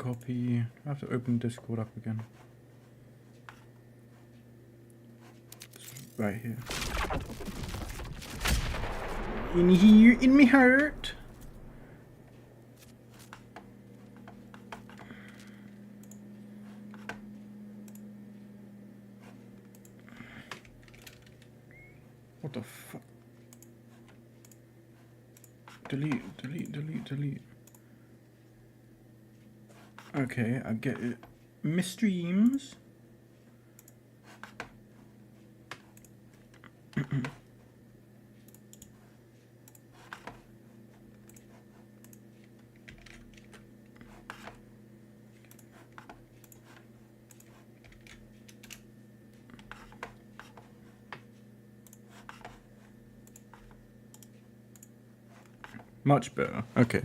copy. I have to open Discord up again. It's right here. In here, in me heart. What the fuck? Delete, delete, delete, delete. Okay, I get it. Mistreams. Much better. Okay.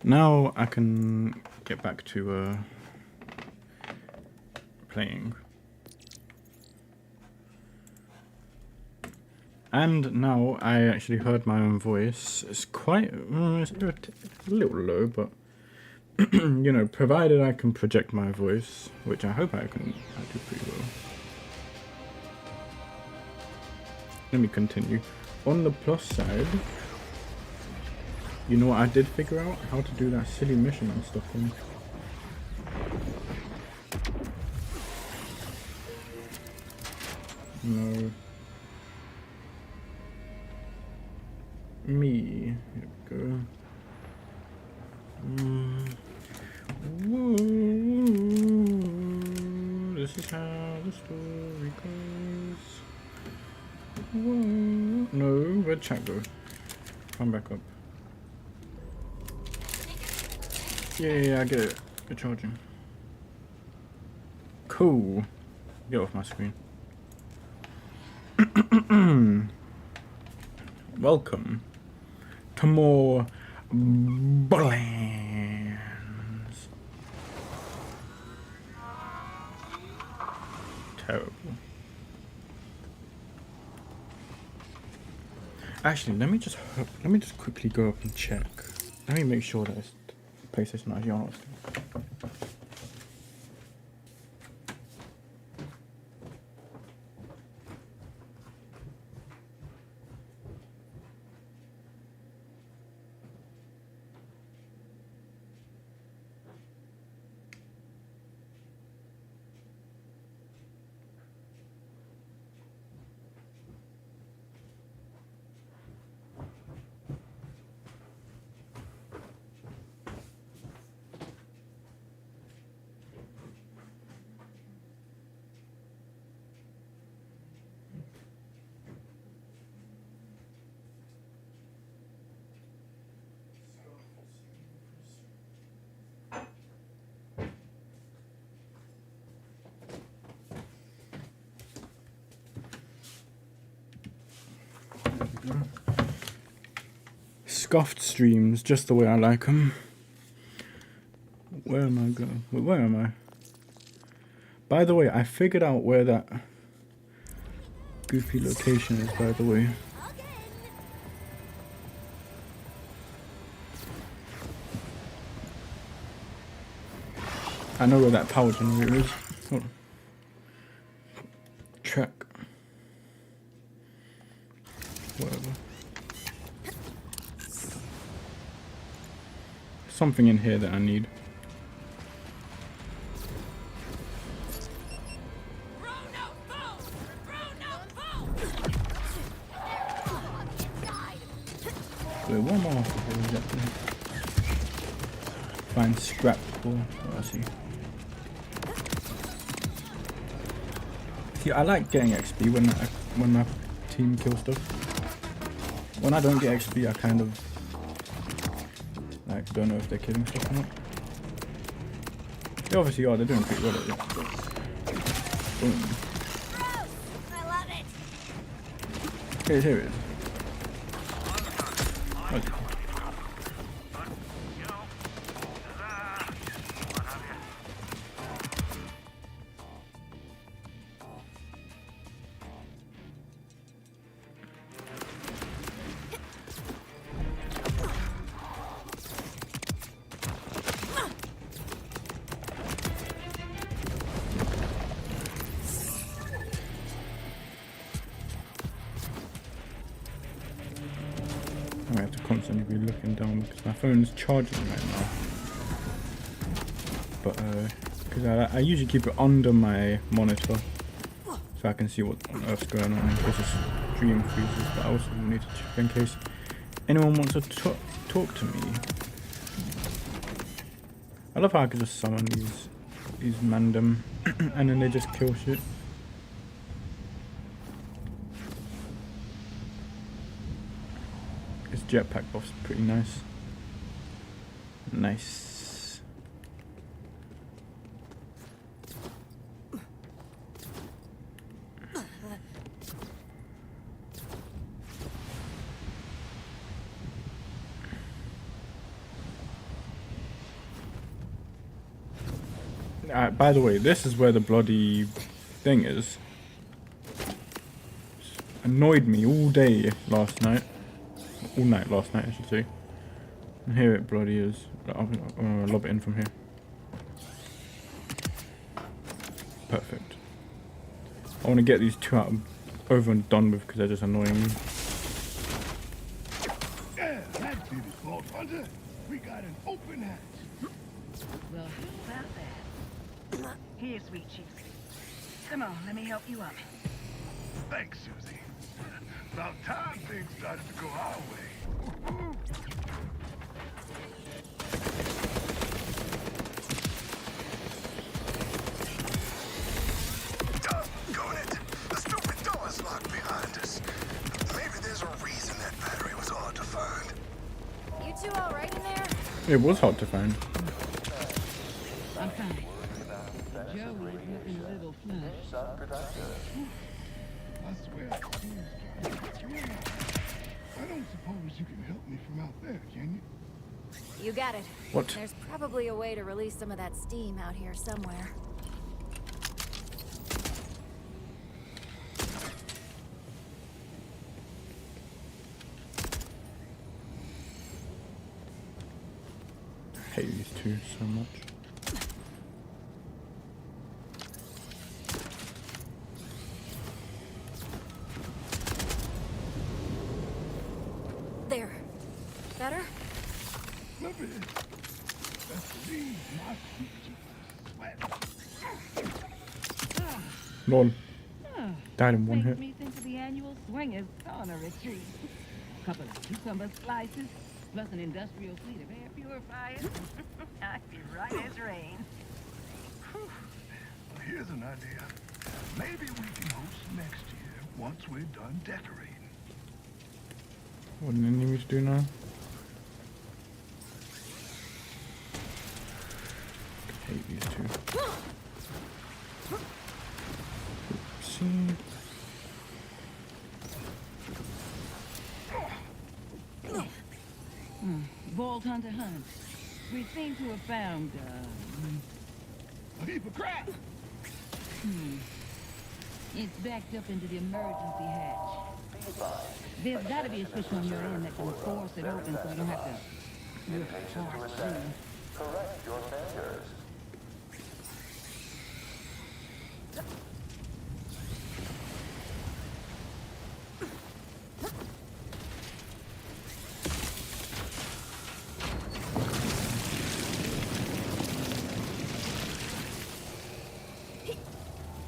Now I can get back to playing. And now I actually heard my own voice. It's quite, it's a little low, but you know, provided I can project my voice, which I hope I do pretty well. Let me continue. On the plus side, you know what I did figure out? How to do that silly mission and stuff on. No. Me. Here we go. Whoa. This is how the story goes. Whoa. No, where'd chat go? Come back up. Yeah, I get it. Good charging. Cool. Get off my screen. Welcome to more Borderlands. Terrible. Actually, let me just quickly go up and check. Let me make sure that it's PlayStation has yours. Scuffed streams, just the way I like them. Where am I going? Wait, where am I? By the way, I figured out where that goofy location is, by the way. I know where that power generator is. Hold on. Track. Whatever. Something in here that I need. Wait, one more. Find scrap before. Oh, I see. See, I like getting XP when my team kills stuff. When I don't get XP, I kind of like don't know if they're killing stuff or not. They obviously are. They're doing pretty well at it. Boom. I love it. Here it is. Okay. constantly be looking down because my phone's charging right now. But because I usually keep it under my monitor so I can see what on earth's going on in case the stream freezes. But I also need to check in case anyone wants to talk to me. I love how I can just summon these mandem and then they just kill shit. This jetpack buff's pretty nice. Nice. By the way, this is where the bloody thing is. It's annoyed me all day last night. All night last night, I should say. And here it bloody is. I'm gonna lob it in from here. Perfect. I want to get these two out over and done with because they're just annoying me. Yeah, that did it, Vault Hunter. We got an open hatch. Well, how about that? Here, sweet cheeks. Come on, let me help you up. Thanks, Susie. About time things started to go our way. Doggone it. The stupid door is locked behind us. Maybe there's a reason that battery was hard to find. You two all right in there? It was hard to find. I'm fine. Joey is looking a little flushed. I swear, I don't suppose you can help me from out there, can you? You got it. What? There's probably a way to release some of that steam out here somewhere. I hate these two so much. There. Better? Flippin'. That's the reason my feet sweat. Lol. Died in one Makes hit. me think of the annual swingers sauna retreat. Couple of cucumber slices, plus an industrial fleet of air purifiers. I'd be right as rain. Whew. Here's an idea. Maybe we can host next year once we're done decorating. What do they need me to do now? I hate these two. Oopsie. Vault Hunter Hunt. We seem to have found, A heap of crap. it's backed up into the emergency hatch. There's gotta be a switch on your end that can force it open so you don't have to rip parts through.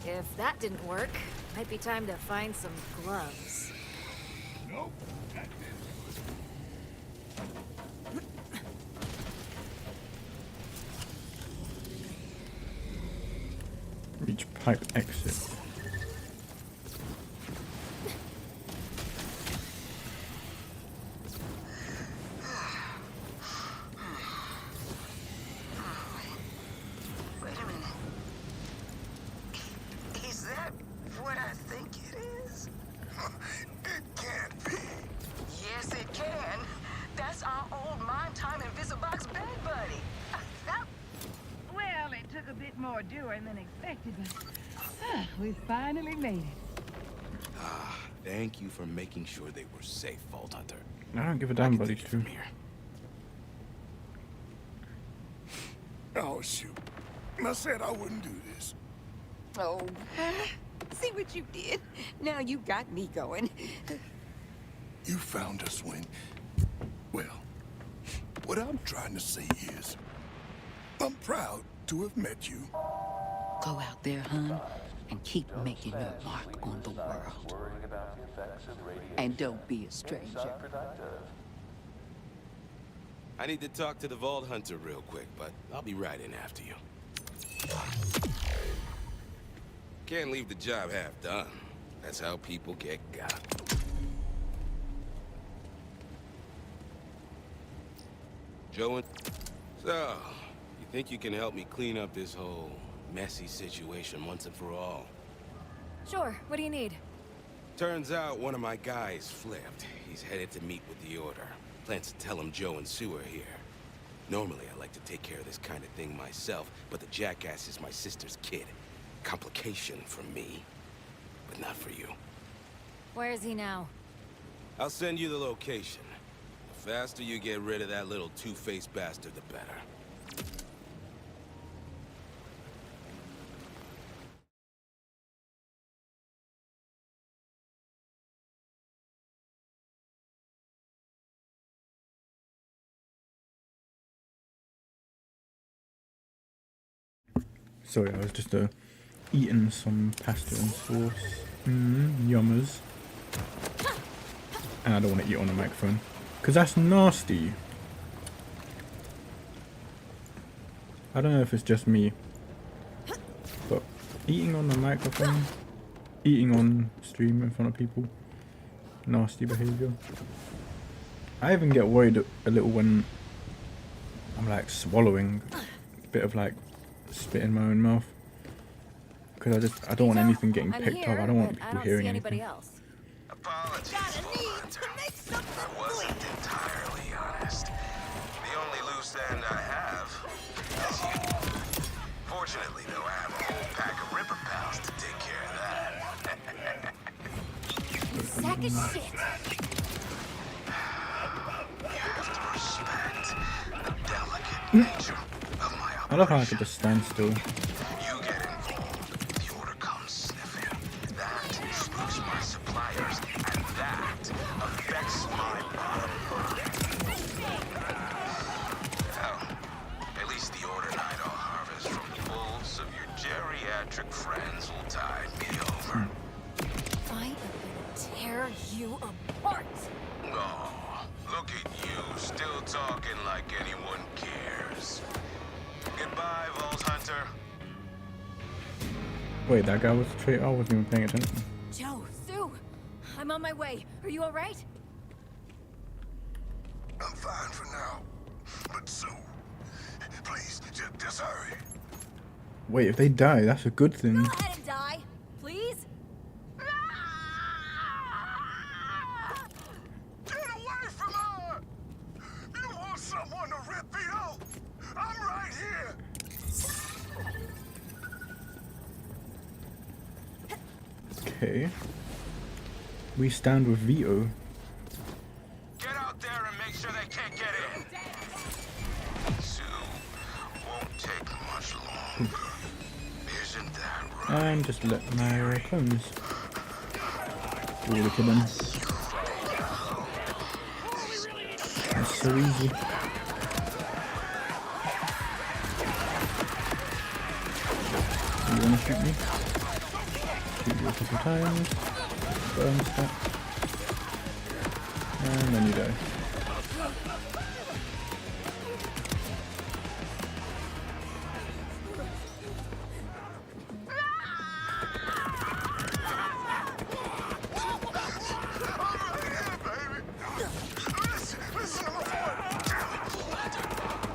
If that didn't work, might be time to find some gloves. Nope. That didn't. Reach pipe exit. Wait a minute. Is that what I think it is? It can't be. Yes, it can. That's our old Time Invisibox bed buddy. Well, it took a bit more doing than expected, but we finally made it. Ah, thank you for making sure they were safe, Vault Hunter. I don't give a damn about these two. From here. Oh, shoot. I said I wouldn't do this. Oh, see what you did? Now you got me going. You found us when Well, what I'm trying to say is, I'm proud to have met you. Go out there, hun, and keep making your mark on the world. And don't be a stranger. I need to talk to the Vault Hunter real quick, but I'll be right in after you. Can't leave the job half done. That's how people get got. Joe, so, you think you can help me clean up this whole messy situation once and for all? Sure, what do you need? Turns out one of my guys flipped. He's headed to meet with the Order. Plans to tell him Joe and Sue are here. Normally, I like to take care of this kind of thing myself, but the jackass is my sister's kid. Complication for me, but not for you. Where is he now? I'll send you the location. The faster you get rid of that little two-faced bastard, the better. Sorry, I was just eating some pasta and sauce. Yummers. And I don't want to eat on the microphone, because that's nasty. I don't know if it's just me, but eating on the microphone, eating on stream in front of people, nasty behaviour. I even get worried a little when I'm like swallowing a bit of like spit in my own mouth, because I don't want anything getting picked up. I don't want people hearing anything. Else. Apologies, I wasn't entirely honest. The only loose end I have is you. Fortunately, though, I have a whole pack of Ripper pals to take care of that. You sack of shit. You have to respect the delicate nature of my operation. I love how I could just stand still. You get involved, the Order comes sniffing. That spooks my suppliers, and that affects my bottom line. Hell, at least the Order and I'll harvest from the wolves of your geriatric friends will tide me over. I am gonna tear you apart. Oh, look at you, still talking like anyone cares. Goodbye, Vault Hunter. Wait, that guy was a traitor? I wasn't even paying attention. Joe, Sue, I'm on my way. Are you all right? I'm fine for now. But Sue, please, just hurry. Wait, if they die, that's a good thing. Go ahead and die, please. Get away from her! You want someone to rip you out? I'm right here! Okay. We stand with Vito. Get out there and make sure they can't get in. Sue won't take much longer. Isn't that right? And just let my clones. All the killing. That's so easy. You wanna shoot me? Shoot you a couple times. Burn stack. And then you die.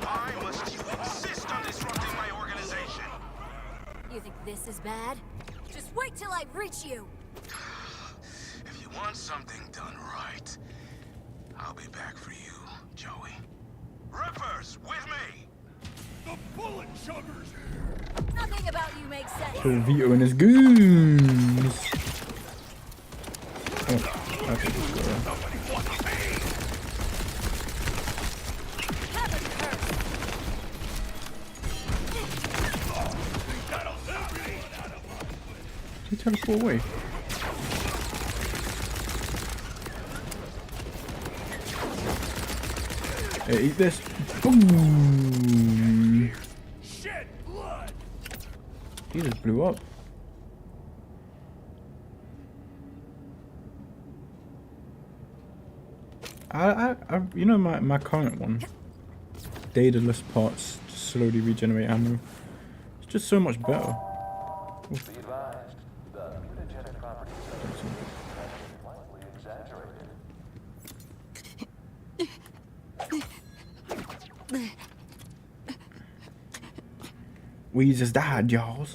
Why must you insist on disrupting my organization? You think this is bad? Just wait till I reach you. If you want something done right, I'll be back for you, Joey. Rippers, with me! The bullet chuggers here! Nothing about you makes sense. Kill Vito and his goons. Oh, okay. Heaven curse. Did he teleport away? Hey, eat this. Boom. Shit, blood! He just blew up. You know my current one. Daedalus parts just slowly regenerate ammo. It's just so much better. Oof. Be advised, the mutagenic properties of the slightly exaggerated. We just died, y'all.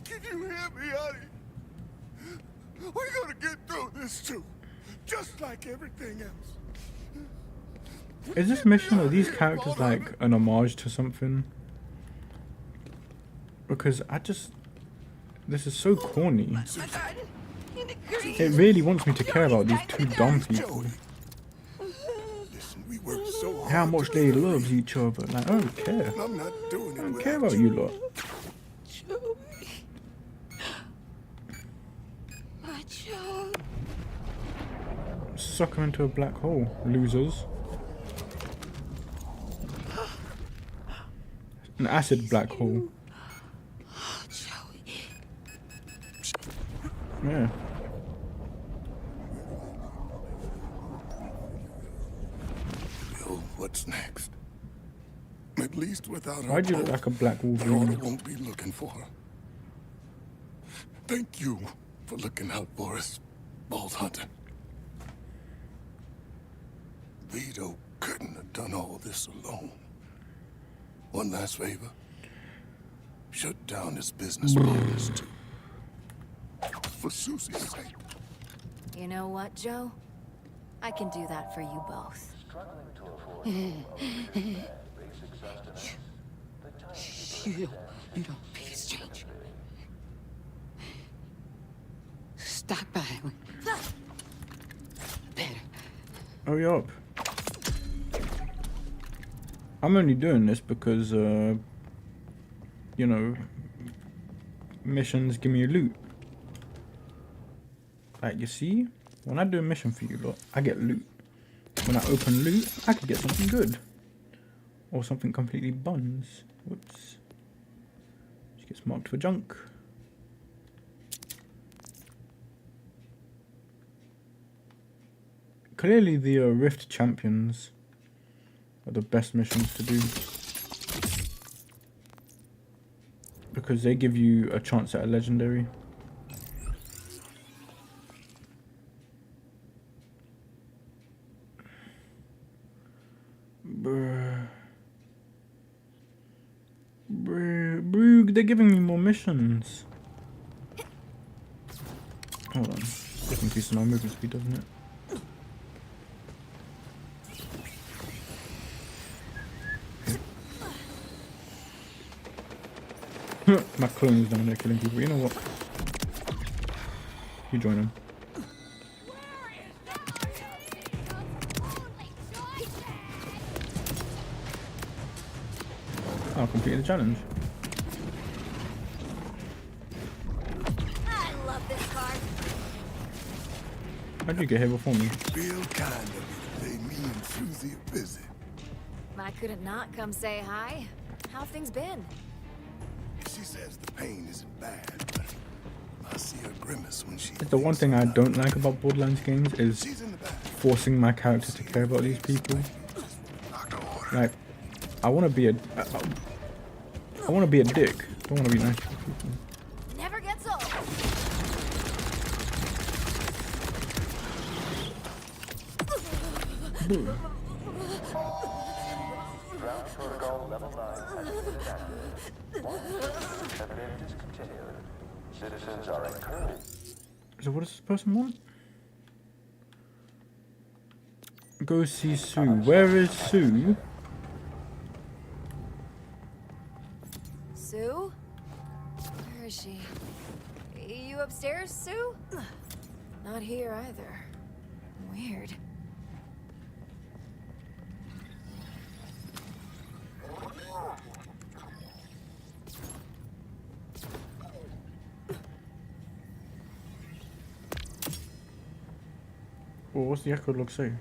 Can you hear me, honey? We're gonna get through this too, just like everything else. Is this mission or these characters like an homage to something? Because this is so corny. It really wants me to care about these two dumb people. Listen, we worked so hard. How much they love each other. Like, I don't care. I'm not doing it. I don't care about you lot. Joey. My Joey. Suck them into a black hole, losers. An acid black hole. Oh, Joey. Yeah. Bill, what's next? At least without her. Why'd you look like a black Laura Wolverine? won't be looking for her. Thank you for looking out for us, Bald Hunter. Vito couldn't have done all this alone. One last favor. Shut down his business partners too. For Susie's sake. You know what, Joe? I can do that for you both. Struggling to afford basic sustenance, the tiny You don't be a stranger. Stop by. Better. Hurry up. I'm only doing this because, you know, missions give me loot. Like, you see? When I do a mission for you lot, I get loot. When I open loot, I could get something good. Or something completely buns. Whoops. Which gets marked for junk. Clearly the Rift Champions are the best missions to do. Because they give you a chance at a legendary. Brugh, they're giving me more missions. Hold on. This increases my movement speed, doesn't it? My clone's down there killing people. You know what? You join him. I'll complete the challenge. I love this car. How'd you get here before me? Real kind of you to pay me and Susie a visit. I couldn't not come say hi. How have things been? She says the pain isn't bad, but I see her grimace when she... It's the one thing I don't like about Borderlands games is She's in the back. forcing my character to care about these people. Like, I want to be a... I want to be a dick. I don't want to be nice to people. Never gets old. ground protocol level 9 has been enacted. Warnings have been discontinued. Citizens are encouraged. So what does this person want? Go see Sue. Where is Sue? Sue? Where is she? You upstairs, Sue? Not here either. Weird. Well, what's the echo log say?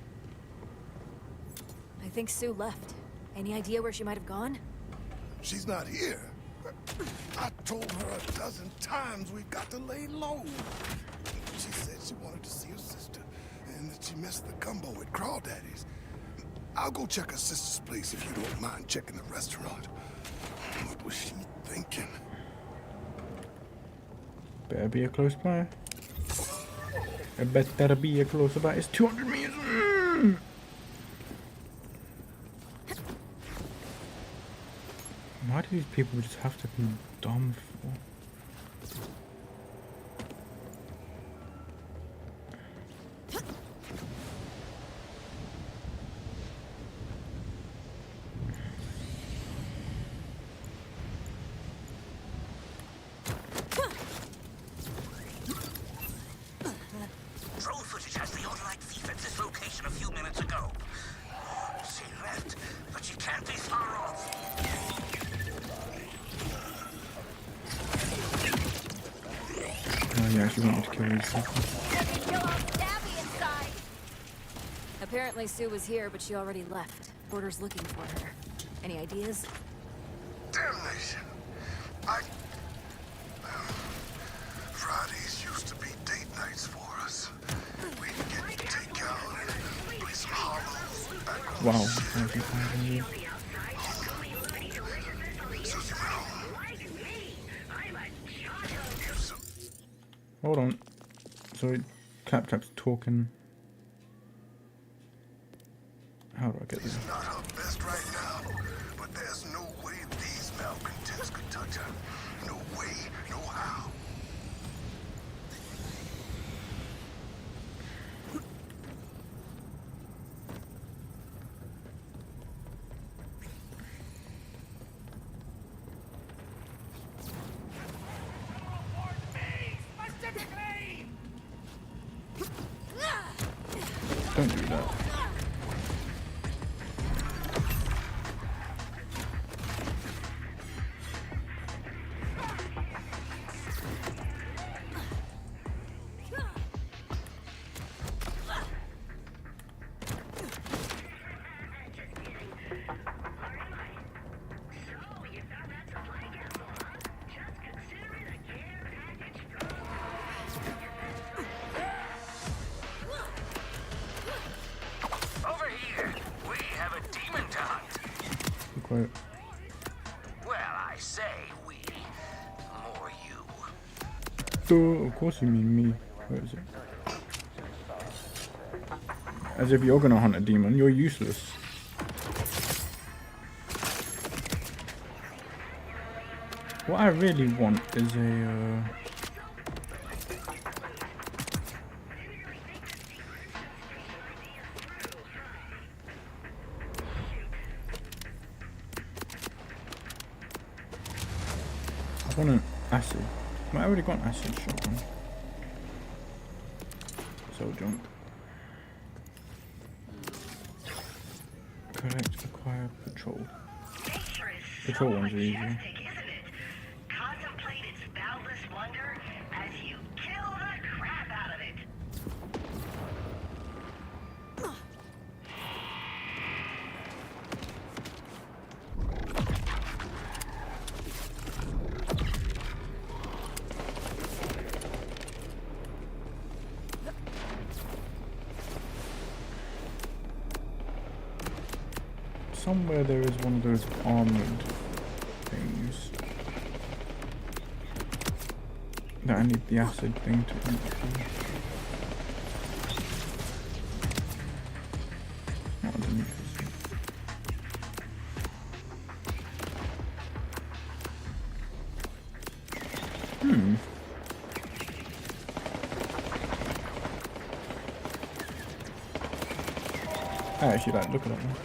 I think Sue left. Any idea where she might have gone? She's not here. I told her 12 times we've got to lay low. She said she wanted to see her sister and that she missed the gumbo at Crawdaddy's. I'll go check her sister's place if you don't mind checking the restaurant. What was she thinking? Better be a close by. It better be a close by. It's 200 meters. Why do these people just have to be dumb for? Drone footage has the on-light thief at this location a few minutes ago. She left, but she can't be far off. Oh yeah, she wanted to kill these people. Apparently Sue was here, but she already left. Porter's looking for her. Any ideas? Damnation. Fridays used to be date nights for us. We'd get takeout and play some hollows back on Wow. the Susie went home. Hold on. So Claptrap's talking. How do I get this? She's not her best right now, but there's no way these malcontents could touch her. No way, no how. Don't do that. Over here, we have a demon to hunt. Be quiet. Well, I say we. More you. Duh, of course you mean me. Where is it? As if you're gonna hunt a demon, you're useless. What I really want is a I want an acid. Well, I already got an acid shotgun. So jump. Collect, acquire, patrol. Patrol ones are easier. Contemplate its boundless wonder as you kill the crap out of it. Somewhere there is one of those armored things that I need the acid thing to empty. Not underneath this. I actually like look at that one.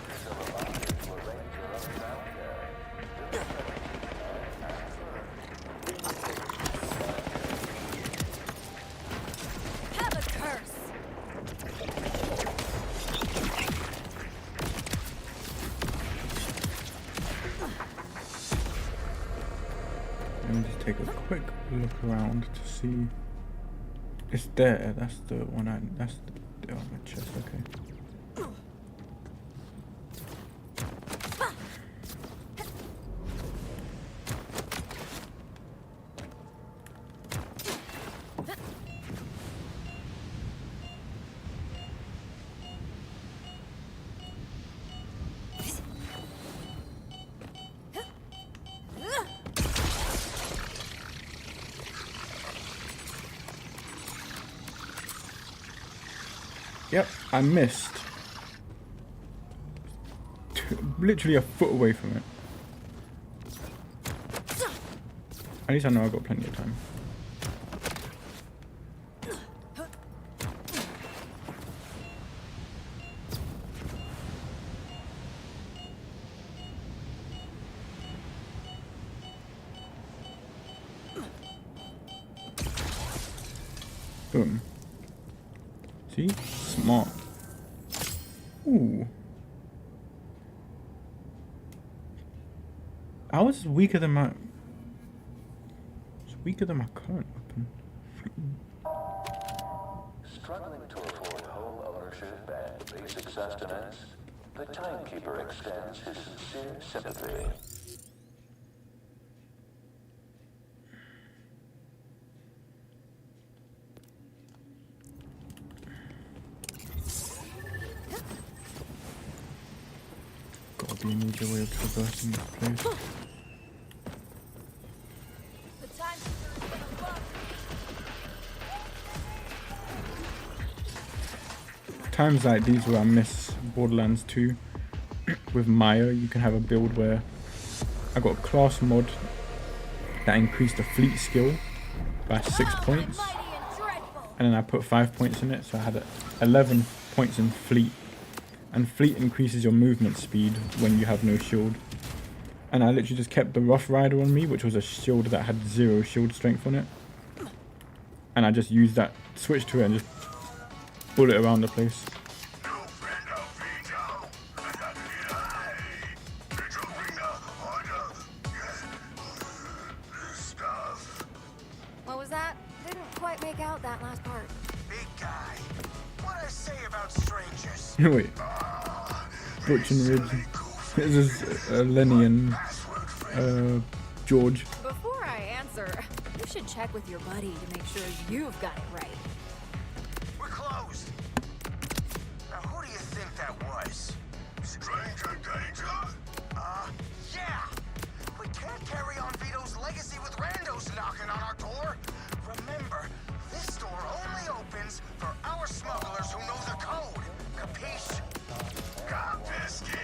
Have a curse! Let me just take a quick look around to see. It's there. That's the one. That's the other chest. Okay. Yep, I missed. Literally a foot away from it. At least I know I've got plenty of time. Boom. See? Smart. Ooh. I was weaker than my... It's weaker than my current weapon. Struggling to afford home ownership and basic sustenance, the timekeeper extends his sincere sympathy. Gotta be an easier way of traversing this place. Times like these where I miss Borderlands 2 with Maya, you can have a build where I got a class mod that increased the fleet skill by 6 points, and then I put 5 points in it, so I had 11 points in fleet. And fleet increases your movement speed when you have no shield. And I literally just kept the Rough Rider on me, which was a shield that had 0 shield strength on it. And I just used that, switched to it, and just bullet around the place. What was that? Didn't quite make out that last part. Big guy. What I say about strangers? Wait. Butch and Ridge. This is Lenny and George. Before I answer, you should check with your buddy to make sure you've got it right. We're closed. Now, who do you think that was? Stranger danger? Yeah. We can't carry on Vito's legacy with randos knocking on our door. Remember, this door only opens for our smugglers who know the code. Capiche? Capisci?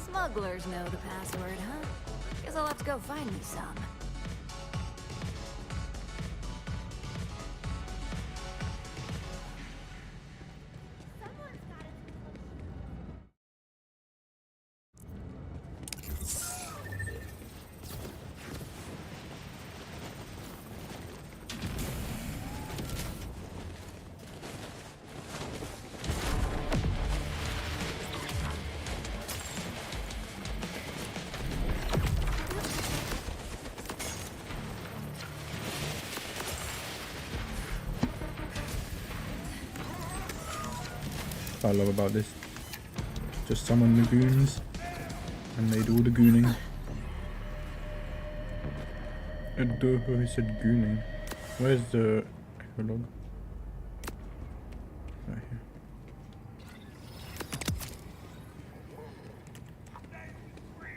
Smugglers know the password, huh? Guess I'll have to go find me some. What I love about this. Just summon the goons and they do the gooning. He said gooning. Where's the epilogue? Right here.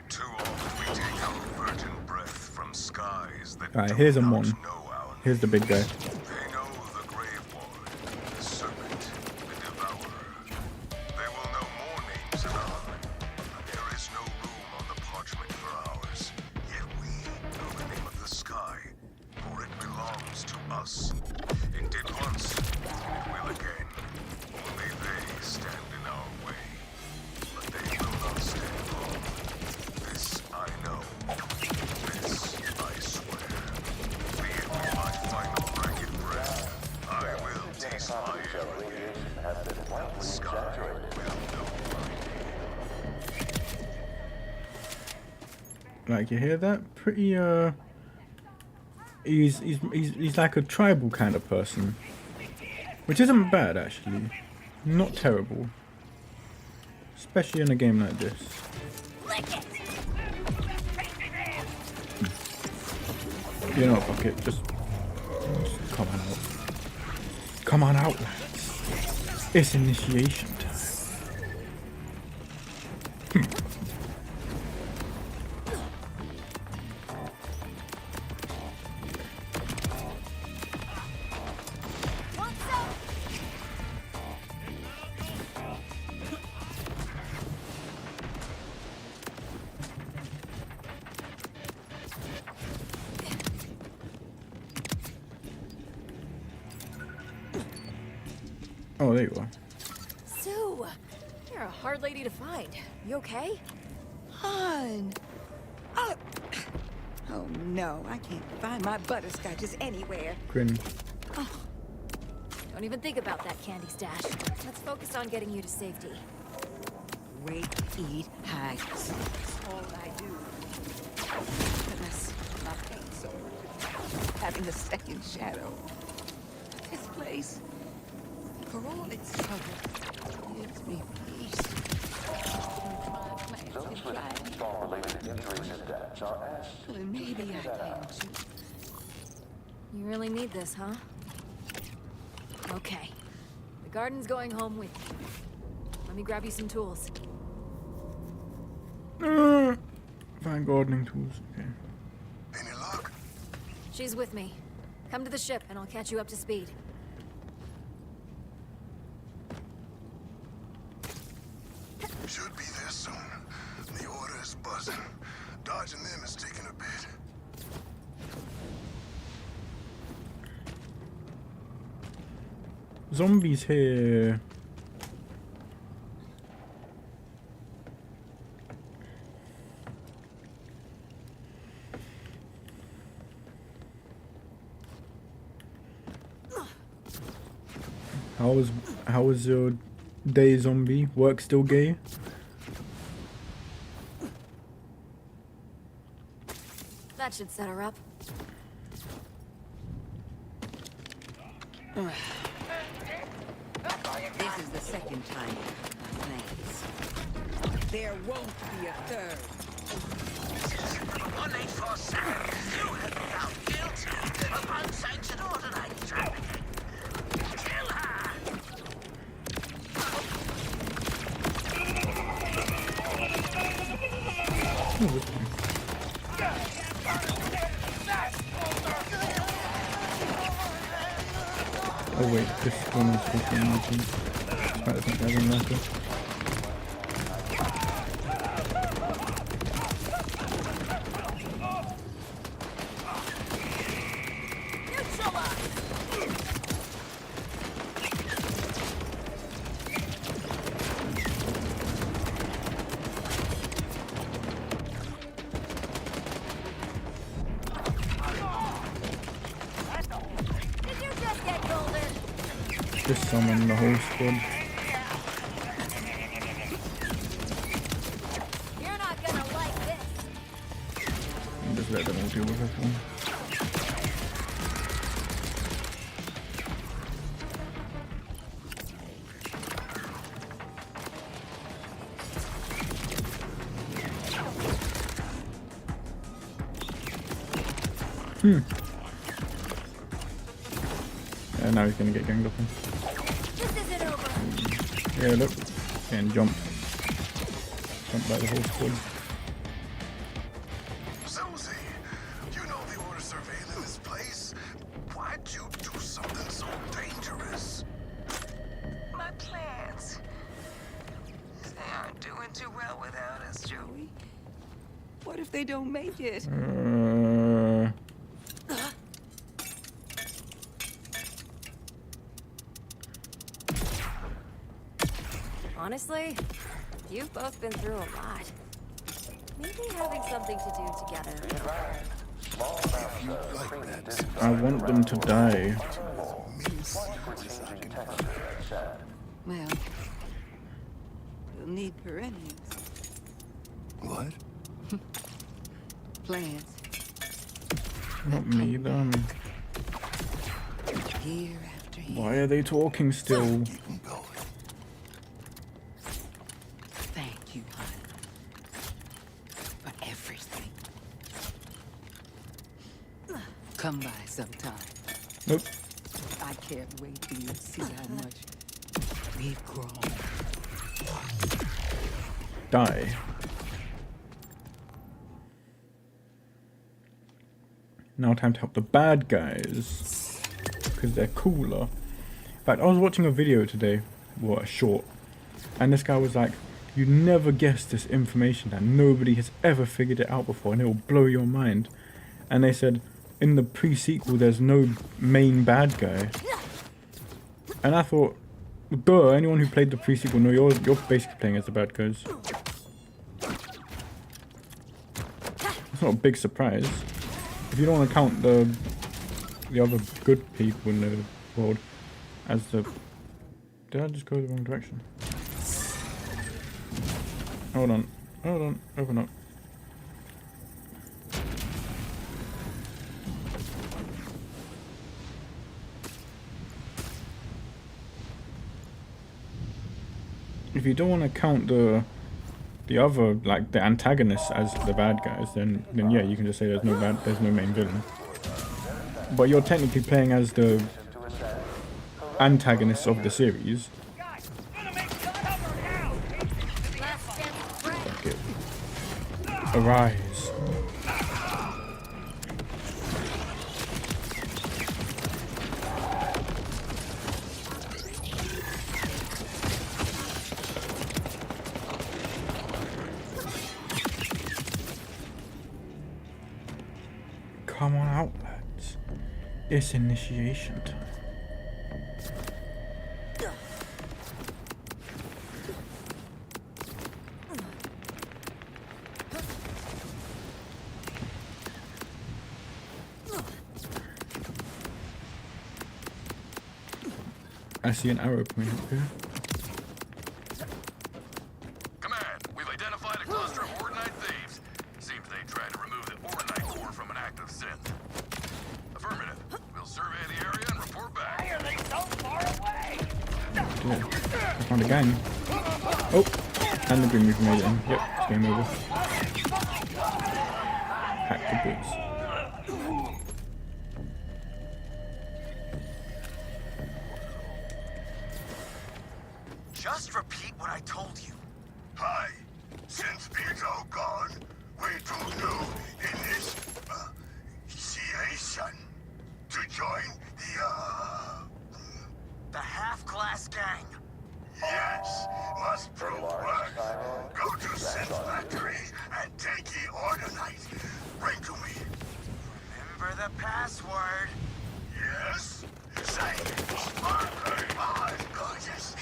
Too often we take our virgin breath from skies that Alright, here's a do mon. not know our Here's the big guy. They know the grave one, the serpent, the devourer. They will know more names than ours. There is no room on the parchment for ours. Yet we know the name of the sky, for it belongs to us. It did once, it will again. Only they stand in our way. But they will not stand long. This I know. This I swear. Be it my final ragged breath, I will taste my end. The sky will know my name. Like, you hear that? Pretty he's like a tribal kind of person, which isn't bad actually. Not terrible, especially in a game like this. You know, fuck it, just come on out. Come on out, lads. It's initiation time. Oh, there you are. Sue, you're a hard lady to find. You okay? Hon. Oh no, I can't find my butterscotches anywhere. Grin. Don't even think about that candy stash. Let's focus on getting you to safety. Wait, eat, hide. That's all I do. Goodness, my pain so much. Having a second shadow. This place, for all its trouble, gives me peace. Those with storm-related injuries and deaths are asked Well, maybe I can too. You really need this, huh? Okay. The garden's going home with you. Let me grab you some tools. Find gardening tools. Okay. Any luck? She's with me. Come to the ship and I'll catch you up to speed. Should be there soon. The order is buzzing. Dodging them is taking a bit. Zombies here. How was your day, zombie? Work still gay? That should set her up. This is the second time. Thanks. There won't be a third. 1847, you have been found guilty of unsanctioned ordinary trafficking. Kill her! Oh wait, this one is fucking amazing. Right, I think I didn't like it. Did you just get golden? Just summon the whole squad. You're not gonna like this. And just let them all deal with everything. And now he's gonna get ganged up on. This isn't over. Yeah, look. And jump. Jump by the whole squad. Susie, you know the order surveilling this place. Why'd you do something so dangerous? My plans. They aren't doing too well without us, Joey. What if they don't make it? Honestly, you've both been through a lot. Maybe having something to do together. I want them to die. Well, we'll need perennials. What? Plants. Not me, them. Year after year. Why are they talking still? Keep 'em going. Thank you, hon. For everything. Come by sometime. Nope. I can't wait for you to see how much we've grown. Die. Now time to help the bad guys. Because they're cooler. In fact, I was watching a video today. Well, a short. And this guy was like, you never guess this information that nobody has ever figured it out before and it will blow your mind. And they said, in the pre-sequel there's no main bad guy. And I thought, Duh, anyone who played the pre-sequel, no, you're basically playing as the bad guys. It's not a big surprise. If you don't want to count the other good people in the world as the... Did I just go the wrong direction? Hold on, open up. If you don't want to count the other, like the antagonists as the bad guys, then yeah, you can just say there's no main villain. But you're technically playing as the antagonists of the series. Fuck it. Arise. Come on out, lads. It's initiation time. I see an arrow point up here. Command, we've identified a cluster of Borderlands thieves. Seems they tried to remove the Borderlands core from an act of sin. Affirmative. We'll survey the area and report back. Why are they so far away? Yeah, I found a gang. Oh, and the green we've made it in. Yep, it's game over. Hack the boots. Just repeat what I told you. Hi. Since Vito gone, we took new initiation to join The half-class gang. Yes, must prove work. Go to Synth Factory and take the Ordinite. Bring to me. Remember the password. Yes? Say, sparkling on, gorgeous.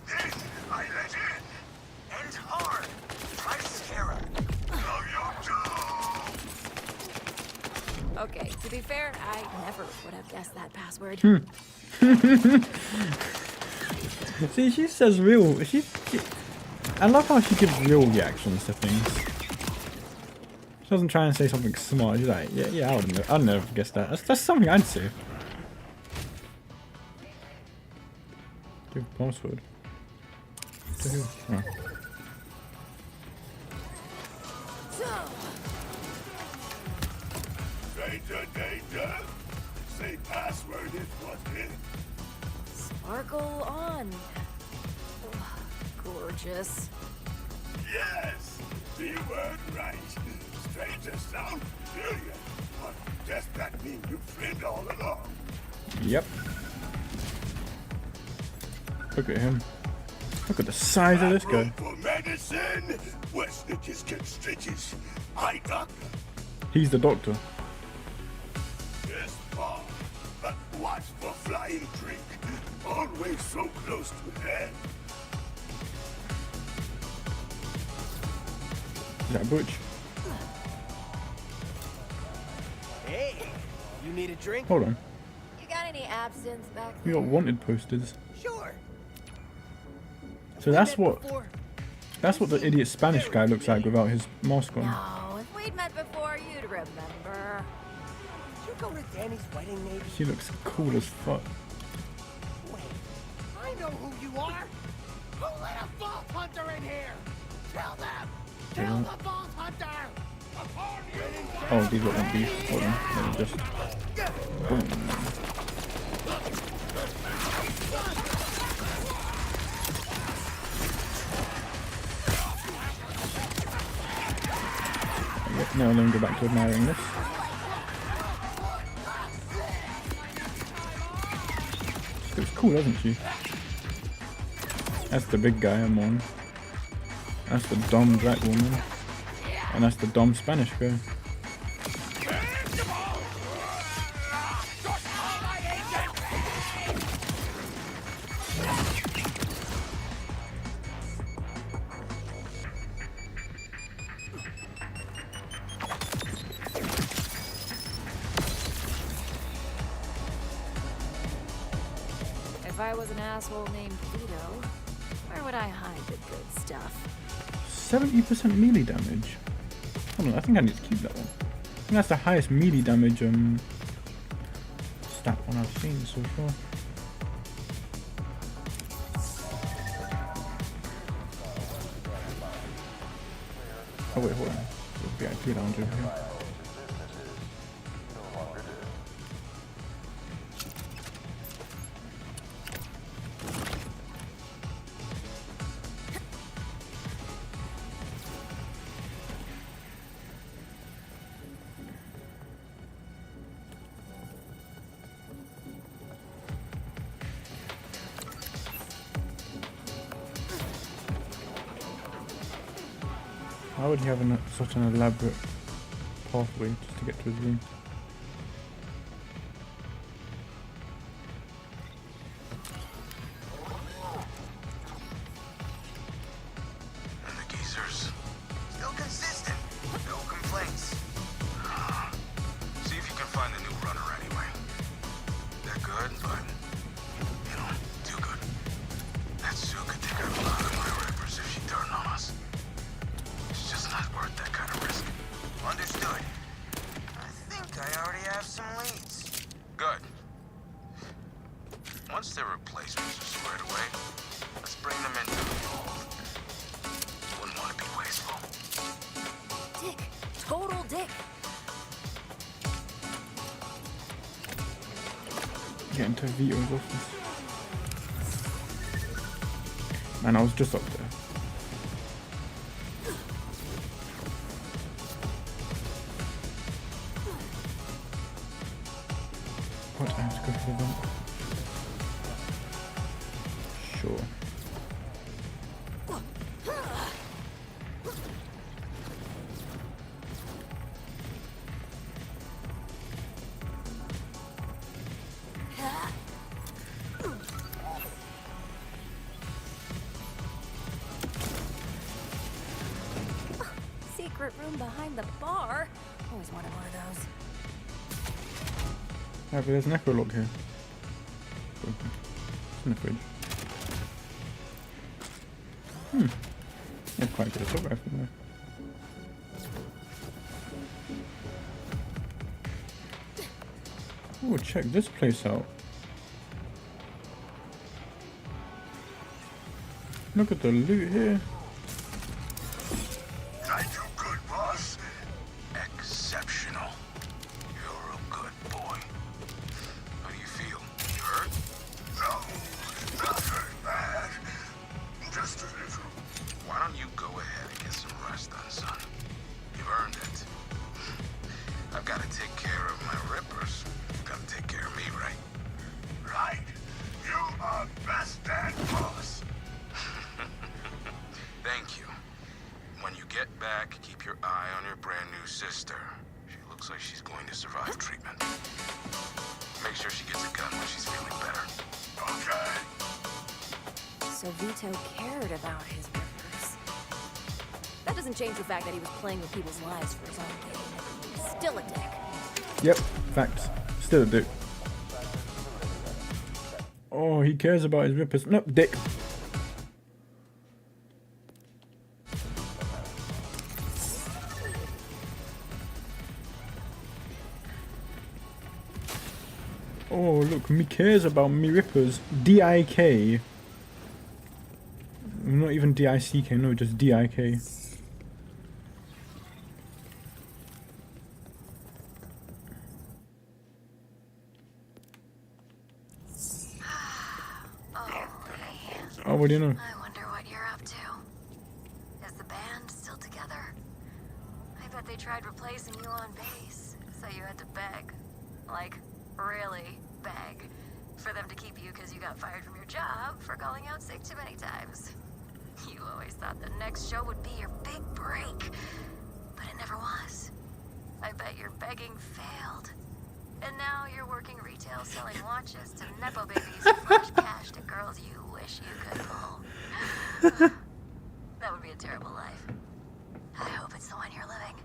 Then I let in. End hard. Try to scare her. Love you too. Okay, to be fair, I never would have guessed that password. See, she says real. I love how she gives real reactions to things. She doesn't try and say something smart. She's like, yeah, I'd never guess that. That's something I'd say. Give password. To who? Oh. Danger. Say password is what's in. Sparkle on. Ugh, gorgeous. Yes, the word right. Stranger sound brilliant. But does that mean you friend all along? Yep. Look at him. Look at the size of this guy. For medicine, where snitches get stitches. I doctor. He's the doctor. Yes, Paul. But watch for flying drink. Always so close to head. Is that Butch? Hey, you need a drink? Hold on. You got any absinthe back We there? got wanted posters. Sure. So that's what the idiot Spanish guy looks like without his mask on. No, if we'd met before, you'd remember. Did you go to Danny's wedding, maybe? She looks cool as fuck. Wait, I know who you are. Who let a vault hunter in here? Tell them. Kill the vault hunter. Oh, these look like beef. Hold on. Let me just. Boom. Yep, now let me go back to admiring this. She looks cool, doesn't she? That's the big guy I'm on. That's the dumb Drac woman. And that's the dumb Spanish guy. If I was an asshole named Vito, where would I hide the good stuff? 70% melee damage. Hold on, I think I need to keep that one. I think that's the highest melee damage stat one I've seen so far. Oh wait, hold on. There's VIP lounge over here. Why would he have such an elaborate pathway just to get to his room? And the geezers, still consistent. No complaints. See if you can find the new runner anyway. They're good, but, you know, too good. That Sue could take out a lot of my rippers if she turned on us. It's just not worth that kind of risk. Understood. I think I already have some leads. Good. Once their replacements are squared away, let's bring them into the fold. Wouldn't want to be wasteful. Dick. Total dick. Get into Vito's office. Man, I was just up there. What? I have to go for the vent. Sure. Secret room behind the bar. Always wanted one of those. Yeah, but there's an echo log here. It's in the fridge. Yeah, quite good assault rifle there. Oh, check this place out. Look at the loot here. I do good, boss. Exceptional. You're a good boy. How do you feel? You hurt? No, not very bad. Just a little. Why don't you go ahead and get some rest then, son? You've earned it. I've got to take care of my rippers. You've got to take care of me, right? Right. You are best dad, boss. Thank you. When you get back, keep your eye on your brand new sister. She looks like she's going to survive treatment. Make sure she gets a gun when she's feeling better. Okay. So Vito cared about his rippers. That doesn't change the fact that he was playing with people's lives for his own gain. Still a dick. Yep, facts. Still a dick. Oh, he cares about his rippers. Nope, dick. Oh, look, me cares about me rippers. D-I-K. Not even D-I-C-K, no, just D-I-K. Oh, what do you know? I wonder what you're up to. Is the band still together? I bet they tried replacing you on bass, so you had to beg. Like, really beg. For them to keep you because you got fired from your job for calling out sick too many times. You always thought the next show would be your big break, but it never was. I bet your begging failed. And now you're working retail selling watches to Nepo babies who flash cash to girls you wish you could pull. That would be a terrible life. I hope it's the one you're living.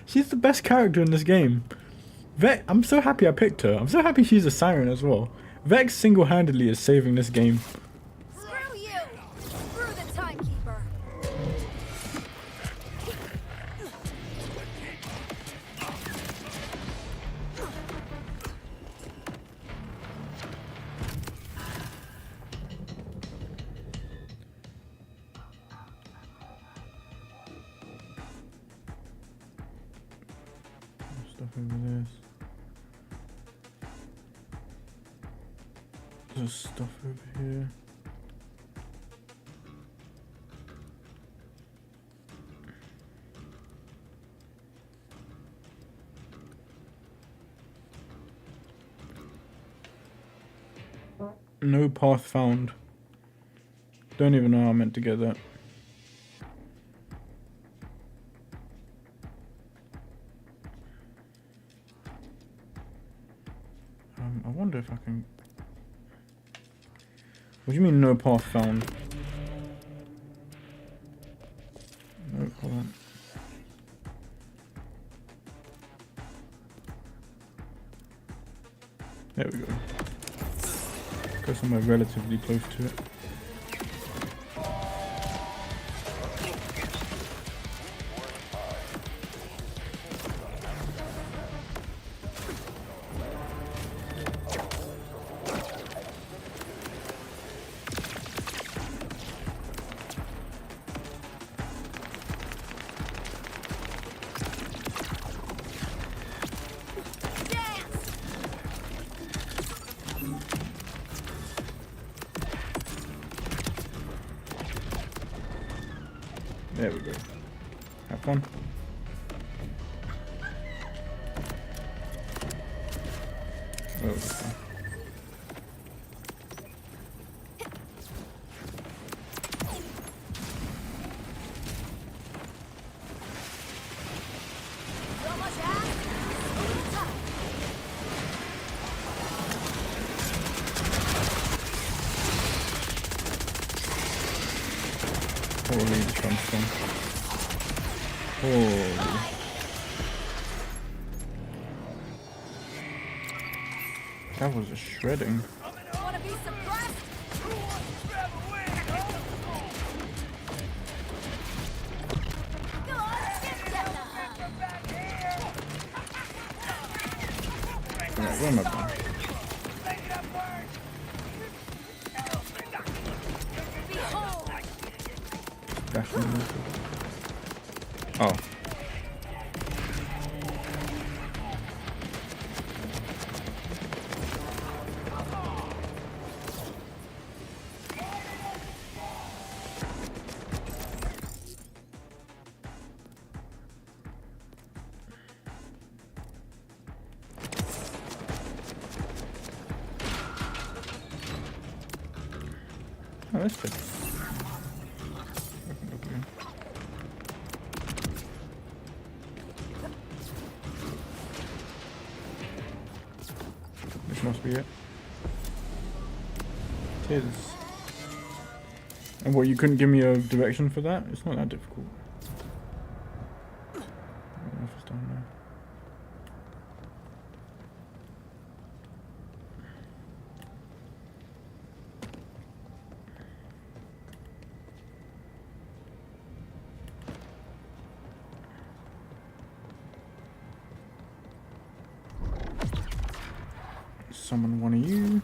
She's the best character in this game. I'm so happy I picked her. I'm so happy she's a siren as well. Vex single-handedly is saving this game. Screw you! Screw the timekeeper! Stuff over this. There's stuff over here. No path found. Don't even know how I meant to get that. I wonder if I can... What do you mean no path found? No, hold on. There we go. Go somewhere relatively close to it. There we go. Have fun. Oh, okay. Holy Johnson. Holy. That was a shredding. Wanna be suppressed? Right, where am I going? Oh. Oh, that's good. This must be it. It is. And what, you couldn't give me a direction for that? It's not that difficult. I don't know if it's down there. Summon one of you.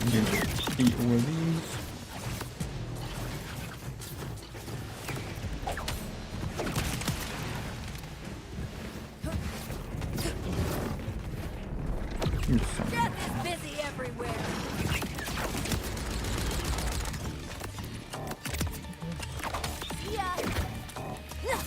I'm going to eat all of these. Death is busy everywhere. Yeah.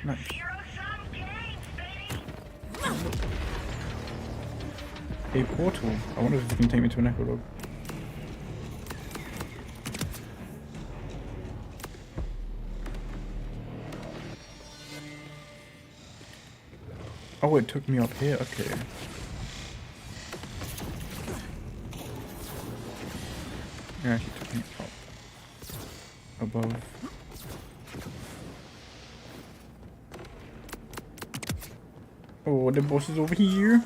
Nice. A portal. I wonder if you can take me to an epilogue. Oh, it took me up here. Okay. Yeah, actually taking it up above. Oh, the boss is over here.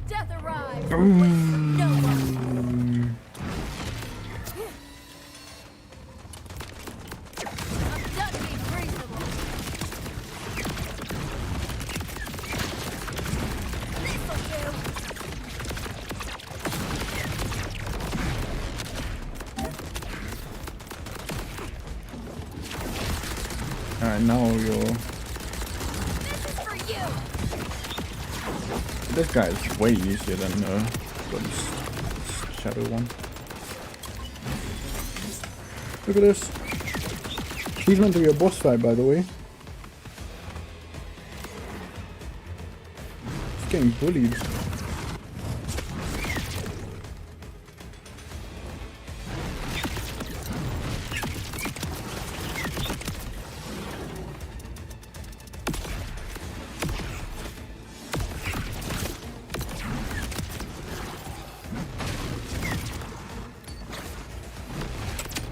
Death arrives. Boom. No one. I'm done being reasonable. This'll do. Alright, now you're... This is for you. This guy is way easier than the shadow one. Look at this. He's meant to be a boss fight, by the way. He's getting bullied.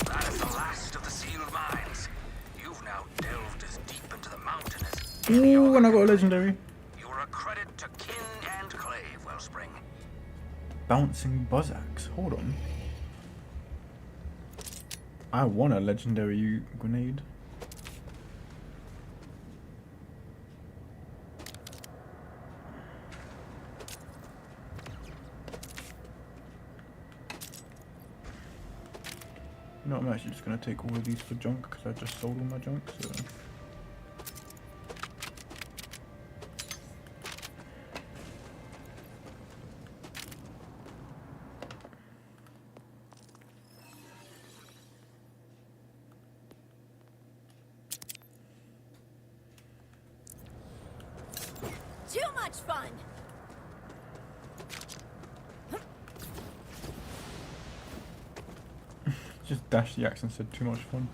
That is the last of the sealed mines. You've now delved as deep into the mountain as any Ooh, other. and I got a legendary. You're a credit to kin and clave, Wellspring. Bouncing buzz axe. Hold on. I want a legendary grenade. You know, I'm actually just gonna take all of these for junk because I just sold all my junk. So. Too much fun. Just dashed the axe and said too much fun.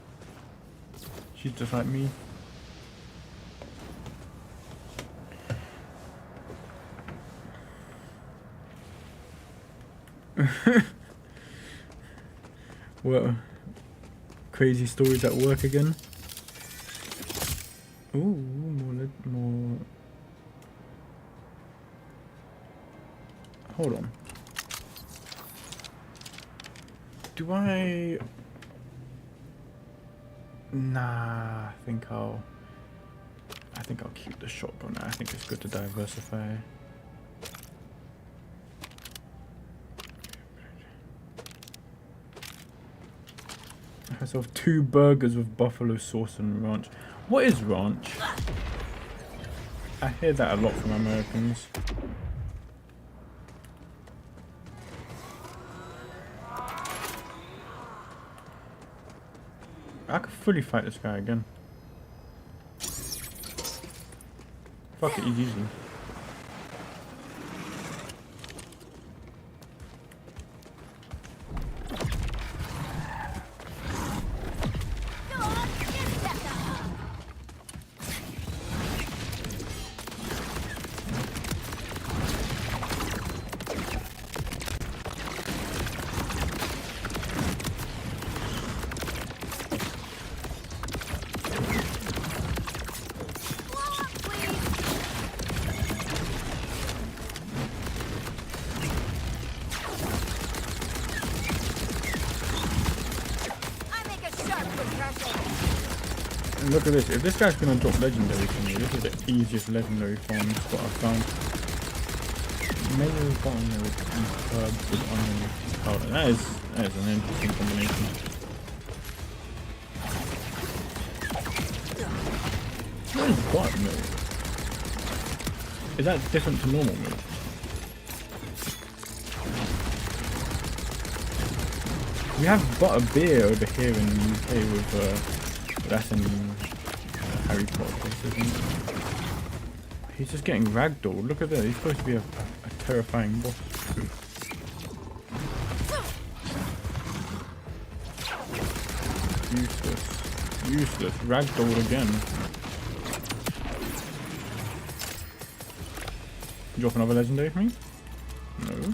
She's just like me. What crazy stories at work again? Ooh, more. Hold on. Do I? Nah, I think I'll keep the shotgun. I think it's good to diversify. I have myself 2 burgers with buffalo sauce and ranch. What is ranch? I hear that a lot from Americans. I could fully fight this guy again. Fuck it, he's easy. And look at this, if this guy's gonna drop legendary for me, this is the easiest legendary farm spot I've found. Maybe we've got on there with herbs with onion powder. That is an interesting combination. What is buttermilk? Is that different to normal milk? We have butter beer over here in the UK with that's in Harry Potter places, isn't it? He's just getting ragdolled. Look at that. He's supposed to be a terrifying boss. Useless. Useless. Ragdoll again. Drop another legendary for me? No.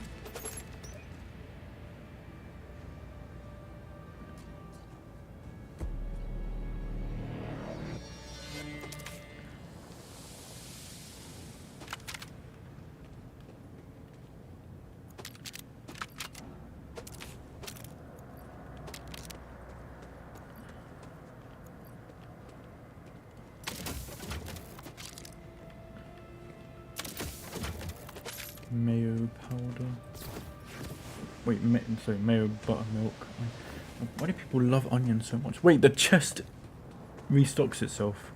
Mayo powder. Wait, sorry, mayo buttermilk. Why do people love onions so much? Wait, the chest restocks itself.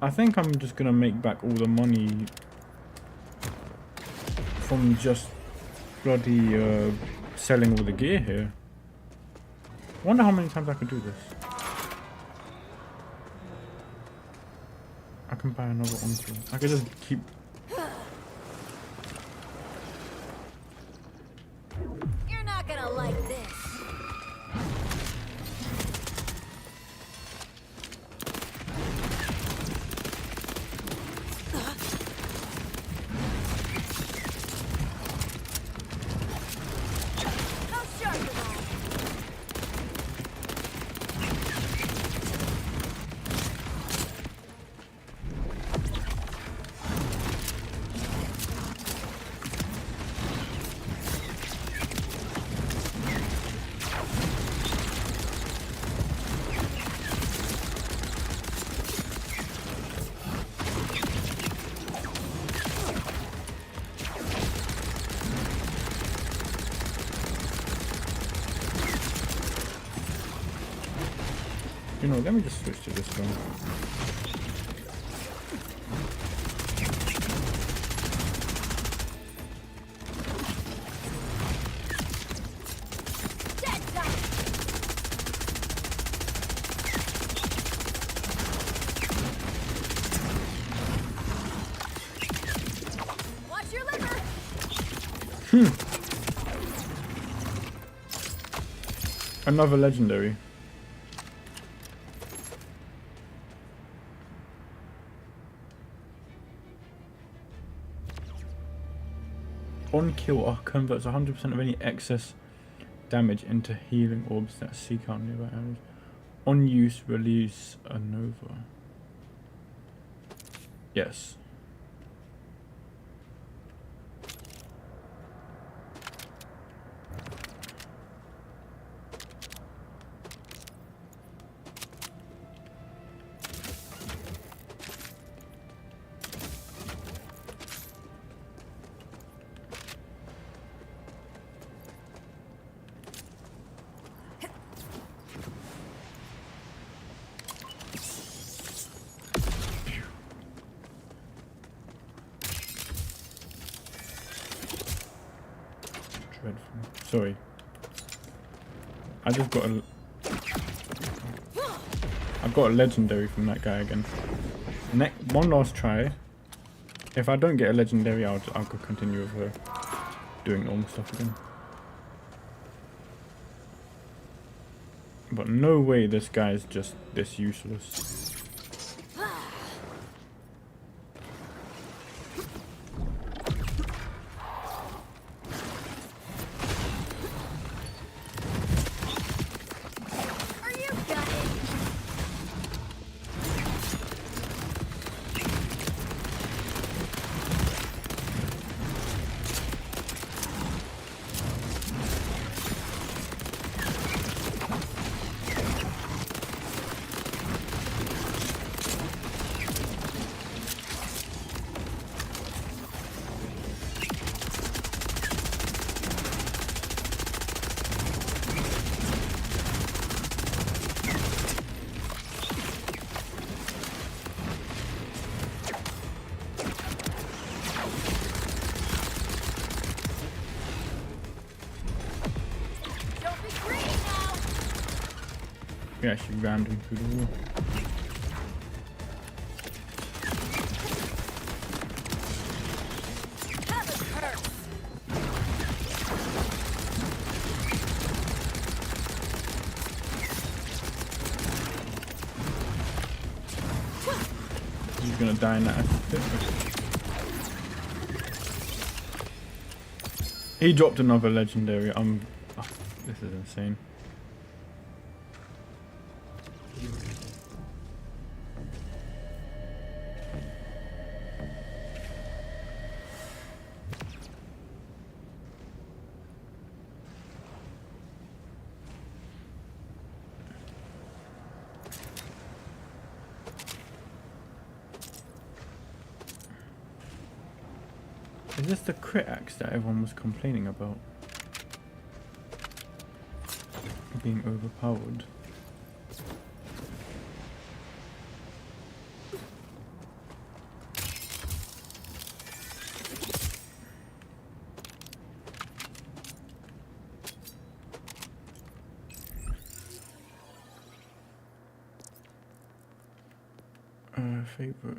I think I'm just gonna make back all the money from just bloody selling all the gear here. Wonder how many times I could do this. I can buy another onto. I could just keep. You're not gonna like this. How sharp is that? You know, let me just switch to this one. Watch your liver. Another legendary. On kill converts 100% of any excess damage into healing orbs that seek out nearby areas. On use, release a nova. Yes. Dreadful. Sorry. I just got a... I got a legendary from that guy again. One last try. If I don't get a legendary, I'll continue with doing normal stuff again. But no way this guy is just this useless. Are you gutted? Don't be greedy now. We actually rammed him through the wall. gonna die in that. He dropped another legendary. Oh, this is insane. Is this the crit axe that everyone was complaining about? Being overpowered. Favorite.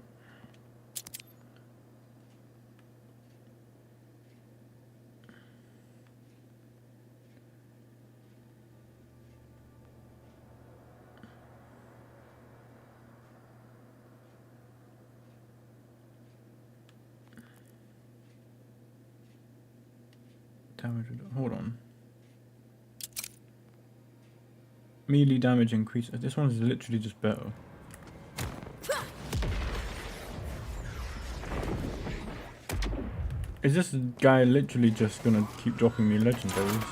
Damage. Hold on. Melee damage increase. This one is literally just better. Is this guy literally just gonna keep dropping me legendaries?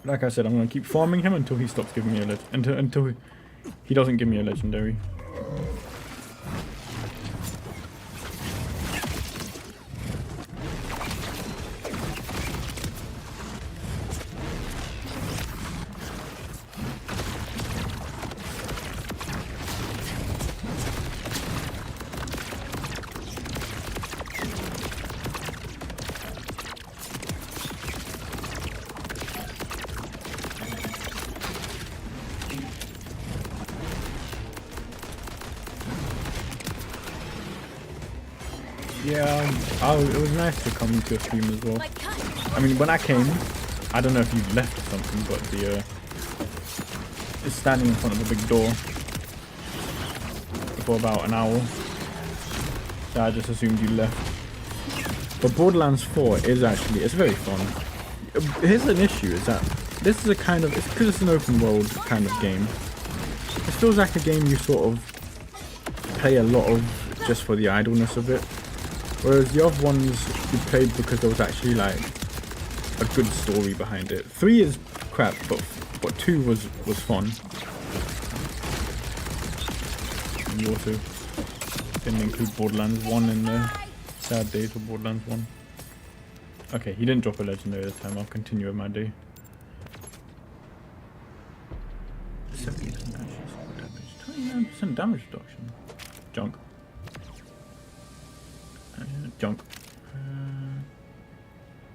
Like I said, I'm gonna keep farming him until he stops giving me a until he doesn't give me a legendary. Yeah, it was nice to come to your stream as well. I mean, when I came, I don't know if you left or something, but the it's standing in front of a big door for about an hour. So I just assumed you left. But Borderlands 4 is actually, it's very fun. Here's an issue, is that this is a kind of, it's because it's an open world kind of game. It feels like a game you sort of play a lot of just for the idleness of it. Whereas the other ones you played because there was actually like a good story behind it. 3 is crap, but 2 was fun. And you also didn't include Borderlands 1 in the sad days of Borderlands 1. Okay, he didn't drop a legendary this time. I'll continue with my day. 70% damage, 29% damage reduction. Junk. Junk.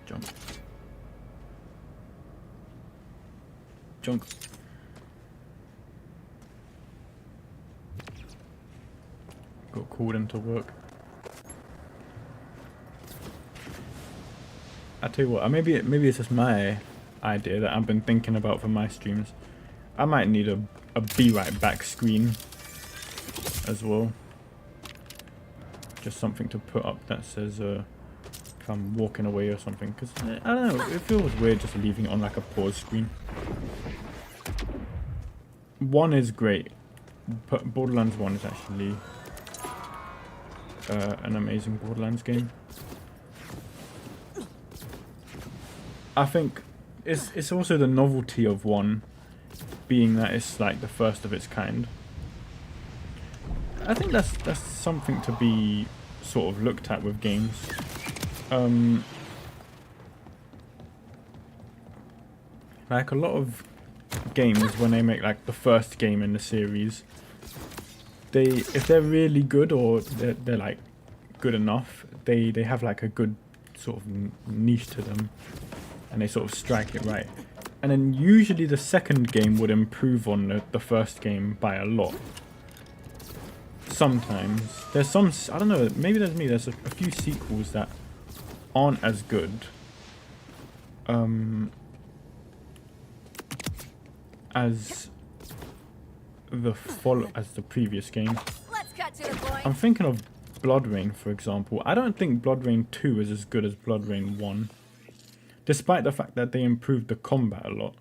Junk. Junk. Got called into work. I tell you what, maybe it's just my idea that I've been thinking about for my streams. I might need a be right back screen as well. Just something to put up that says if I'm walking away or something, because I don't know, it feels weird just leaving it on like a pause screen. 1 is great. Borderlands 1 is actually an amazing Borderlands game. I think it's also the novelty of 1 being that it's like the first of its kind. I think that's something to be sort of looked at with games. Like a lot of games, when they make like the first game in the series, if they're really good or they're like good enough, they have like a good sort of niche to them, and they sort of strike it right. And then usually the second game would improve on the first game by a lot. Sometimes there's some, I don't know, maybe there's me, there's a few sequels that aren't as good as as the previous game. Let's cut to the point. I'm thinking of Blood Rain, for example. I don't think Blood Rain 2 is as good as Blood Rain 1, despite the fact that they improved the combat a lot.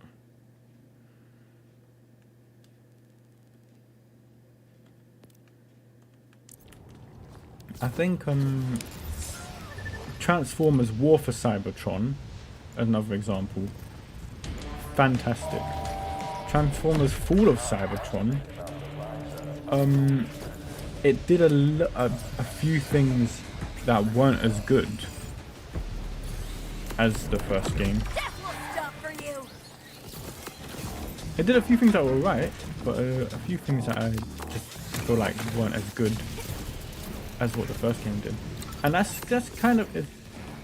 I think Transformers War for Cybertron, another example. Fantastic. Transformers Fall of Cybertron. It did a few things that weren't as good as the first game. Death will stop for you. It did a few things that were right, but a few things that I just feel like weren't as good as what the first game did. And that's kind of,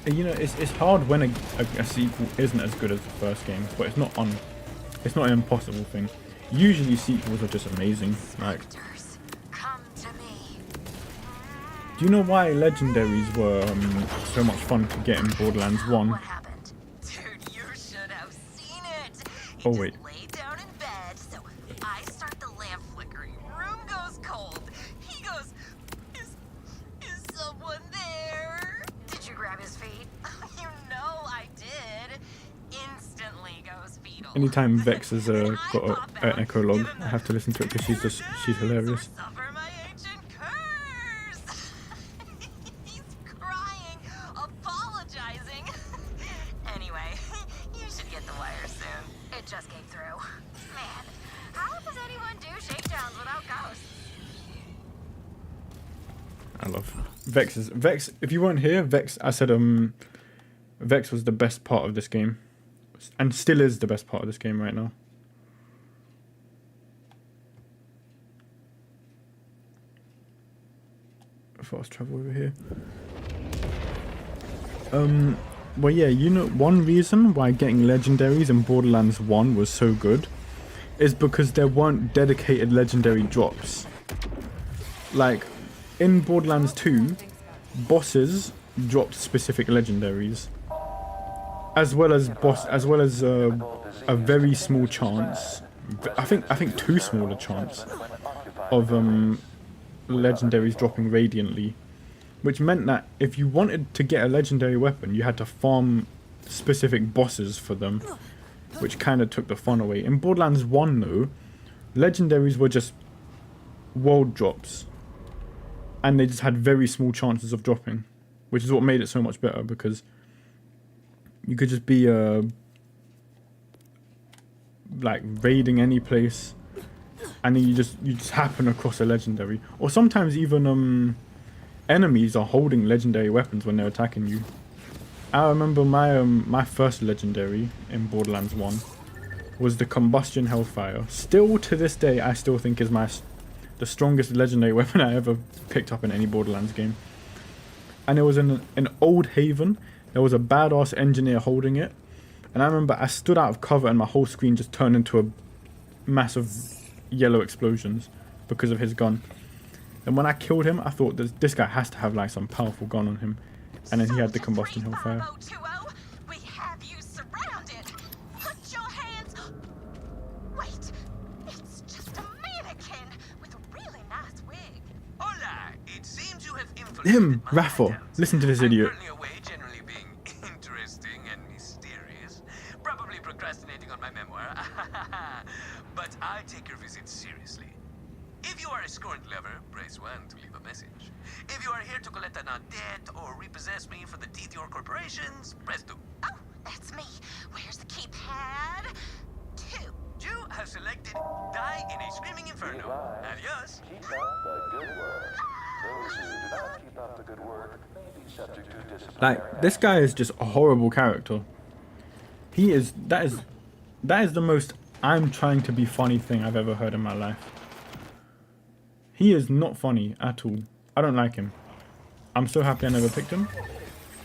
you know, it's hard when a sequel isn't as good as the first game, but it's not an impossible thing. Usually sequels are just amazing. Like, Come to me. do you know why legendaries were so much fun to get in Borderlands 1? What happened? Dude, you should have seen it. He Oh, just wait. lay down in bed, so I start the lamp flickering. Room goes cold. He goes, is someone there? Did you grab his feet? You know I did. Instantly goes fetal. Anytime Vex has And I got pop an out, echo log, give him I have to listen to it because she's hilarious. Suffer my ancient curse. He's crying, apologizing. Anyway, you should get the wire soon. It just came through. Man, how does anyone do shakedowns without ghosts? I love Vex. If you weren't here, Vex. I said Vex was the best part of this game, and still is the best part of this game right now. Fast travel over here. Well, yeah, you know, one reason why getting legendaries in Borderlands 1 was so good is because there weren't dedicated legendary drops. Like, in Borderlands 2, bosses dropped specific legendaries, as well as a very small chance. I think too small a chance of legendaries dropping radiantly, which meant that if you wanted to get a legendary weapon, you had to farm specific bosses for them, which kind of took the fun away. In Borderlands 1, though, legendaries were just world drops, and they just had very small chances of dropping, which is what made it so much better, because you could just be like raiding any place, and then you just happen across a legendary, or sometimes even enemies are holding legendary weapons when they're attacking you. I remember my first legendary in Borderlands 1 was the Combustion Hellfire. Still to this day, I still think is the strongest legendary weapon I ever picked up in any Borderlands game. And it was in an old haven. There was a badass engineer holding it, and I remember I stood out of cover and my whole screen just turned into a massive yellow explosions because of his gun. And when I killed him, I thought this guy has to have like some powerful gun on him, and then he had the Combustion Hellfire. We have you surrounded. Put your hands. Wait, it's just a mannequin with a really nice wig. Hola, it seems you have Him, Raffle. Listen to this idiot. currently away, generally being interesting and mysterious. Probably procrastinating on my memoir. But I take your visit seriously. If you are a scorned lover, press 1 to leave a message. If you are here to collect an debt or repossess me for the teeth your corporations, press 2. Oh, that's me. Where's the keypad? 2. You have selected Die in a Screaming Inferno. Adios. Keep up the good work. Those who do not keep up the good work may be subject to disciplinary Like, this guy is just a horrible character. That is the most I'm trying to be funny thing I've ever heard in my life. He is not funny at all. I don't like him. I'm so happy I never picked him.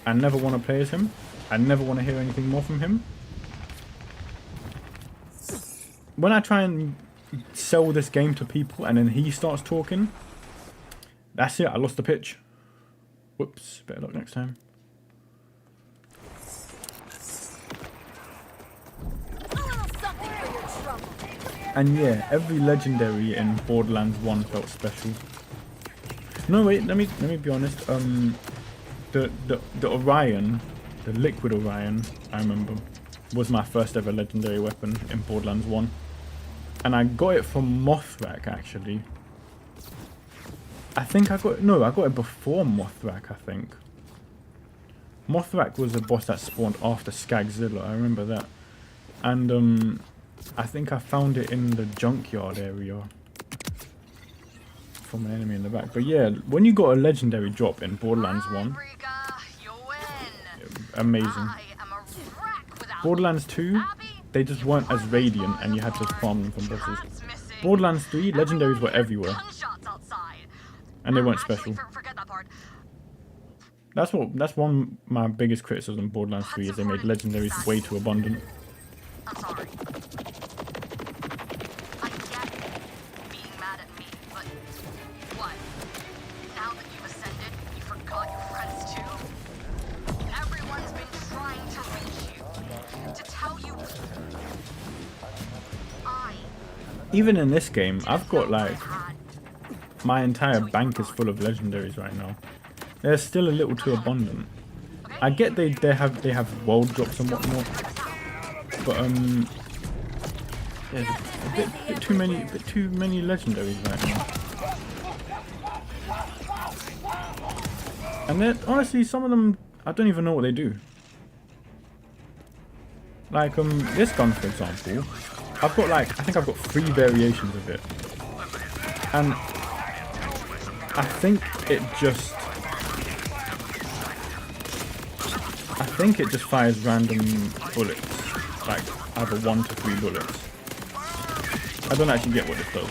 I never want to play as him. I never want to hear anything more from him. When I try and sell this game to people and then he starts talking, that's it. I lost the pitch. Whoops. Better luck next time. And yeah, every legendary in Borderlands 1 felt special. No wait, let me be honest. The Orion, the Liquid Orion, I remember, was my first ever legendary weapon in Borderlands 1. And I got it from Mothrak actually. I think I got it before Mothrak, I think. Mothrak was a boss that spawned after Skagzilla, I remember that. And I think I found it in the junkyard area from an enemy in the back. But yeah, when you got a legendary drop in Borderlands 1, amazing. Borderlands 2, they just weren't as radiant and you had to farm them from bosses. Borderlands 3, legendaries were everywhere. And they weren't special. That's one of my biggest criticisms of Borderlands 3 is they made legendaries way too abundant. I'm sorry. I get being mad at me, but what? Now that you've ascended, you forgot your friends too? Everyone's been trying to reach you, to tell you even in this game, I've got like my entire bank is full of legendaries right now. They're still a little too abundant. I get they have world drops and whatnot, but yeah, a bit too many legendaries right now. And then honestly, some of them I don't even know what they do. Like this gun for example, I've got like I think I've got 3 variations of it, and I think it just fires random bullets, like either 1 to 3 bullets. I don't actually get what it does.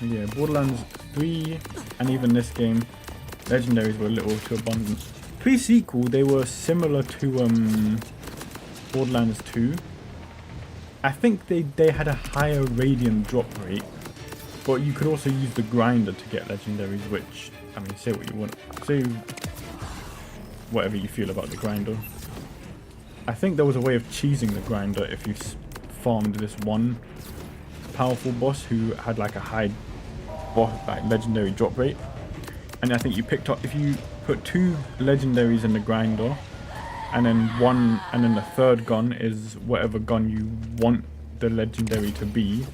Yeah, Borderlands 3 and even this game, legendaries were a little too abundant. Pre-sequel, they were similar to Borderlands 2. I think they had a higher radiant drop rate, but you could also use the grinder to get legendaries, which, I mean, say what you want. Say whatever you feel about the grinder. I think there was a way of cheesing the grinder if you farmed this one powerful boss who had like a high like legendary drop rate, and I think you picked up if you put 2 legendaries in the grinder, and then the third gun is whatever gun you want the legendary to be.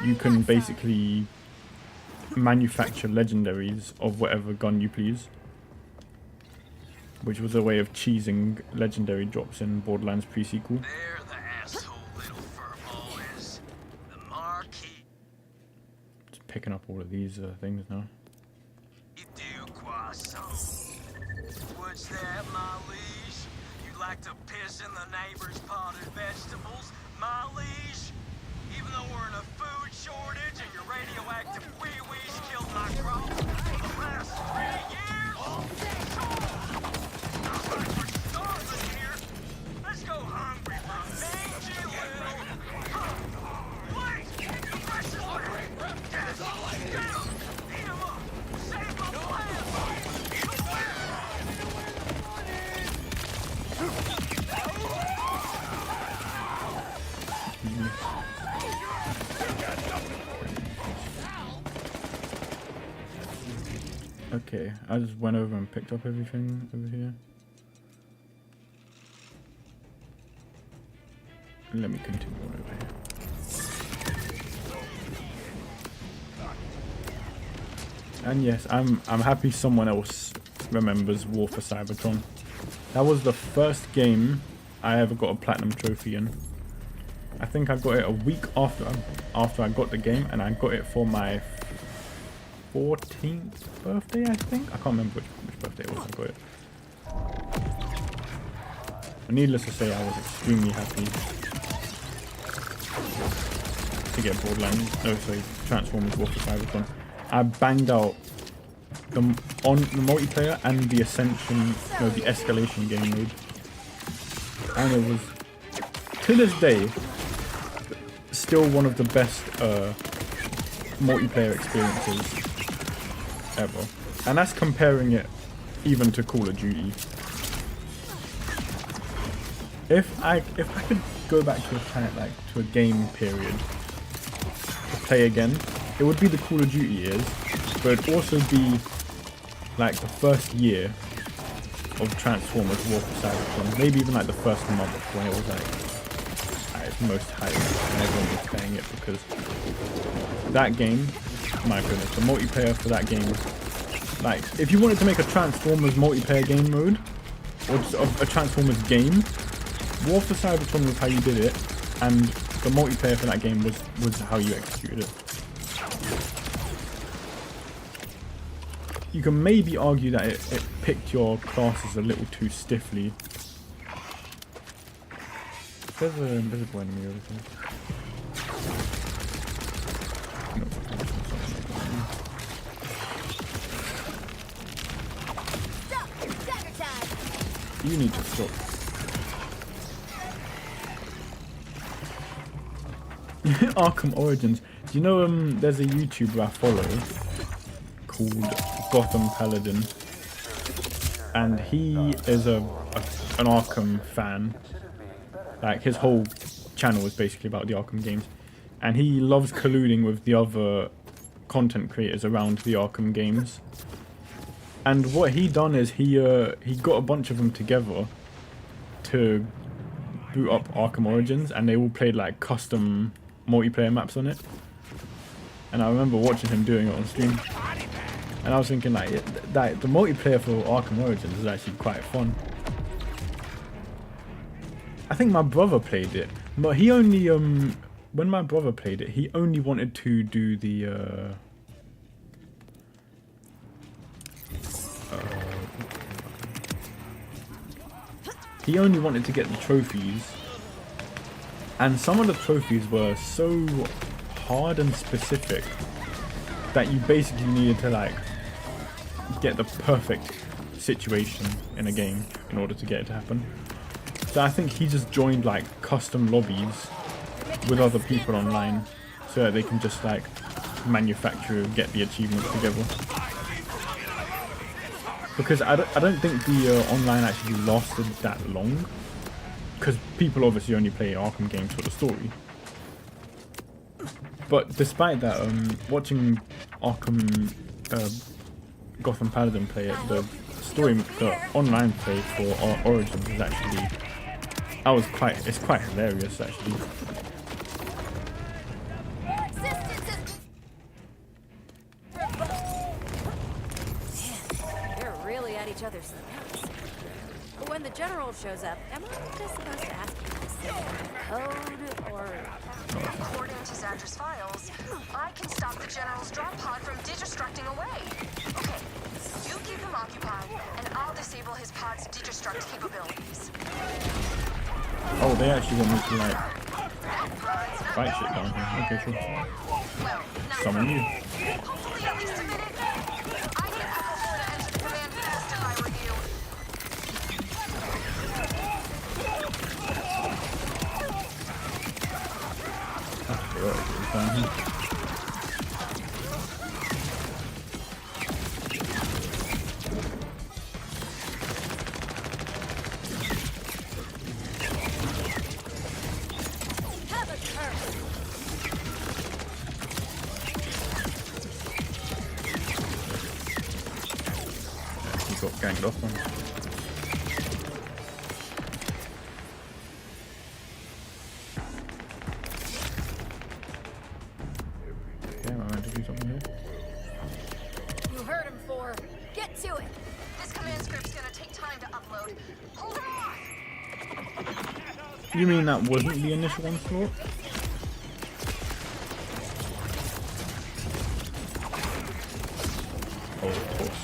You can basically manufacture legendaries of whatever gun you please, which was a way of cheesing legendary drops in Borderlands pre-sequel. There the asshole little furball is. The Marquis. Just picking up all of these things now. You do, Croissant. What's that, my liege? You like to piss in the neighbor's potted vegetables, my liege? Even though we're in a food shortage and your radioactive wee-wees killed my crops for the last 3 years? Looks like we're starving here. Let's go hungry for a mangy little... Wait! You precious little... Get him! Eat him up! Save my plant! Eat him away! Okay, I just went over and picked up everything over here. Let me continue on over here. And yes, I'm happy someone else remembers War for Cybertron. That was the first game I ever got a platinum trophy in. I think I got it a week after I got the game, and I got it for my 14th birthday, I think. I can't remember which birthday it was I got it. But needless to say, I was extremely happy to get Transformers War for Cybertron. I banged out the multiplayer and the Ascension, the Escalation game mode, and to this day, still one of the best multiplayer experiences ever. And that's comparing it even to Call of Duty. If I could go back to a planet, like to a game period to play again, it would be the Call of Duty years, but it'd also be like the first year of Transformers War for Cybertron, maybe even like the first month when it was like at its most hype and everyone was playing it, because that game, my goodness, the multiplayer for that game, like if you wanted to make a Transformers multiplayer game mode, or just a Transformers game, War for Cybertron was how you did it, and the multiplayer for that game was how you executed it. You can maybe argue that it picked your classes a little too stiffly. There's an invisible enemy over here. You need to stop. Arkham Origins. Do you know there's a YouTuber I follow called Gotham Paladin, and he is an Arkham fan. Like his whole channel is basically about the Arkham games, and he loves colluding with the other content creators around the Arkham games. And what he done is he got a bunch of them together to boot up Arkham Origins, and they all played like custom multiplayer maps on it. And I remember watching him doing it on stream, and I was thinking like the multiplayer for Arkham Origins is actually quite fun. I think my brother played it, but he only when my brother played it, he only wanted to do the he only wanted to get the trophies, and some of the trophies were so hard and specific that you basically needed to like get the perfect situation in a game in order to get it to happen. So I think he just joined like custom lobbies with other people online so that they can just like manufacture, get the achievements together. Because I don't think the online actually lasted that long, because people obviously only play Arkham games for the story. But despite that, watching Arkham Gotham Paladin play it, the online play for Origins is actually, it's quite hilarious actually. Each other's throats. But when the general shows up, am I just supposed to ask him to say code or? According to Zandra's files, I can stop the general's drop pod from digistructing away. Okay, you keep him occupied, and I'll disable his pod's digistruct capabilities. Oh, they actually want me to like fight shit down here. Okay, sure. Well, Summon you. hopefully at least a minute. I need Echo 4 to enter the command post if I were you. That's good. Down here. Got ganged off on. Okay, am I meant to do something here? You heard him, Four. Get to it. This command script's gonna take time to upload. Hold on! You mean that wasn't the initial onslaught? Oh, of course.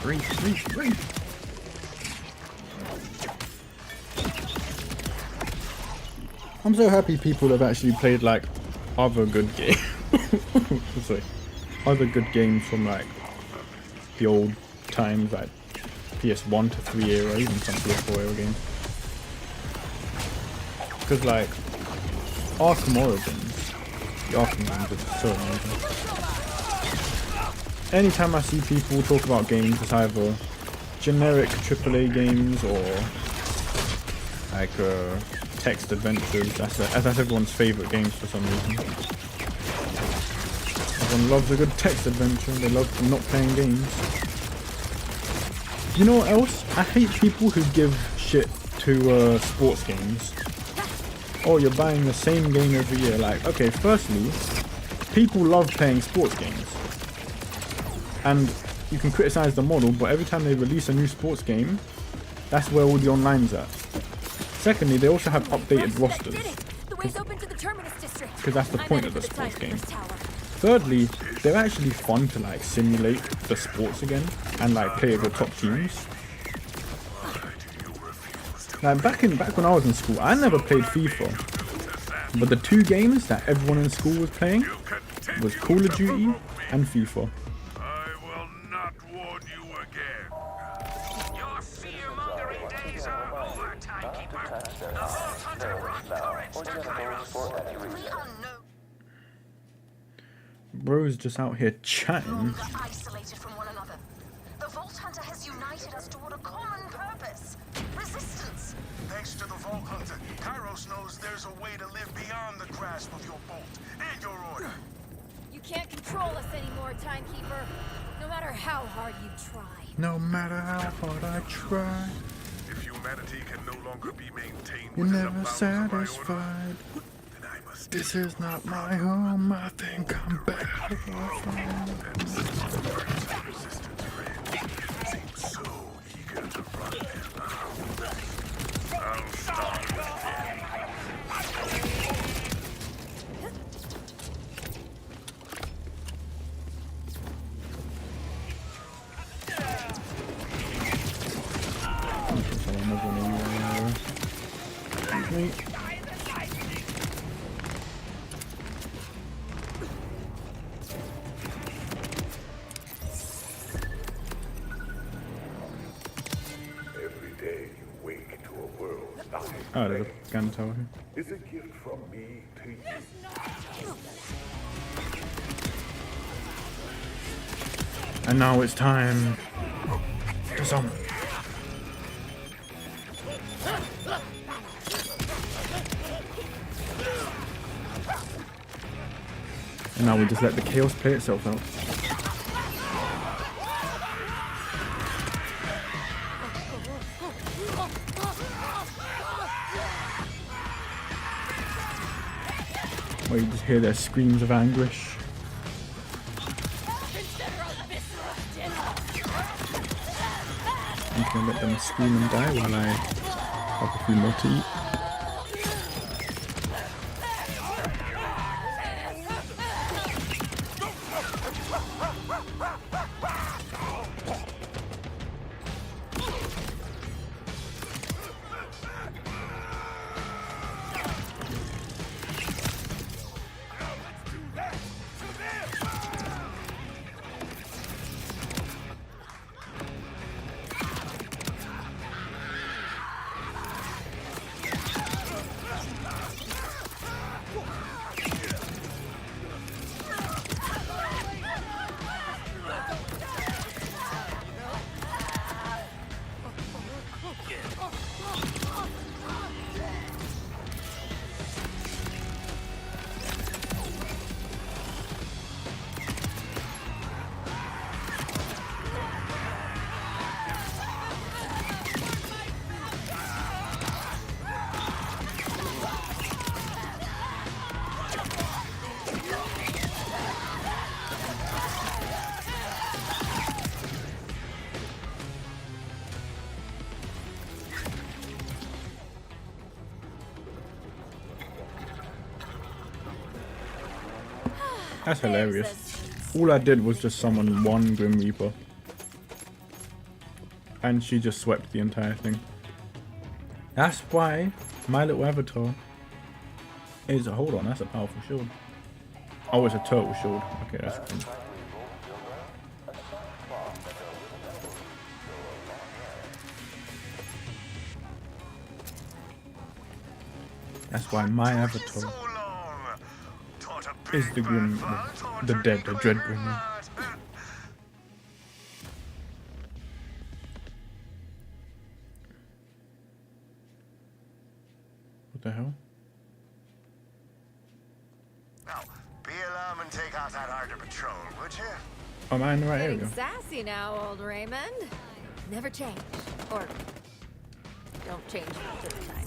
Breathe. I'm so happy people have actually played like other good games. Sorry, other good games from like the old times, like PS1 to 3 era, even some PS4 era games. Because like Arkham Origins, the Arkham games are so amazing. Anytime I see people talk about games, it's either generic AAA games or like text adventures. That's everyone's favourite games for some reason. Everyone loves a good text adventure. They love not playing games. You know what else? I hate people who give shit to sports games. Oh, you're buying the same game every year. Like, okay, firstly, people love playing sports games. And you can criticize the model, but every time they release a new sports game, that's where all the online's at. Secondly, they also have updated rosters. Because that's the point of the sports game. Thirdly, they're actually fun to like simulate the sports again and like play with top teams. Like back when I was in school, I never played FIFA, but the two games that everyone in school was playing was Call of Duty and FIFA. I will not warn you again. Your fear-mongering days are over, Timekeeper. The Vault Hunter brought courage to Kairos. We are no Bro's just out here chatting. longer isolated from one another. The Vault Hunter has united us toward a common purpose. Resistance. Thanks to the Vault Hunter, Kairos knows there's a way to live beyond the grasp of your bolt and your order. You can't control us anymore, Timekeeper. No matter how hard you try. No matter how hard I try, If humanity can no longer be maintained you're within the never bounds of my order, satisfied. then I must This is not my home, I think I'm better off. resistance seems so eager to run their mouth. I'll start with them. Every day you wake to a world nothing Oh, there's a gun tower here. is a gift from me to you. And now it's time for some. And now we just let the chaos play itself out. Where you just hear their screams of anguish. I'm gonna let them scream and die while I have a few more to eat. That's hilarious. All I did was just summon one Grim Reaper. And she just swept the entire thing. That's why my little avatar Is a hold on, that's a powerful shield. Oh, it's a turtle shield. Okay, that's cool. That's why my avatar is the grim, the dead, the dread bringer. What the hell? Now, be alarm and take out that harder patrol, would you? Am I in the right Getting area? sassy now, old Raymond. Never change. Or don't change for the time.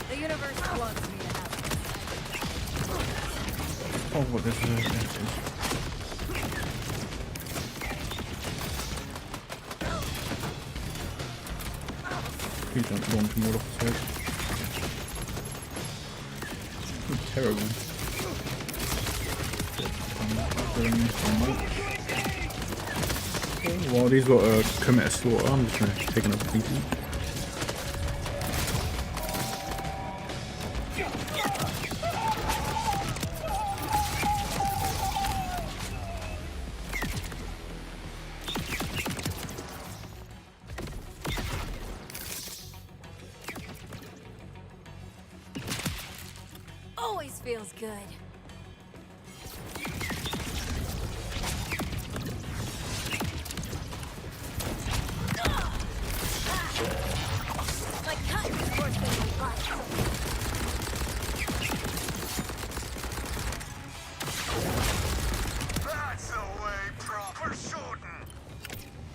The universe wants me to have Oh, what this is. Please don't launch more off his head. Terrible. While these got commit a slaughter, I'm just gonna take another peek. Always feels good. My cut is worse than my bite. That's the way, proper shooting.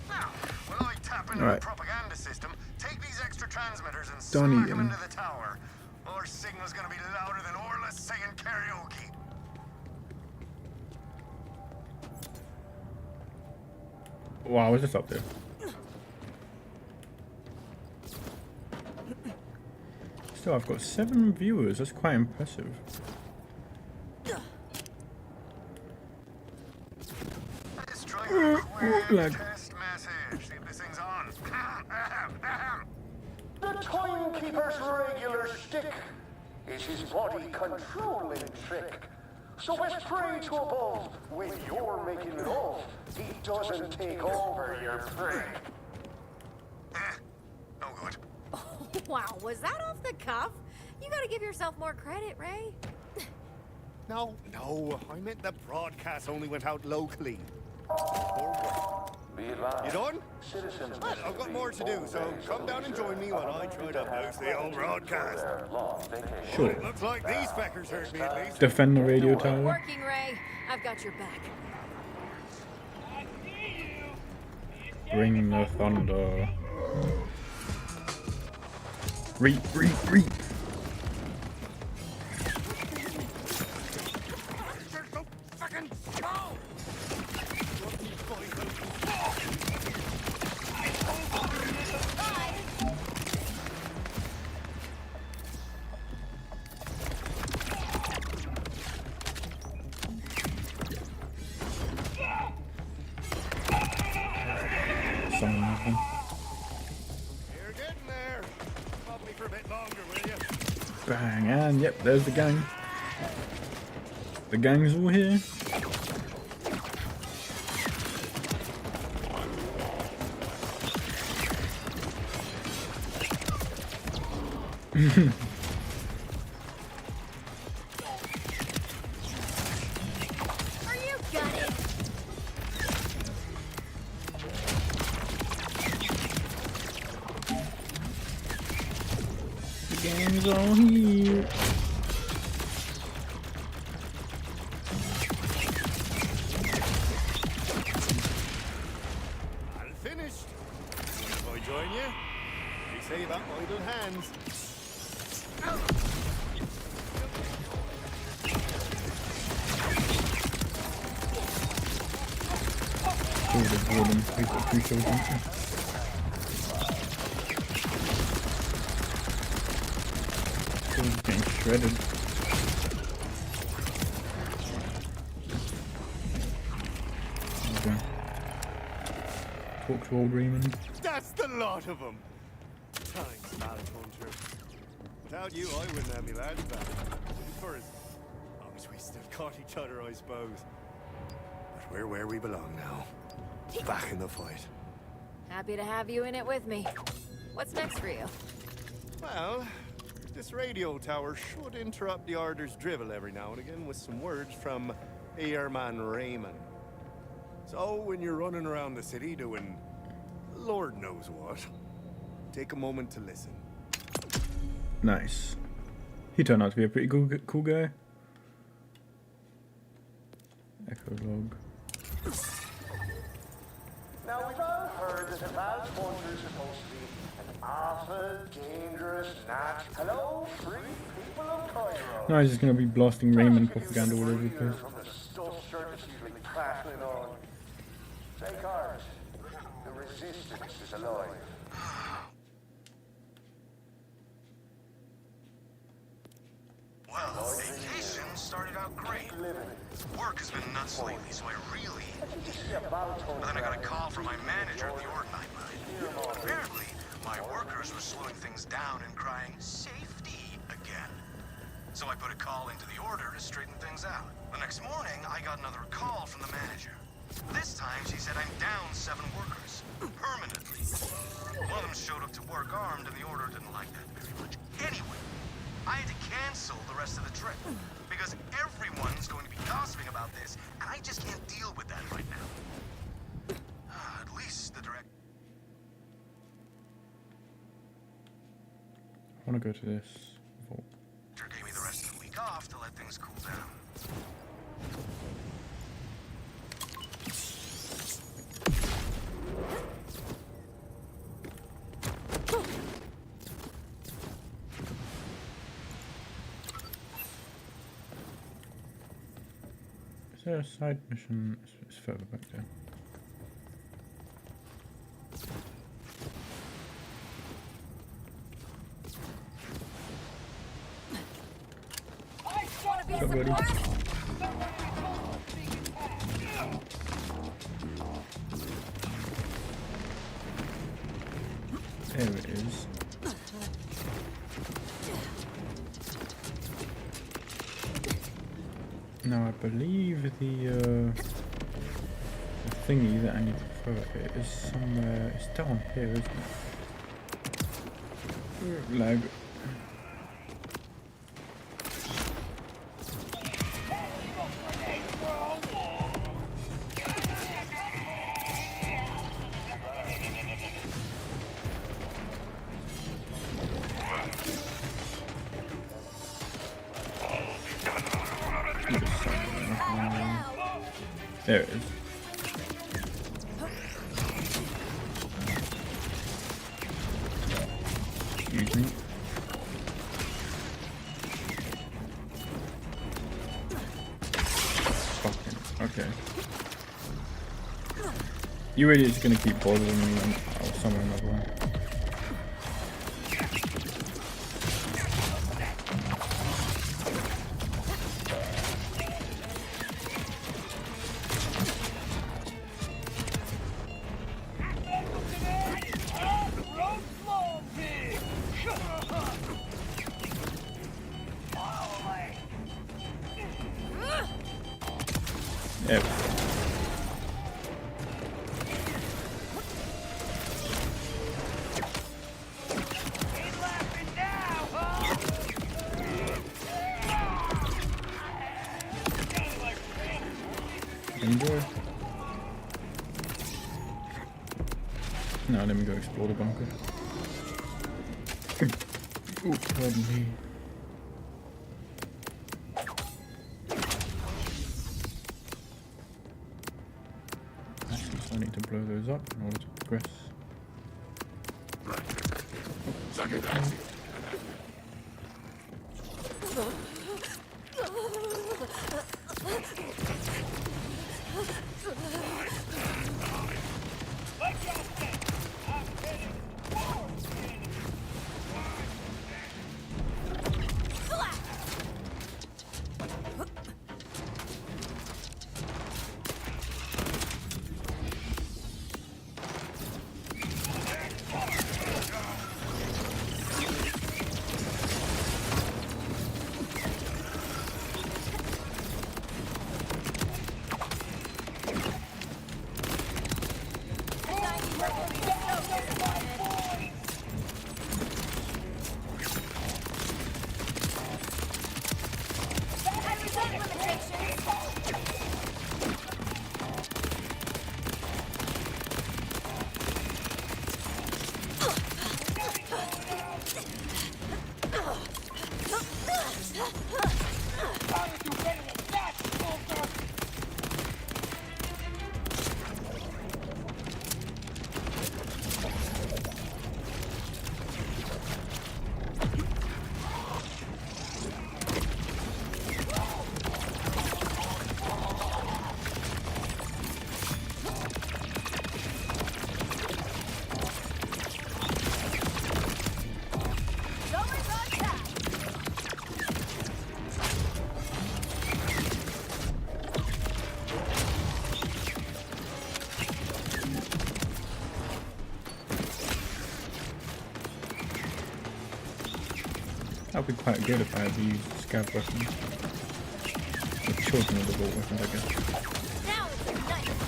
Now, when I tap into Alright. the propaganda system, take these extra transmitters and Don't smack eat them him. into the tower. Our signal's gonna be louder than Orla singing karaoke. Wow, what's this up there? Still, I've got 7 viewers. That's quite impressive. Let's try a quick Lag. test message. See if this thing's on. The timekeeper's regular stick is his body controlling trick. So as prey to a bull, when you're making love, he doesn't take over your prey. No good. Wow, was that off the cuff? You gotta give yourself more credit, Ray. No, I meant the broadcast only went out locally. Be advised. You done? Citizens Well, I've got more to do, so come down and join me when I try to host the old broadcast. long vacation. Sure. Looks like these feckers heard me at least. Defend the radio tower. Working, Ray. I've got your back. Bring the thunder. Reap, reap, reap. They're so fucking slow! Summon that one. You're getting there. Probably for a bit longer, will you? Bang, and yep, there's the gang. The gang's all here. Are you gutted? The gang's all here. join you. They say about idle hands. Oh, the boredom. We've got 2 kills, don't we? He's getting shredded. Okay. Talk to old Raymond. That's the lot of them. Thanks, Malfunter. Without you, I wouldn't have me lads back. For us. I wish we still caught each other, I suppose. But we're where we belong now. Back in the fight. Happy to have you in it with me. What's next for you? Well, this radio tower should interrupt the Order's drivel every now and again with some words from Airman Raymond. So when you're running around the city doing Lord knows what, take a moment to listen. Nice. He turned out to be a pretty cool guy. Echo log. Now, we've all heard that the Malfunter is supposed to be an awful, dangerous, not hello, free people of Cairo. No, he's just gonna be blasting Raymond propaganda all over the place. From the stuff circus he's been prattling on. Take heart. The resistance is alive. Well, vacation started out great. Work has been nuts lately, so I really... But then I got a call from my manager at the org night. Apparently, my workers were slowing things down and crying, safety, again. So I put a call into the order to straighten things out. The next morning, I got another call from the manager. This time, she said I'm down 7 workers. Permanently. One of them showed up to work armed, and the order didn't like that very much. Anyway, I had to cancel the rest of the trip. Because everyone's going to be gossiping about this, and I just can't deal with that right now. At least the director I wanna go to this vault. gave me the rest of the week off to let things cool down. Is there a side mission? It's further back there. What's up, buddy? There it is. Now I believe the thingy that I need to throw at it is somewhere. It's down here, isn't it? Lag. There it is. Excuse me. Fucking, okay. You really just gonna keep bothering me or somewhere another one. There we go. Enjoy. Now let me go explore the bunker. Ooh, pardon me. I need to blow those up in order to progress. That would be quite good if I had used scav weapons. The children of the vault weapons, I guess. Now it's a knife.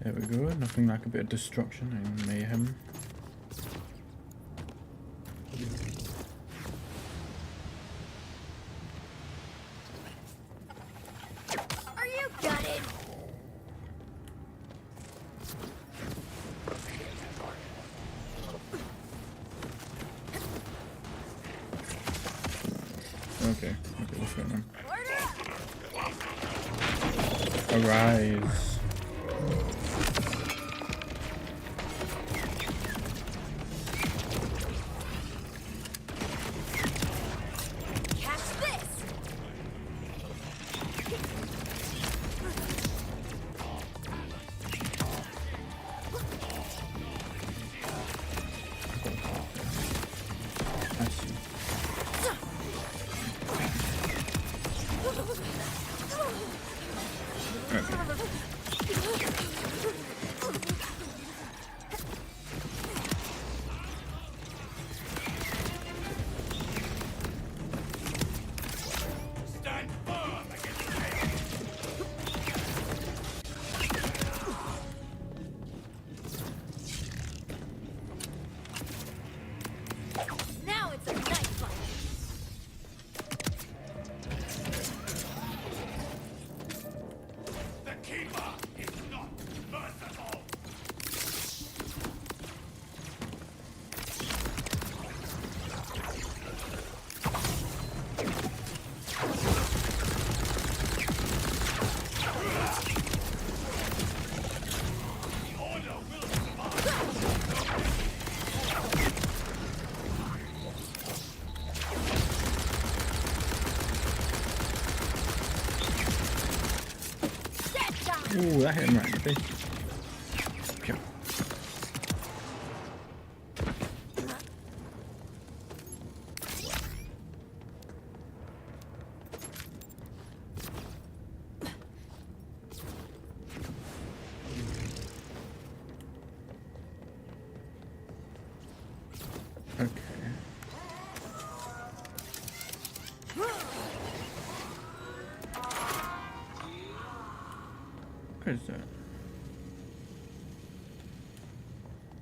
There we go, nothing like a bit of destruction and mayhem. Are you gutted? Okay, what's going on? Arise. Ooh, that hit him right in the face. Pew. Okay. What is that?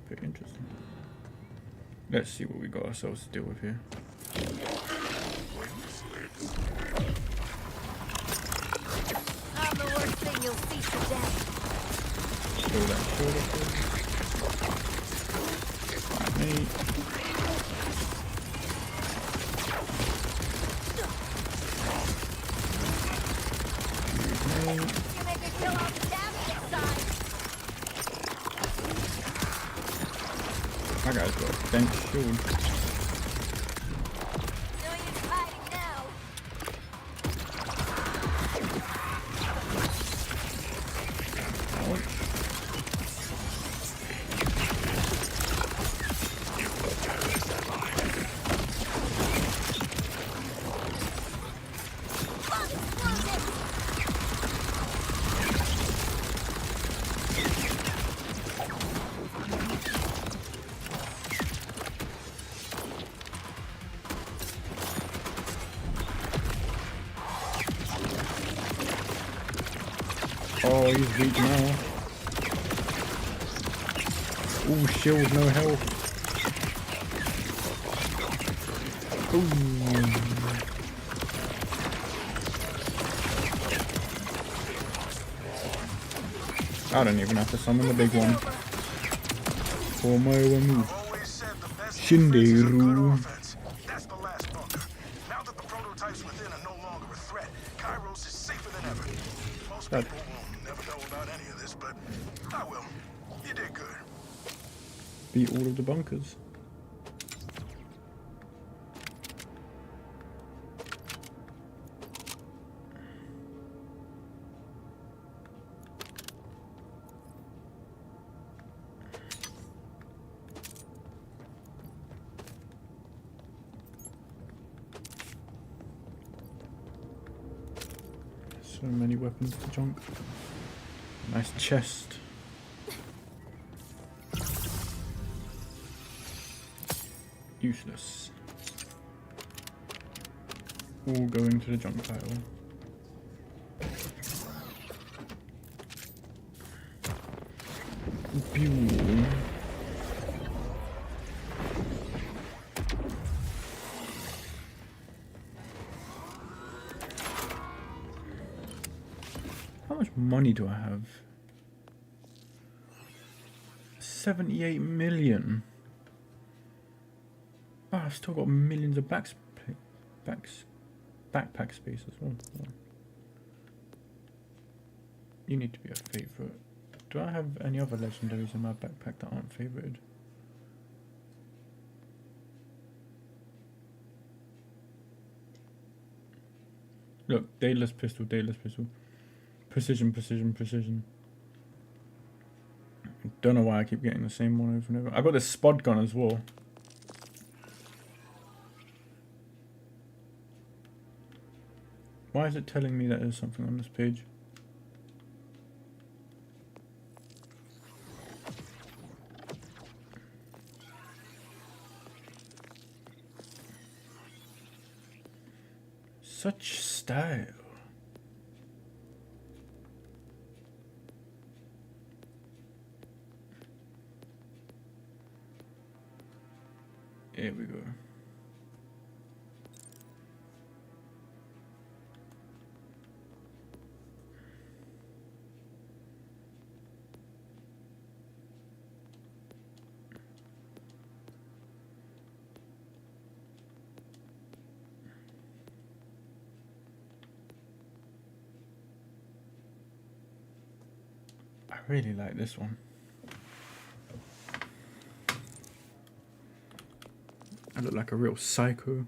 Very interesting. Let's see what we got ourselves to deal with here. Kill that shield. Find me. You make me feel all the damage inside. That guy's got a dense shield. No use hiding now. Oh, he's weak now. Ooh, shield, no health. Ooh. I don't even have to summon the big one. For my one. Shinderu. That's the last bunker. Now that the prototypes within are no longer a threat, Kairos is safer than ever. Most people will never know about any of this, but I will. You did good. Beat all of the bunkers. So many weapons to junk. Nice chest. Useless. All going to the junk pile. Pew. How much money do I have? 78 million. Oh, I've still got millions of backpack space as well. You need to be a favourite. Do I have any other legendaries in my backpack that aren't favoured? Look, daedalus pistol, precision, precision, precision. Don't know why I keep getting the same one over and over. I got this spod gun as well. Why is it telling me that there's something on this page? Such style. Here we go. I really like this one. I look like a real psycho.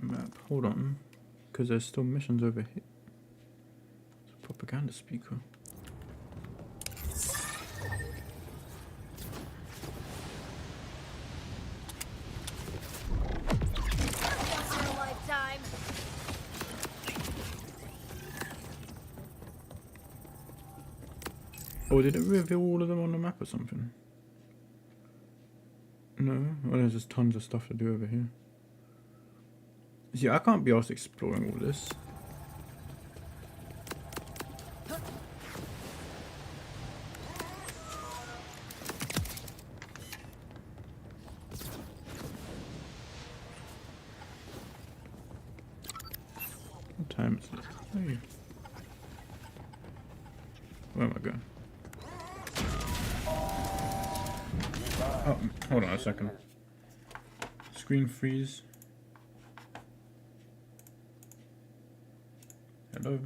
Map, hold on, because there's still missions over here. It's a propaganda speaker. Or did it reveal all of them on the map or something? No? Well, there's just tons of stuff to do over here. See, I can't be asked exploring all this. What time is it? Hey. Where am I going? Oh, hold on a second. Screen freeze. Hello?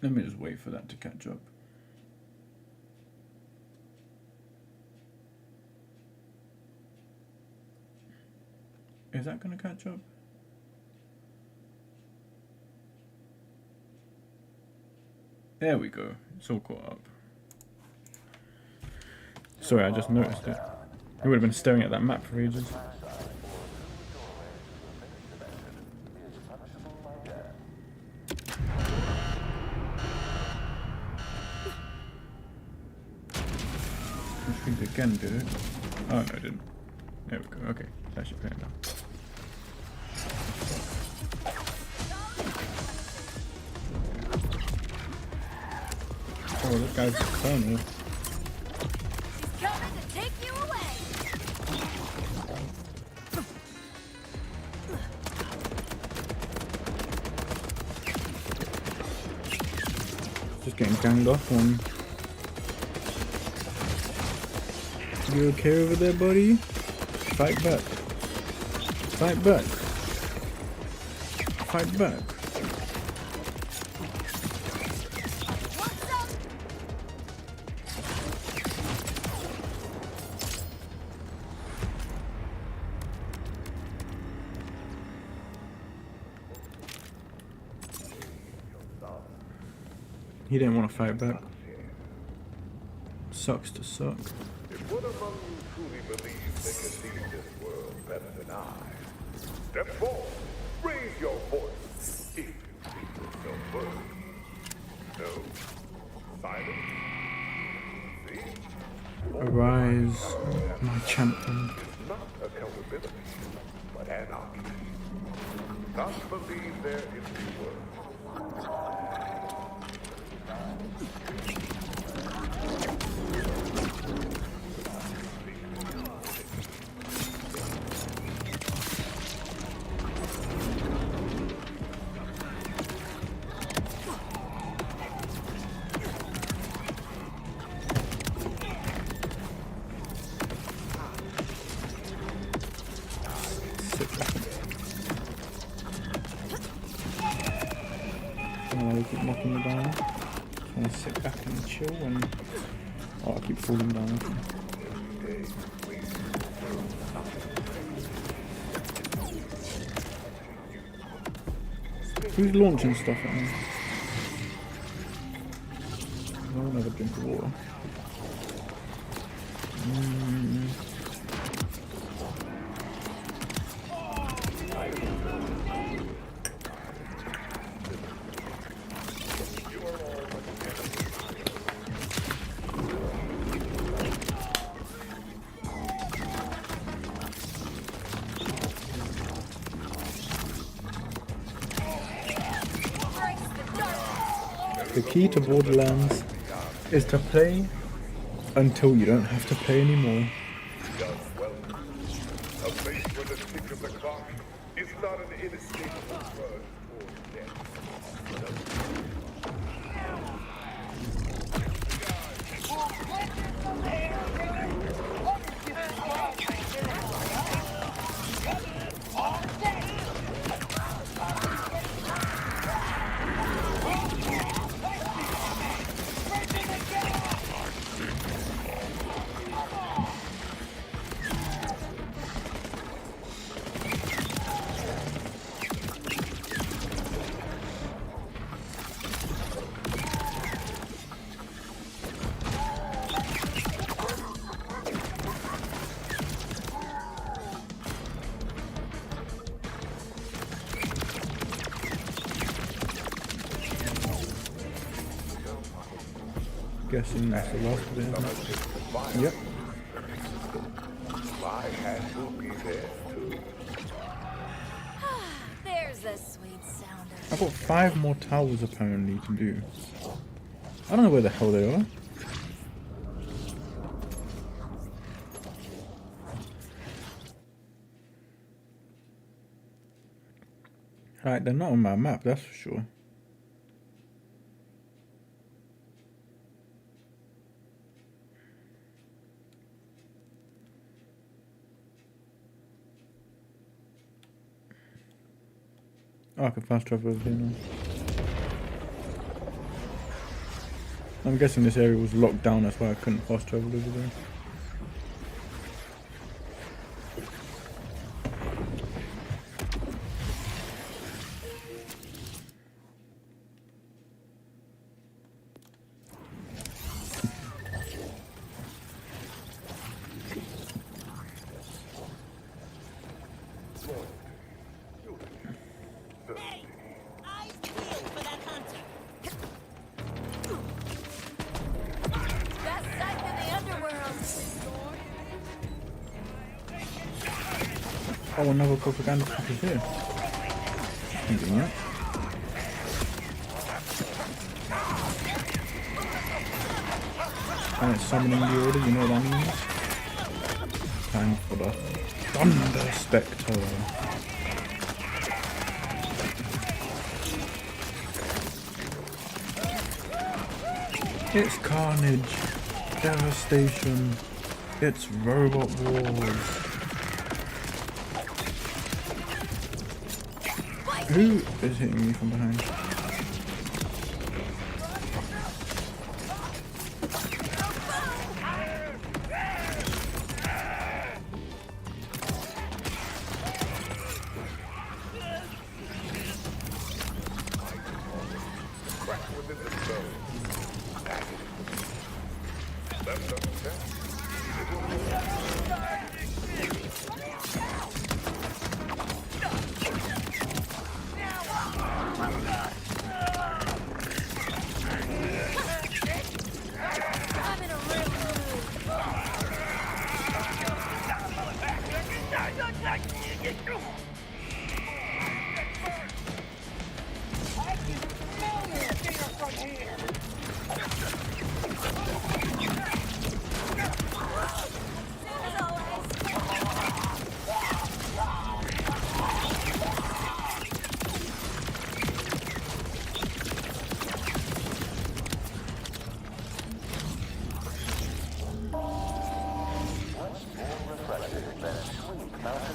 Let me just wait for that to catch up. Is that gonna catch up? There we go. It's all caught up. Sorry, I just noticed it. I would have been staring at that map for ages. Which things again did it? Oh no, it didn't. There we go. Okay, that should pay it now. Oh, this guy's a colonel. He's coming to take you away. Just getting ganged up on. You okay over there, buddy? Fight back. Fight back. Fight back. He didn't want to fight back. Sucks to suck. If one among you truly believes they can lead this world better than I, step forward, raise your voice, if you think yourself worthy. No. Silence. See? Arise, my champion. Not accountability, but anarchy. Not believe their empty words. I keep knocking me down. Just want to sit back and chill and... Oh, I keep falling down. Who's launching stuff at me? I'll never drink water. The key to Borderlands is to play until you don't have to play anymore. A place where the tick of the clock is not an inescapable drug or death. Guessing that's the last bit, isn't it? Yep. My hat will be there too. There's a sweet sounder. I've got 5 more towers apparently to do. I don't know where the hell they are. Like, they're not on my map, that's for sure. Oh, I can fast travel over here now. I'm guessing this area was locked down, that's why I couldn't fast travel over there. Oh, another propaganda pack is here. Convenient. And it's summoning the order, you know what that means? Time for the Thunder Spectre. It's carnage, devastation, it's robot wars. Who is hitting me from behind?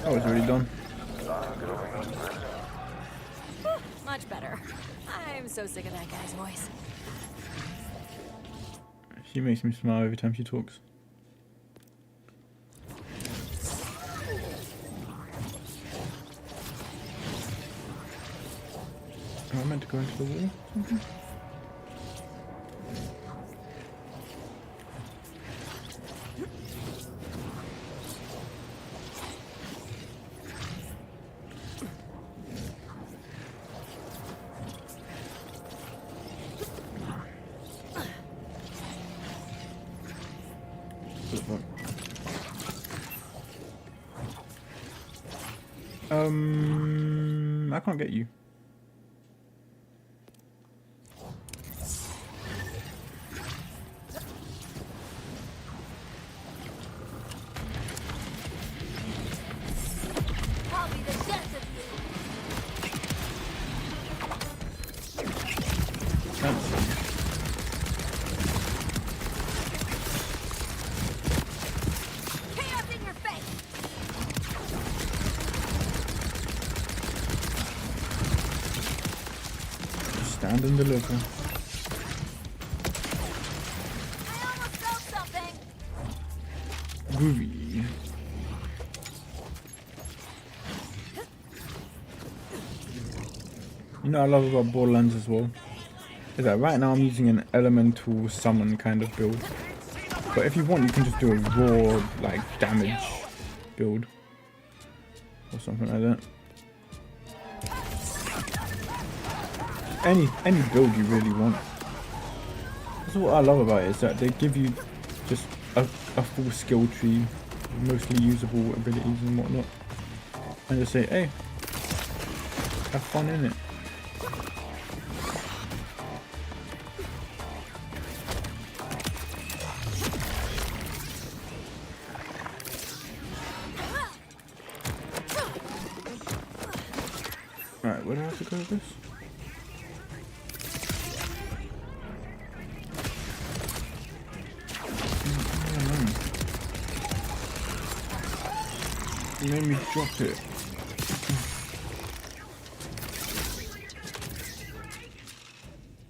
Oh, it's already done. Much better. I'm so sick of that guy's voice. She makes me smile every time she talks. Am I meant to go into the wall or something? I can't get you. I'll be the death of you. Chaos in your face. Stand and deliver. I almost felt something. Groovy. You know what I love about Borderlands as well? Is that right now I'm using an elemental summon kind of build. But if you want, you can just do a raw, like, damage build. Or something like that. Any build you really want. That's what I love about it, is that they give you just a full skill tree, mostly usable abilities and whatnot. And just say, hey, have fun in it. Alright, where do I have to go with this? You made me drop it.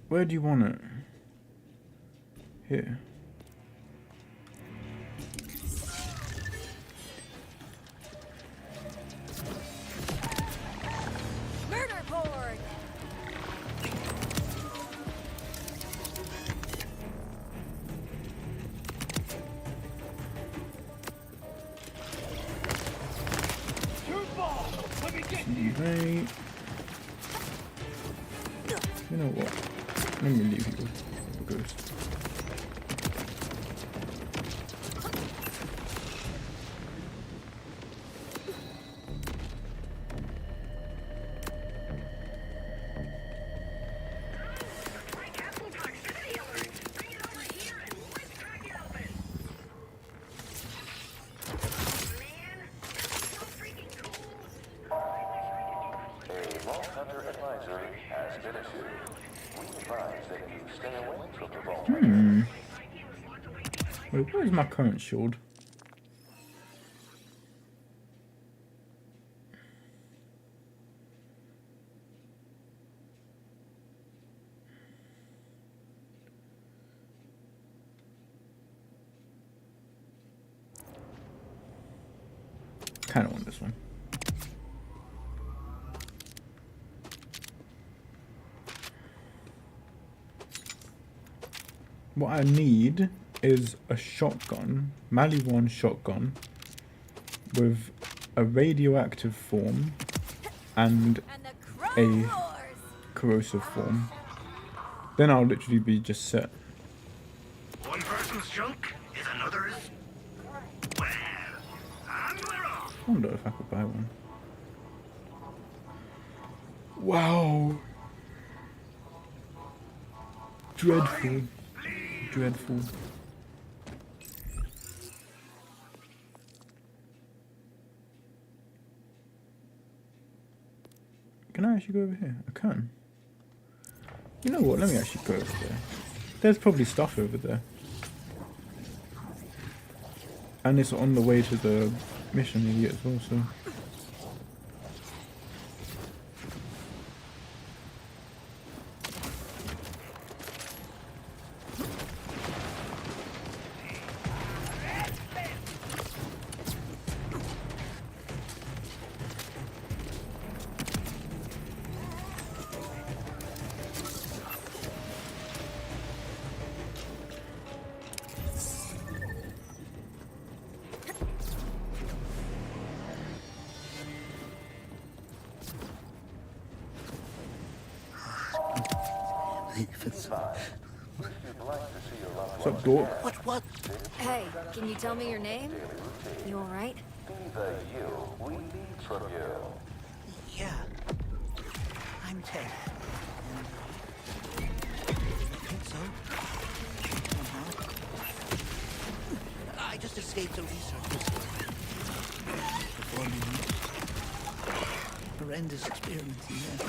Where do you want it? Here. Murder board! Right. You know what? Let me leave you for ghost. Wait, where's my current shield? Kind of want this one. What I need is a shotgun, Mali 1 shotgun, with a radioactive form and a corrosive form. Then I'll literally be just set. One person's junk is another's. Well, and we're off. I wonder if I could buy one. Wow. Dreadful. Dreadful. Can I actually go over here? I can. You know what? Let me actually go over there. There's probably stuff over there. And it's on the way to the mission maybe as well, so... What's up, dork? What? Hey, can you tell me your name? You alright? Yeah. I'm Ted. Think so? Somehow. I just escaped a research performing horrendous experiments in there.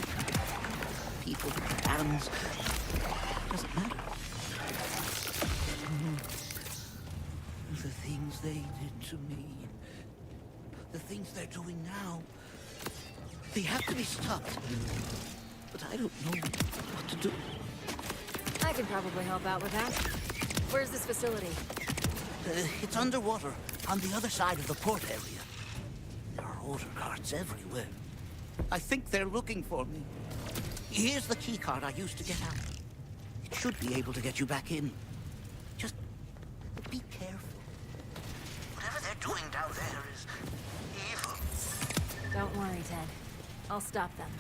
People, animals, doesn't matter. The things they did to me, the things they're doing now, they have to be stopped. But I don't know what to do. I can probably help out with that. Where's this facility? It's underwater, on the other side of the port area. There are order carts everywhere. I think they're looking for me. Here's the key card I used to get out. It should be able to get you back in. Just be careful. Whatever they're doing down there is evil. Don't worry, Ted. I'll stop them.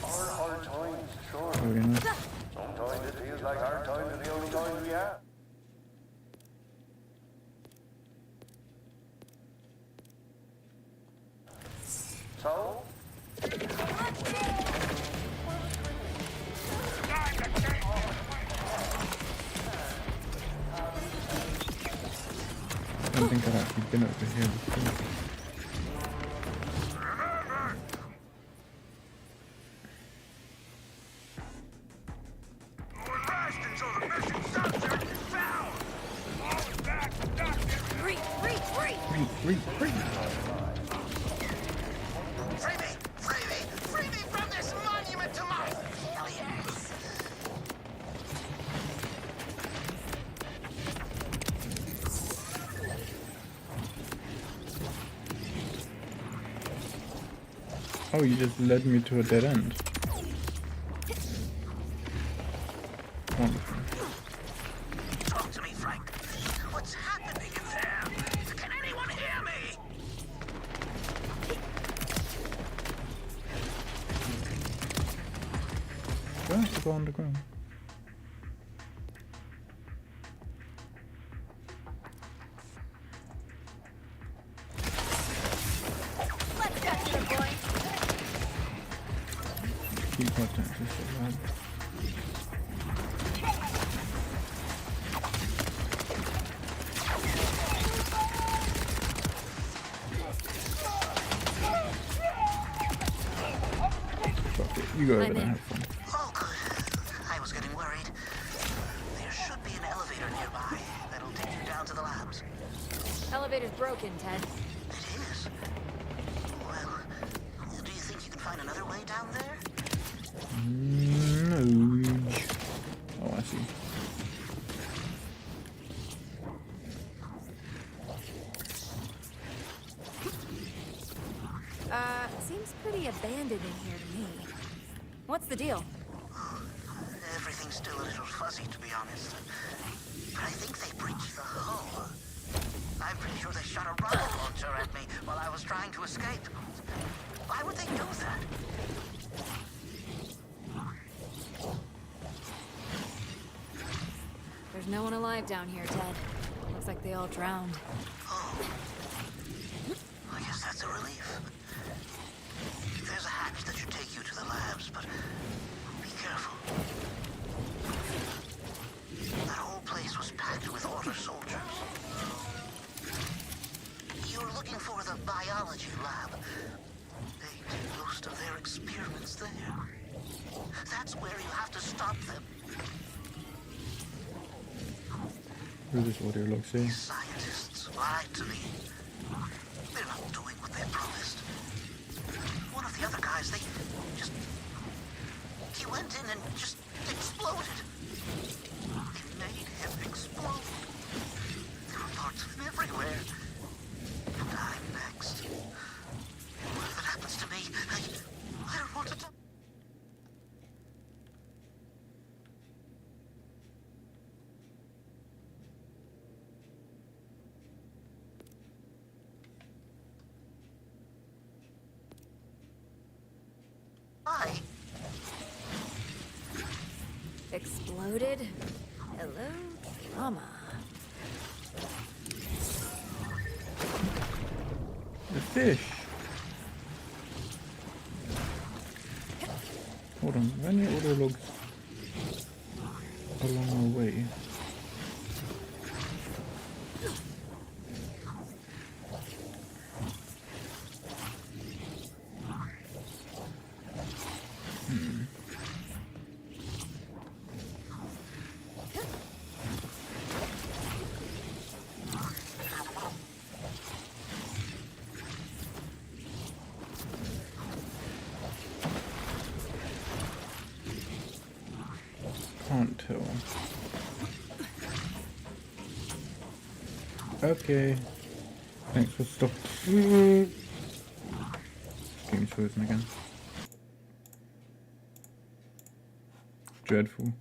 Hard times, sure. Very nice. Sometimes it feels like hard times are the only times we have. So? don't think I've actually been over here before. Free. Free me from this monument to my failures! Oh, you just led me to a dead end. Wonderful. Talk to me, Frank. What's happening in there? Can anyone hear me? Do I have to go underground? Let's get to the point. Keep contact with the lab. Fuck it, you go over there, have fun. Oh, good. I was getting worried. There should be an elevator nearby that'll take you down to the labs. Elevator's broken, Ted. It is? Well, do you think you can find another way down there? No. Oh, I see. Seems pretty abandoned in here to me. What's the deal? Everything's still a little fuzzy, to be honest. But I think they breached the hull. I'm pretty sure they shot a rocket launcher at me while I was trying to escape. Why would they do that? There's no one alive down here, Ted. Looks like they all drowned. Oh. I guess that's a relief. There's a hatch that should take you to the labs, but be careful. That whole place was packed with Order soldiers. You're looking for the biology lab. They did most of their experiments there. That's where you have to stop them. Who does audio log say? These scientists lied to me. They're not doing what they promised. One of the other guys, he went in and just exploded. They made him explode. There were parts of him everywhere. And I'm next. What if it happens to me? I don't want to die. Exploded? Hello, drama. The fish. Hold on, are any audio logs along the way? Can't tell. Okay. Thanks for stopping. Game's frozen again. Dreadful.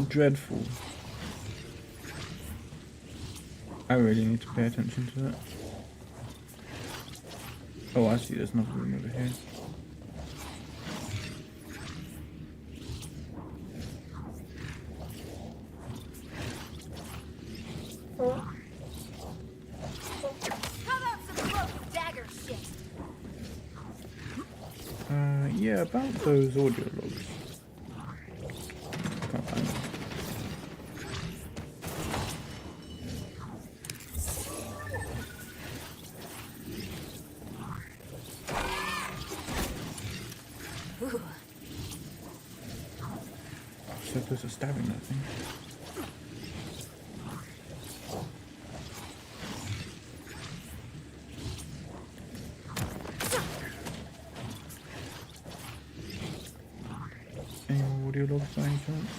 Dreadful. I really need to pay attention to that. Oh, I see, there's another room over here. Yeah, about those audio logs. Can't find them. so close to stabbing that thing. Any more audio logs by any chance?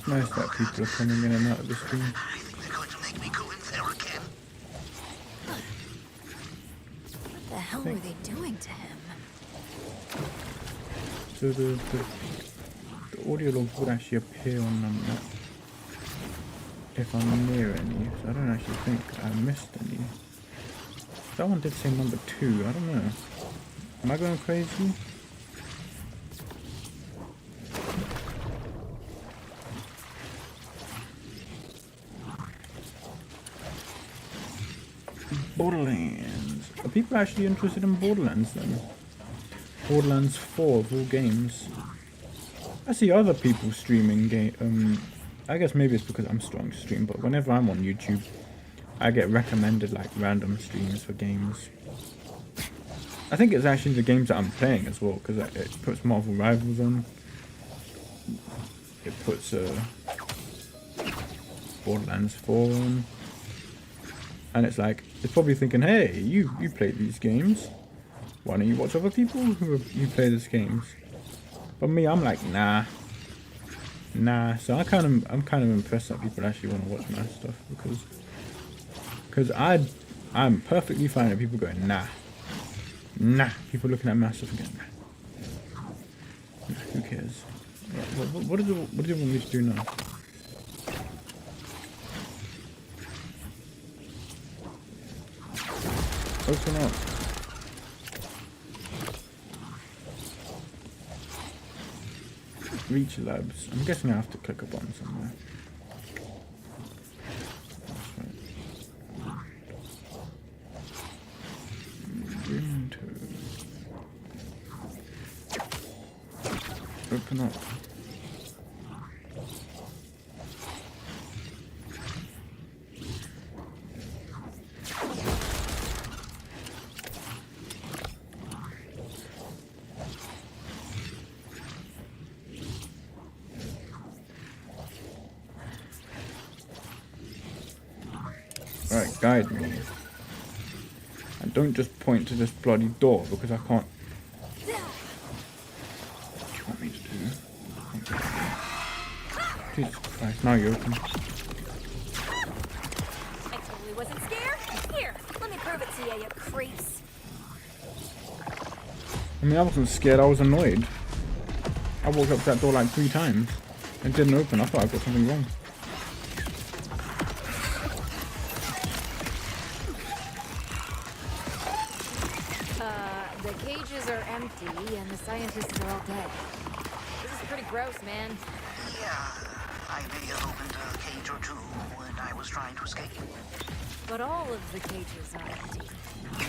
Nice that people are coming in and out of the stream. I think they're going to make me go in there again. What the hell were they doing to him? So the audio logs would actually appear on the map if I'm near any, so I don't actually think I missed any. That one did say number 2, I don't know. Am I going crazy? Borderlands. Are people actually interested in Borderlands then? Borderlands 4 of all games. I see other people streaming game. I guess maybe it's because I'm starting to stream, but whenever I'm on YouTube, I get recommended like random streams for games. I think it's actually the games that I'm playing as well, because it puts Marvel Rivals on. It puts Borderlands 4 on. And it's like, it's probably thinking, hey, you played these games. Why don't you watch other people who play these games? But me, I'm like, nah. So I'm kind of impressed that people actually want to watch my stuff, because I'm perfectly fine with people going, nah. People looking at my stuff again, nah. Who cares? What do you want me to do now? Open up. Reach labs. I'm guessing I have to click a button somewhere. That's right. Into. Open up. Right, guide me. And don't just point to this bloody door, because I can't. What do you want me to do? Jesus Christ, now you're open. I totally wasn't scared. Here, let me prove it to you, you creeps. I mean, I wasn't scared, I was annoyed. I walked up to that door like 3 times. It didn't open, I thought I got something wrong. The cages are empty and the scientists are all dead. This is pretty gross, man. Yeah, I may have opened a cage or two when I was trying to escape. But all of the cages are empty.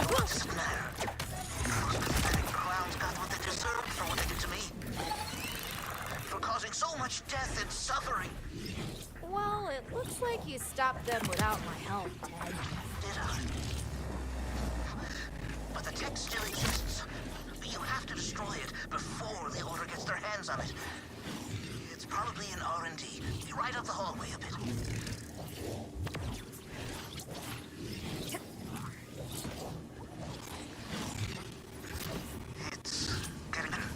What does it matter? Those pathetic clowns got what they deserved for what they did to me. For causing so much death and suffering. Well, it looks like you stopped them without my help, Ted. Did I? But the tech still exists. You have to destroy it before the Order gets their hands on it. It's probably in R&D, right up the hallway a bit. It's getting better.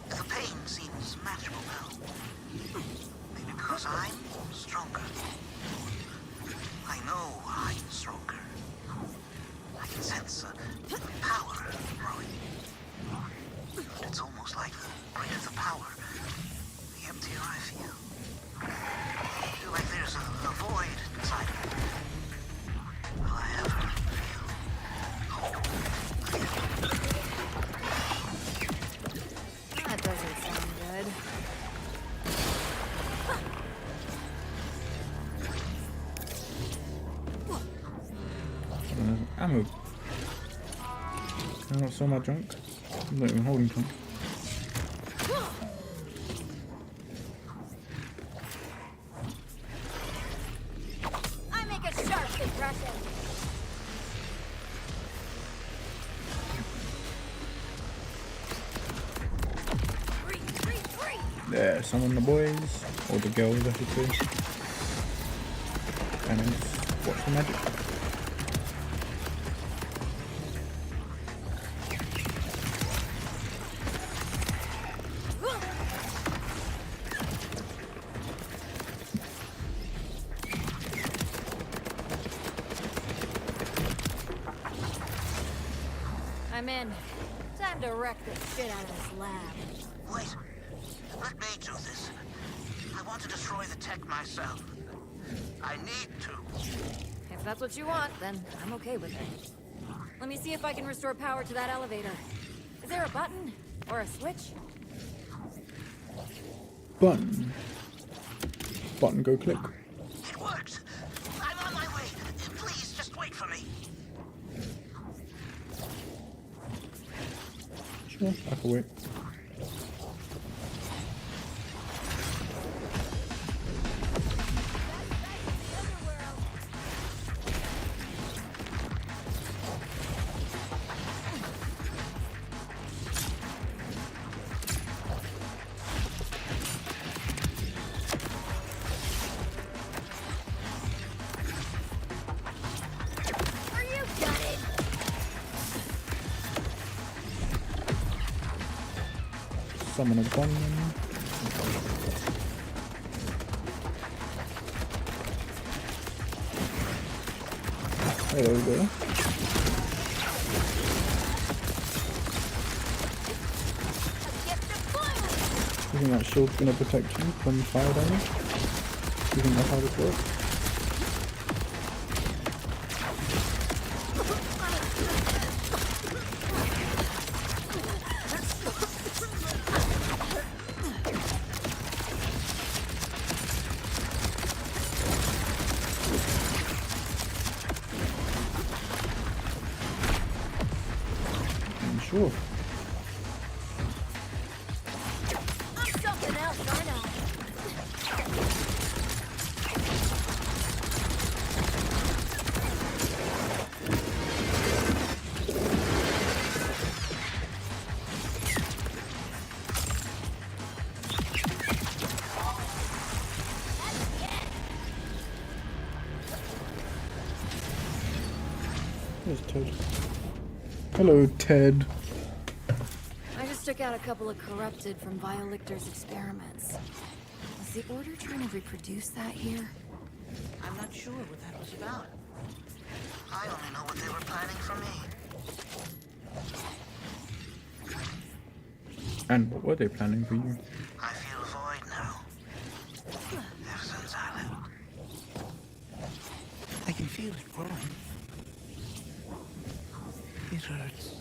The pain seems manageable now. Maybe because I'm stronger. I know I'm stronger. I can sense a power growing. But it's almost like the greater the power, the emptier I Oh. Can I not sell my junk? I'm not even holding junk. I make a sharp impression. There, summon the boys, or the girls I should say. And then just watch the magic. I'm in. Time to wreck the shit out of this lab. Wait. Let me do this. I want to destroy the tech myself. I need to. If that's what you want, then I'm okay with it. Let me see if I can restore power to that elevator. Is there a button? Or a switch? Button. Button, go click. It works. I'm on my way. Please, just wait for me. Sure, I can wait. Summon a gunman. There we go. You think that shield's gonna protect you from fire damage? You think that's how this works? Sure. I'm something else, aren't I? There's Ted. Hello, Ted. I just took out a couple of corrupted from Violictor's experiments. Was the Order trying to reproduce that here? I'm not sure what that was about. I only know what they were planning for me. And what were they planning for you? I feel a void now. Ever since I left. I can feel it growing. It hurts.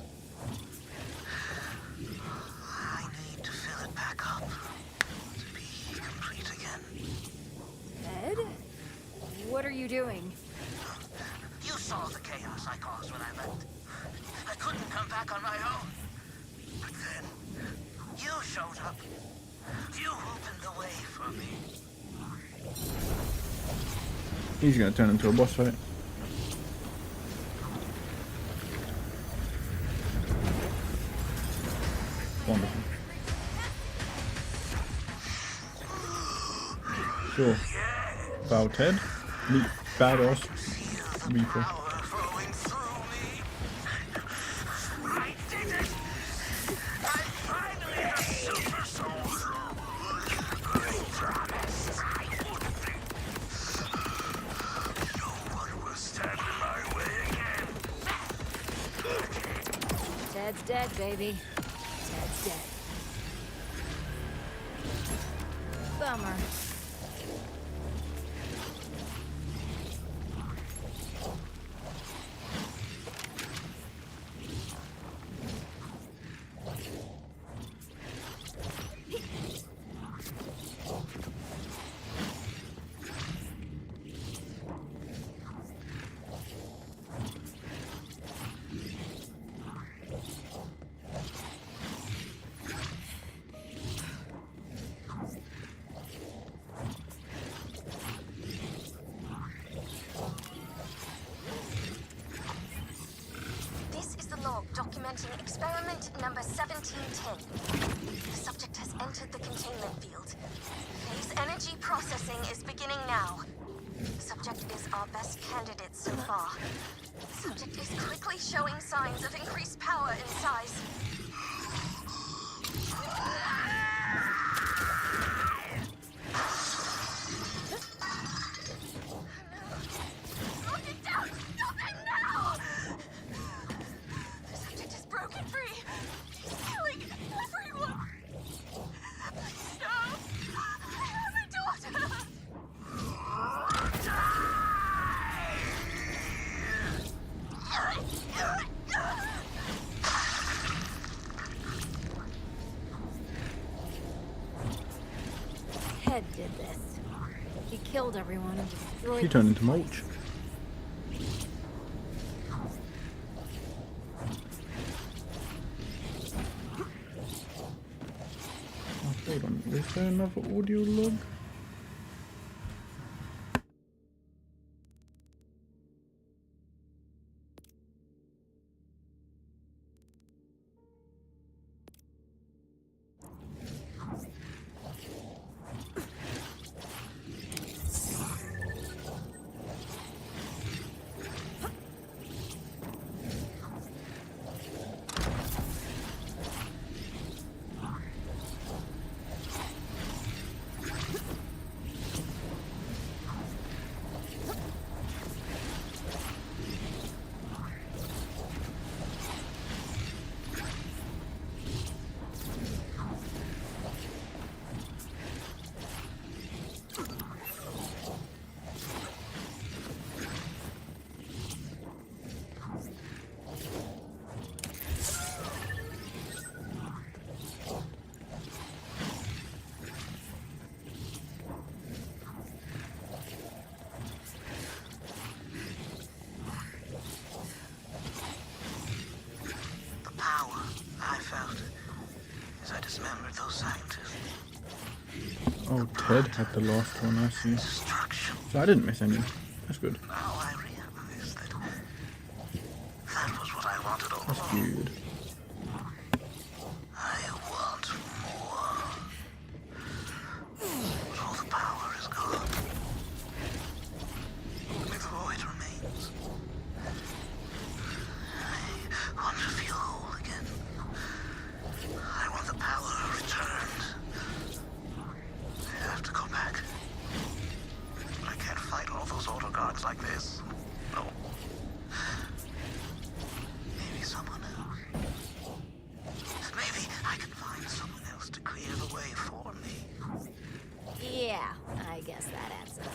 I need to fill it back up to be complete again. Ed? What are you doing? You saw the chaos I caused when I left. I couldn't come back on my own. But then, you showed up. You opened the way for me. He's gonna turn into a boss fight. Wonderful. Sure. Val Ted. Meet badass Reaper. Ted's dead, baby. Ted's dead. Bummer. our best candidates so far. The subject is quickly showing signs of increased power and size. Look it down! Stop it now! The subject is broken free. He's killing everyone. Please stop. I have a daughter. Ted did this. He killed everyone and destroyed. He turned into mulch. Oh, hold on, is there another audio log? Oh, Ted had the last one, I see. So I didn't miss any. That's good. Now I realize that that was what I wanted all That's along. good. I want more. But all the power is gone. Only the void remains. I want to feel whole again. I want the power returned. I have to go back. I can't fight all those auto guards like this. No. Maybe someone else. Maybe I can find someone else to clear the way for me. Yeah, I guess that adds up.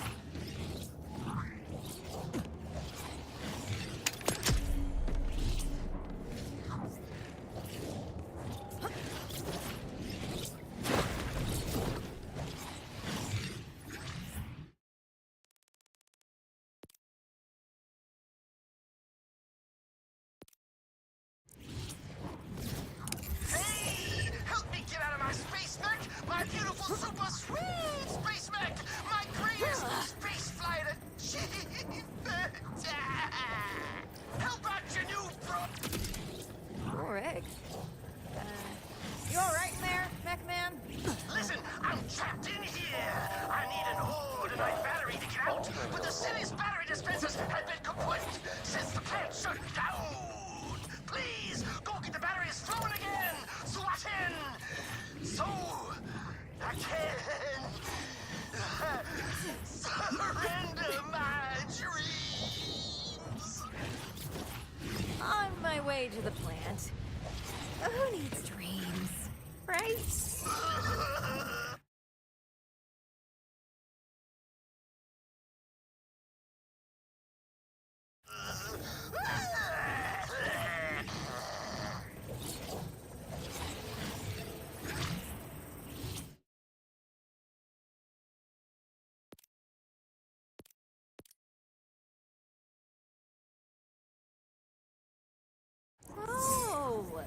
Hey! Help me get out of my space mech! My beautiful, super sweet space mech! My greatest space flight achievement! Help out your new bro! Poor egg. You alright in there, Mech Man? Listen, I'm trapped in here! I need an ordinary battery to get out, but the city's battery dispensers have been kaput since the plant shut down! Please, go get the batteries flowing again, Swattin! So I can surrender my dreams! On my way to the plant. Who needs dreams, right? Oh,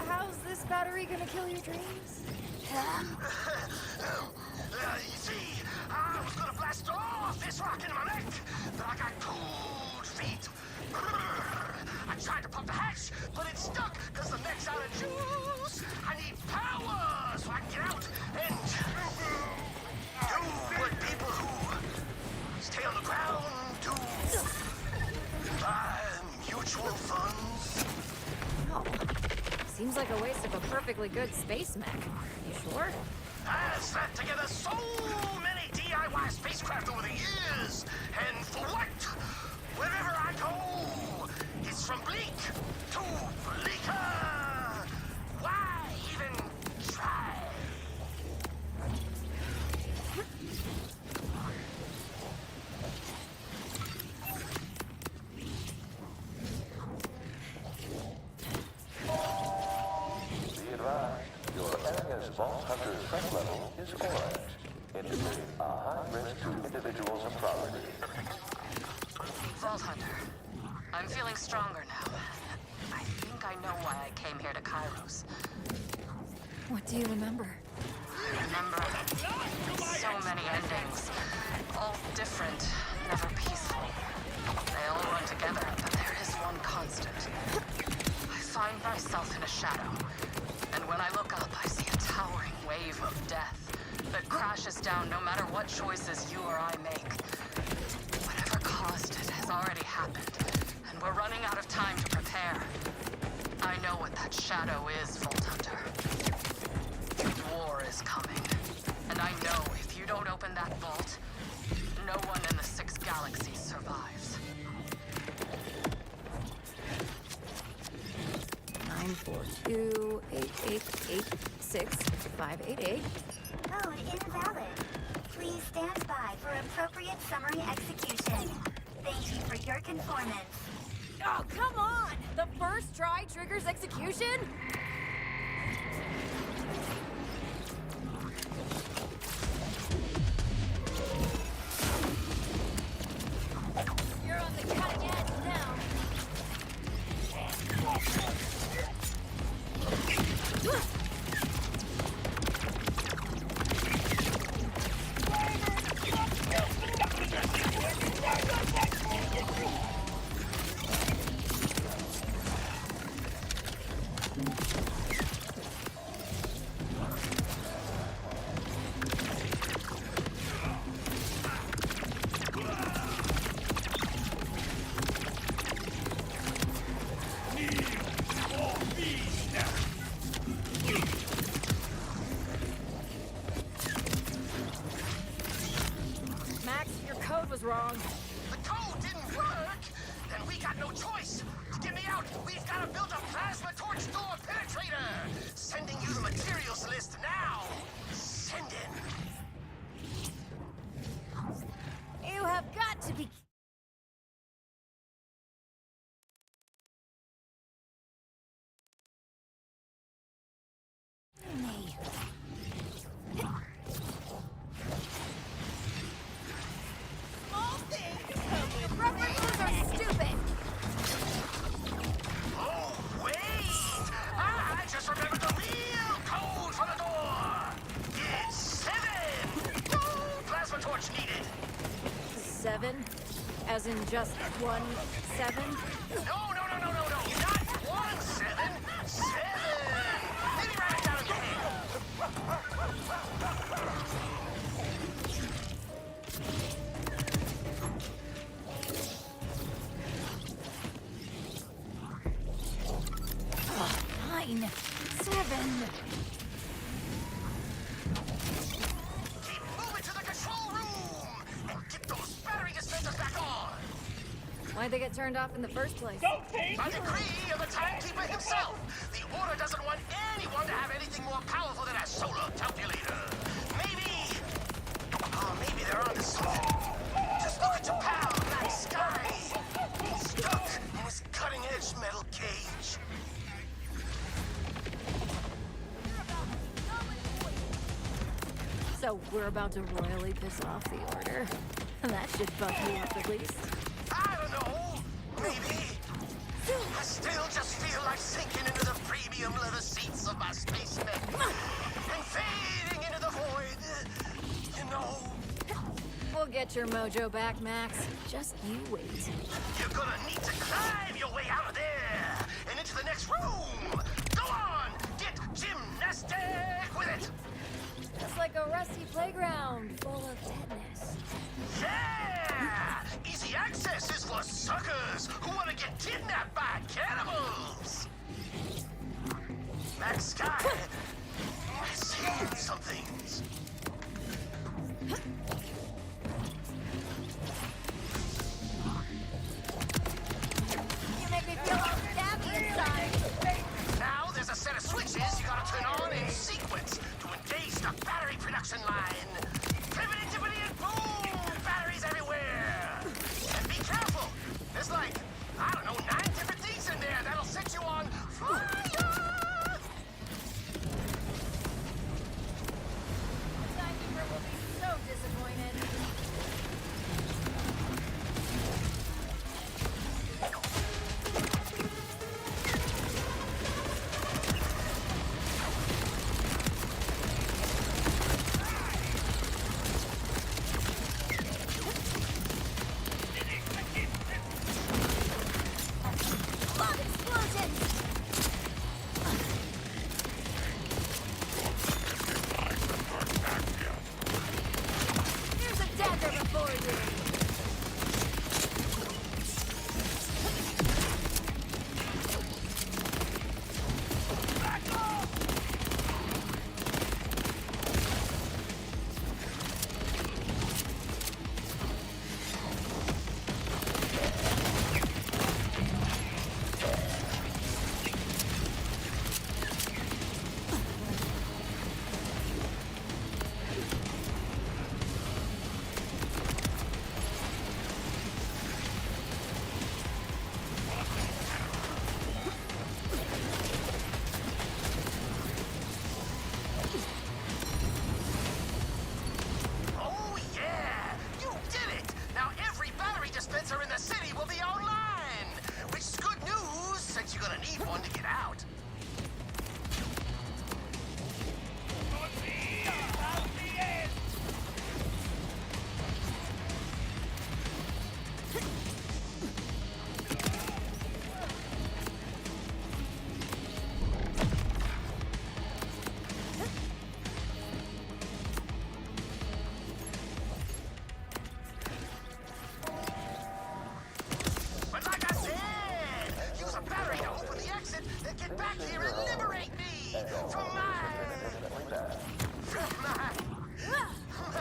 how's this battery gonna kill your dreams? You see, I was gonna blast off this rock into my neck, but I got cold feet. I tried to pump the hatch, but it's stuck because the neck's out of juice. I need power so I can get out and do what people who stay on the ground do. perfectly good space mech. You sure? I've slapped together so many DIY spacecraft over the years, and for what? Wherever I go, it's from bleak to bleaker. Why even try? Be advised, your area's Vault Hunter threat level is orange, indicating a high risk to individuals and property. Vault Hunter. I'm feeling stronger now. I think I know why I came here to Kairos. What do you remember? Remember so many endings. All different, never peaceful. They all run together, but there is one constant. I find myself in a shadow. And when I look up, I see a towering wave of death that crashes down no matter what choices you or I make. Whatever caused it has already happened, and we're running out of time to prepare. I know what that shadow is, Vault Hunter. War is coming, and I know if you don't open that vault, no one in the 6 galaxies survives. 942-8886-588. Code invalid. Please stand by for appropriate summary execution. Thank you for your conformance. Oh, come on! The first try triggers execution? You're on the cutting edge now. Max, your code was wrong. The code didn't work, then we got no choice. To get me out, we've got to build a plasma torch door penetrator. Sending you the materials list now. Send in. You have got to be... me. Small things come with references are stupid. Oh, wait! I just remembered the real code for the door. It's 7. No plasma torch needed. 7? As in just 1 7? No. Not 1 7. 7. Maybe write it down in your head. 9 7. Keep moving to the control room and get those battery dispensers back on. Why'd they get turned off in the first place? By decree of the timekeeper himself, the Order doesn't want anyone to have anything more powerful than a solar calculator. Maybe they're onto something. Just look at your pal, Black Sky. He's stuck in his cutting-edge metal cage. So we're about to royally piss off the Order. That should buck you up at least. I don't know. Maybe. I still just feel like sinking into the premium leather seats of my space mech and fading into the void. You know. We'll get your mojo back, Max. Just you wait. You're gonna need to climb your way out of there and into the next room. Go on, get gymnastic with it. Just like a rusty playground full of deadness. Yeah! Easy access is for suckers who want to get kidnapped by cannibals. Max Sky, I see some things. You make me feel all stabby inside. Now there's a set of switches you gotta turn on in sequence to engage the battery production line. Tippity tippity and boom! Batteries everywhere! And be careful! There's like, I don't know, 9 different things in there that'll set you on fire! The timekeeper will be so disappointed. Bomb explosions! Here's a dagger before you. Oh yeah! You did it! Now every battery dispenser in the city will be online! Which is good news, since you're gonna need one to get out. But like I said, use a battery to open the exit and get back here and liberate me from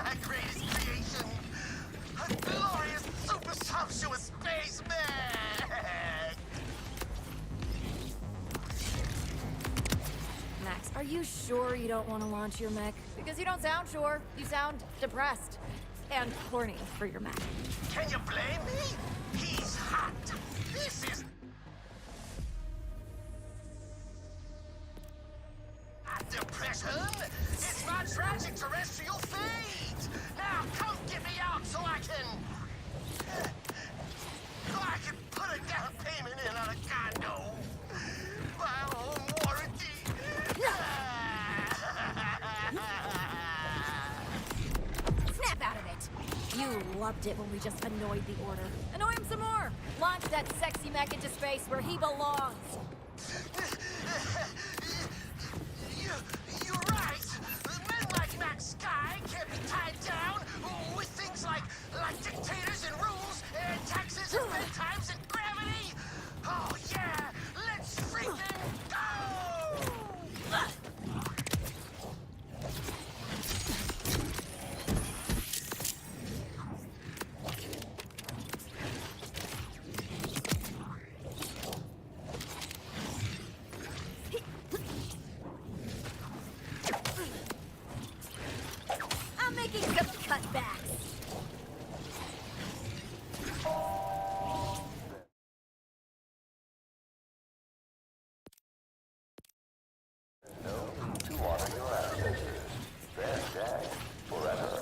my greatest creation, a glorious, super sumptuous space man. Max, are you sure you don't want to launch your mech? Because you don't sound sure. You sound depressed. And horny for your mech. Can you blame me? He's hot. This is not depression. It's my tragic terrestrial fate. Now come get me out so I can put a down payment in on a condo. My home warranty. Snap out of it! You loved it when we just annoyed the Order. Annoy him some more! Launch that sexy mech into space where he belongs! You're right. Men like Max Sky can't be tied down with things like dictators and rules and taxes and bedtimes and gravity. Oh yeah, let's freaking go! I'm making some cutbacks! To water your ancestors, then dead forever.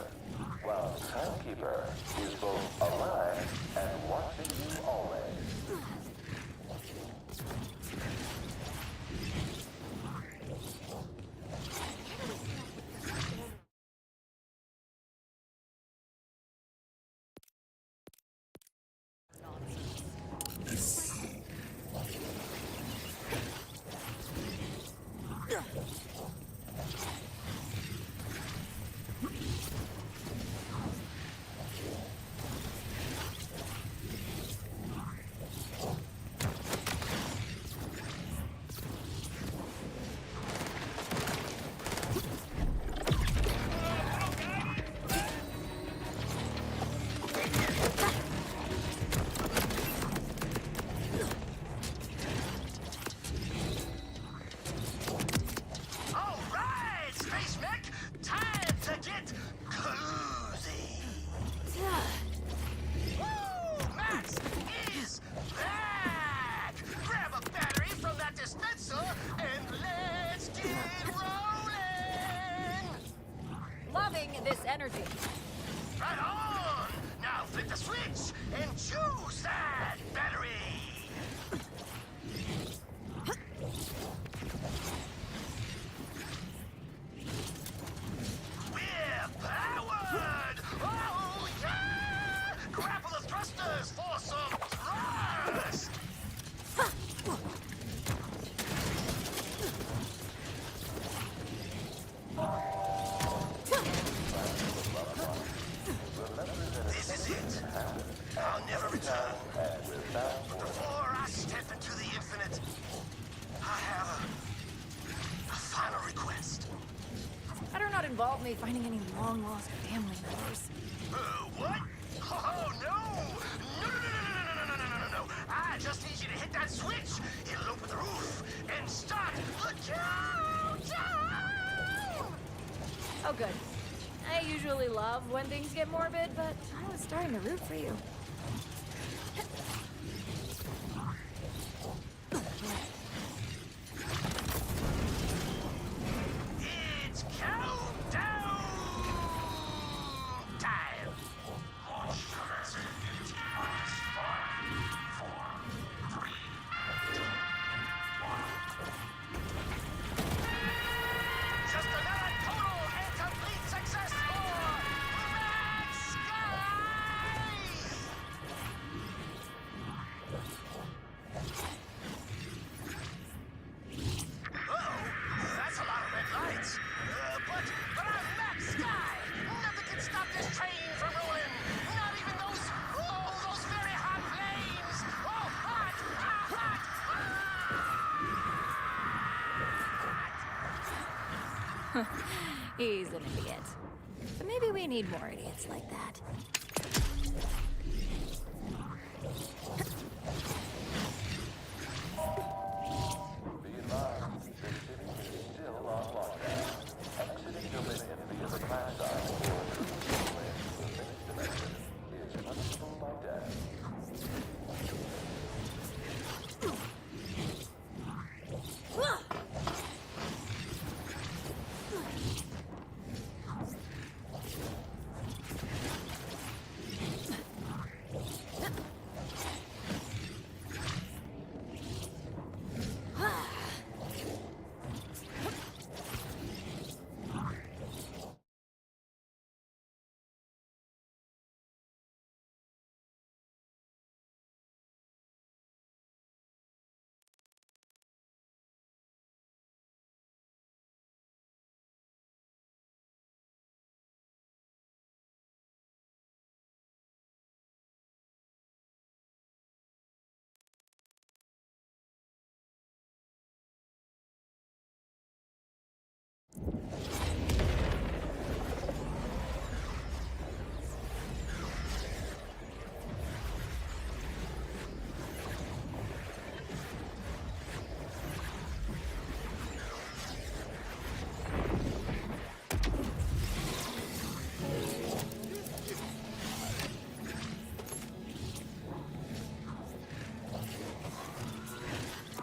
While the timekeeper is both alive and watching you always. get cozy. Woo! Max is back! Grab a battery from that dispenser and let's get rolling! Loving this energy. Right on! Now flip the switch and choose that battery! We're powered! Oh, yeah! Grapple the thrusters for some thrust! This is it. I'll never return. But before I step into the infinite, I have a final request. Better not involve me finding any long-lost family members. What? Oh, no! No. I just need you to hit that switch. It'll open the roof and start the countdown! Oh, good. I usually love when things get morbid, but I was starting to root for you. It's countdown time! Just another total and complete success for Red Sky! Uh-oh, that's a lot of red lights. But I'm Max Sky! Nothing can stop this train from rolling! Not even those very hot flames! Oh, hot! He's an idiot. But maybe we need more idiots like that.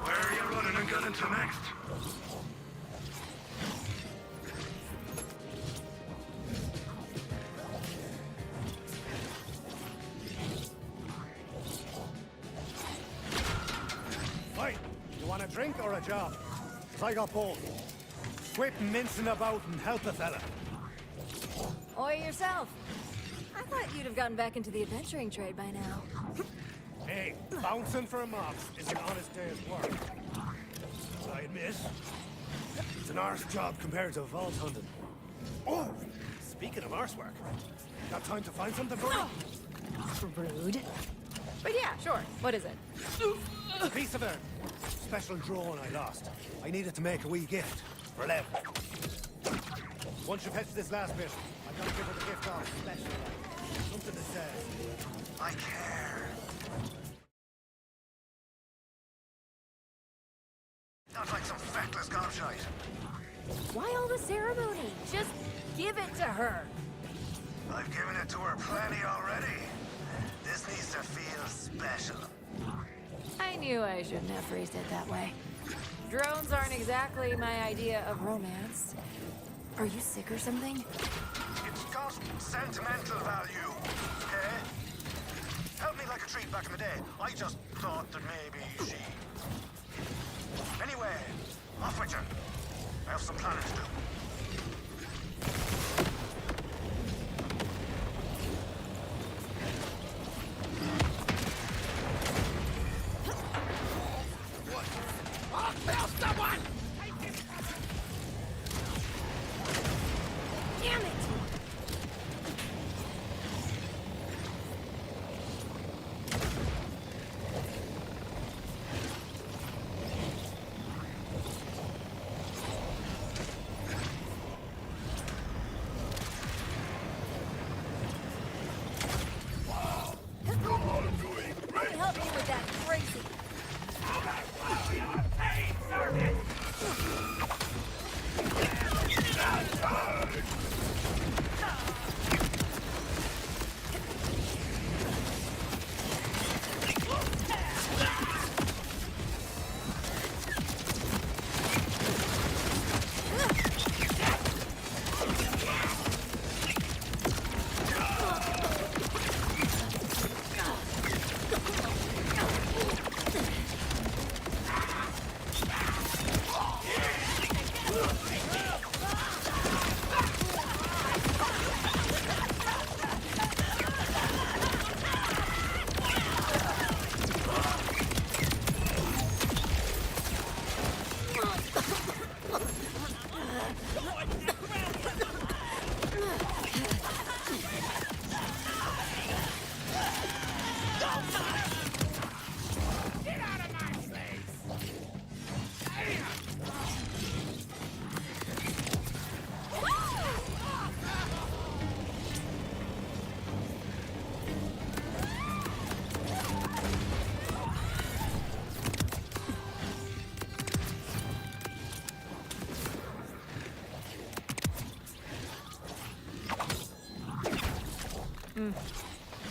Where are you running and gunning to next? Right, you want a drink or a job? 'Cause I got both. Quit mincing about and help a fella. Or yourself. I thought you'd have gotten back into the adventuring trade by now. Hey, bouncing for a mobs is an honest day's work. I admit, it's an arse job compared to vault hunting. Oh, speaking of arse work, got time to find something for me? Rude. But yeah, sure. What is it? A piece of a special drone I lost. I needed to make a wee gift for Lev. Once you fetch this last bit, I gotta give her the gift off special. Something that says, I care. Not like some feckless gobshite. Why all the ceremony? Just Give it to her. I've given it to her plenty already. This needs to feel special. I knew I shouldn't have phrased it that way. Drones aren't exactly my idea of romance. Are you sick or something? It's got sentimental value, okay? Helped me like a treat back in the day. I just thought that maybe she... Anyway, off with you. I have some planning to do. Damn it! Help me with that crazy.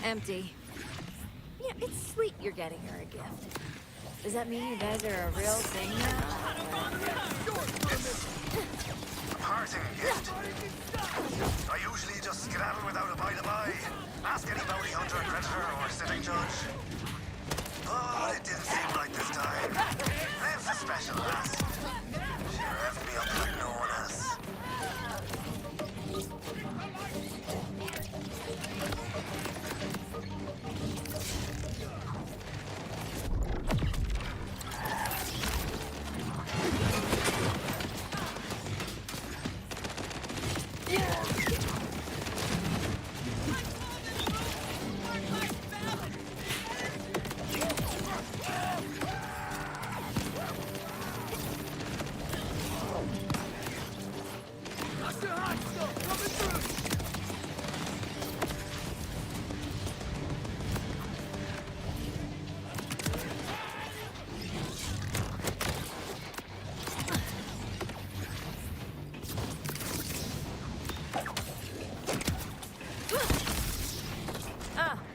Empty. Yeah, it's sweet you're getting her a gift. Does that mean you guys are a real thing now? A parting gift. I usually just skedaddle without a by-the-by. Ask any bounty hunter, creditor, or sitting judge. But it didn't seem like this time. Lives a special lass. She revved me up like no one else.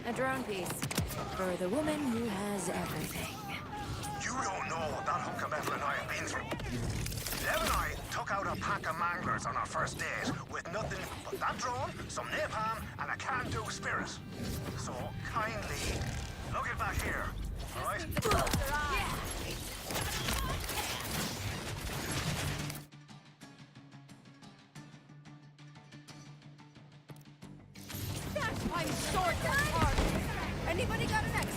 A drone piece. For the woman who has everything. You don't know what that hunk of metal and I have been through. Dev and I took out a pack of manglers on our first date with nothing but that drone, some napalm, and a can-do spirit. So kindly look it back here, all right? That's my sword card. Anybody got an extra?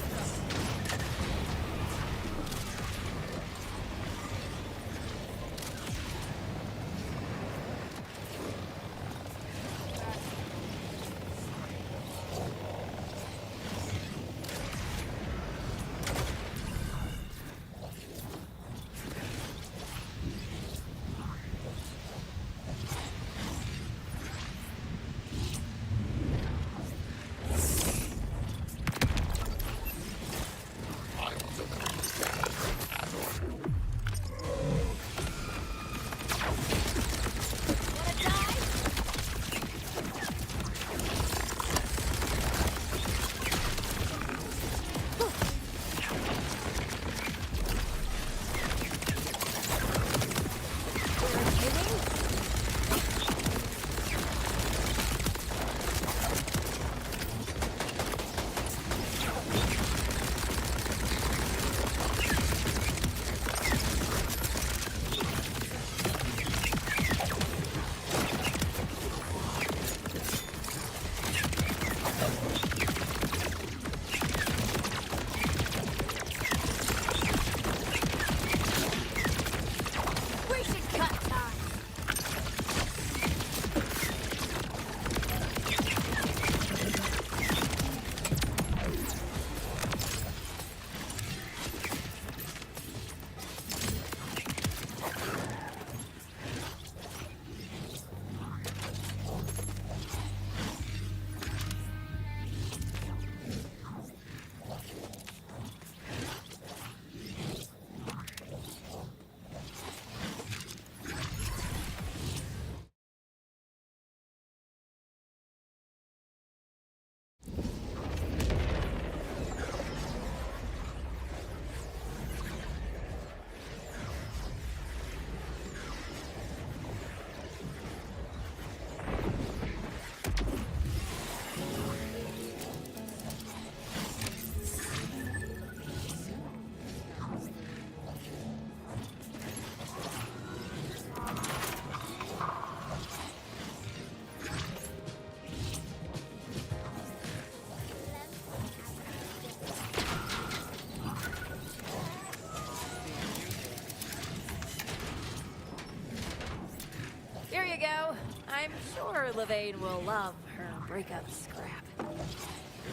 sure Levain will love her breakup scrap.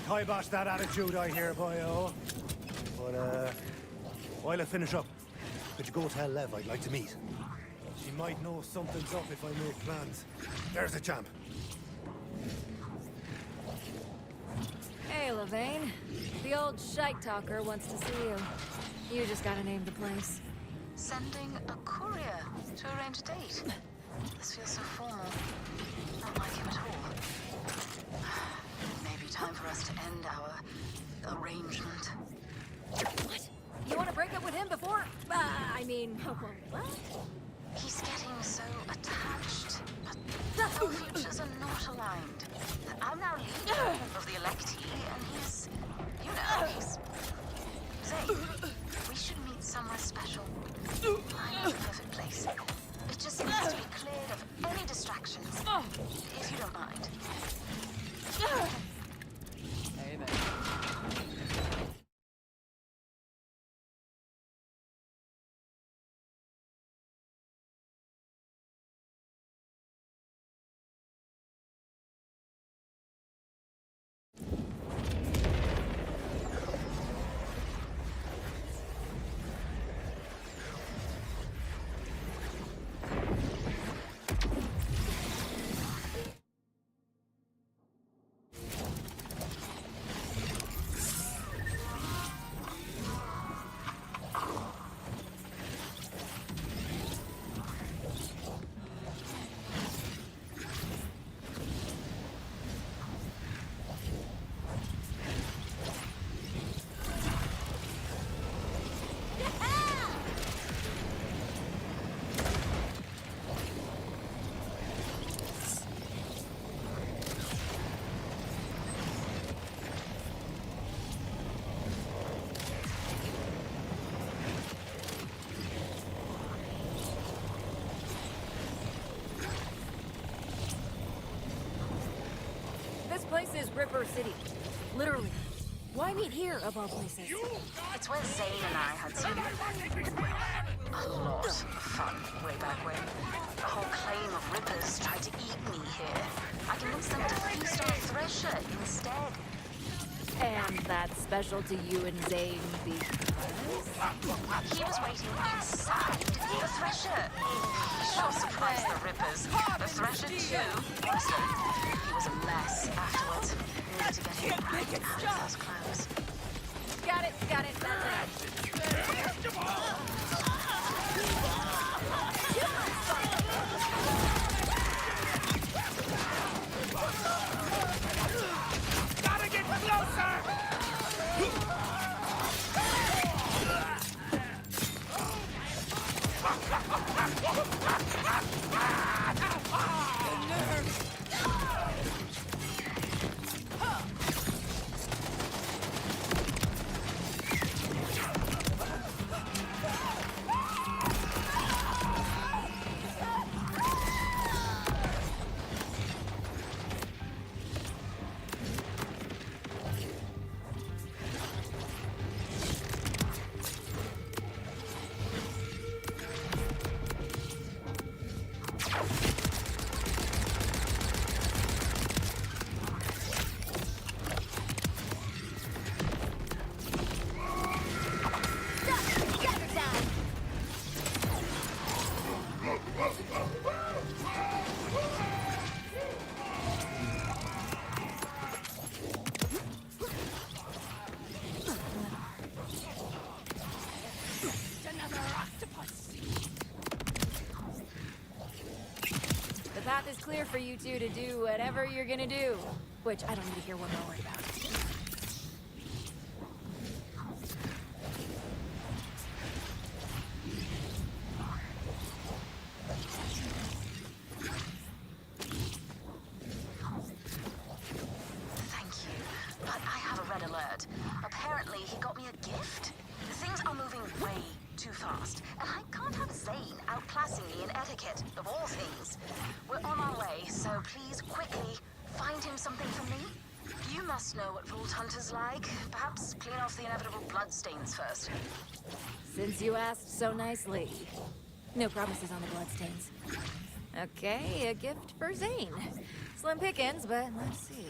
Kibosh that attitude I hear, boyo. But, while I finish up, could you go tell Lev I'd like to meet? She might know something's up if I make plans. There's a champ. Hey, Levain. The old shite talker wants to see you. You just gotta name the place. Sending a courier to arrange a date. This feels so formal. Not like him at all. Maybe time for us to end our arrangement. What? You want to break up with him before? What? He's getting so attached, but our futures are not aligned. I'm now leader of the electee, and he's, Zane, we should meet somewhere special. I know the perfect place. It just needs to be cleared of any distractions, if you don't mind. Amen. This place is Ripper City. Literally. Why meet here, of all places? It's where Zane and I had some, a lot of fun way back when. The whole claim of Rippers tried to eat me here. I convinced them to feast on a thresher instead. And that's special to you and Zane because... He was waiting inside the thresher. Sure surprised the Rippers. The thresher too. Honestly, he was a mess afterwards. We need to get him right out of those clothes. Got it, that's it. Gotta get closer! The path is clear for you two to do whatever you're gonna do. Which I don't need to hear one more word about. Thank you, but I have a red alert. Apparently, he got me a gift. Things are moving way too fast, and I can't have Zane outclassing me in etiquette, of all things. We're on our way, so please quickly find him something for me. You must know what Vault Hunter's like. Perhaps clean off the inevitable bloodstains first. Since you asked so nicely. No promises on the bloodstains. Okay, a gift for Zane. Slim pickings, but let's see.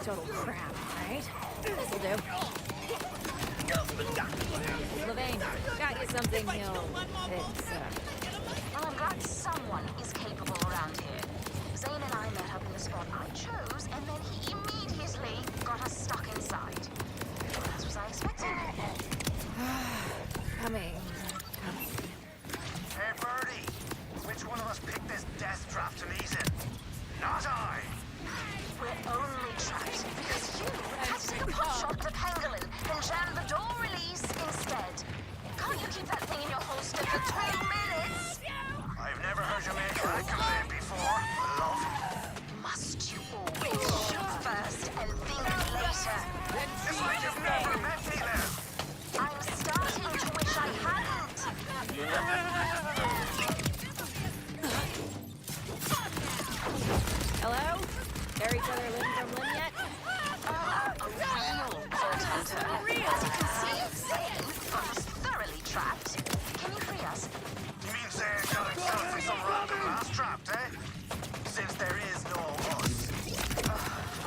total crap, right? This'll do. Levine, got you something he'll fix up. Well, I'm glad someone is capable around here. Zane and I met up in the spot I chose, and then he immediately got us stuck inside. As was I expecting. Coming. Hey, Birdie, which one of us picked this death trap to meet in? Not I! We're only trapped because you had to take a pot shot at the pangolin, then jam the door release instead. Can't you keep that thing in your holster for 2 minutes? I've never heard you make that complaint before, love. Must you always shoot first and think later? It's like you've never met me then. I'm starting to wish I hadn't. Hello? Hear each other limb from limb yet? As you can see, Zane got us thoroughly trapped. Can you free us? You mean Zane got himself in some random last trapped, eh? Since there is no us.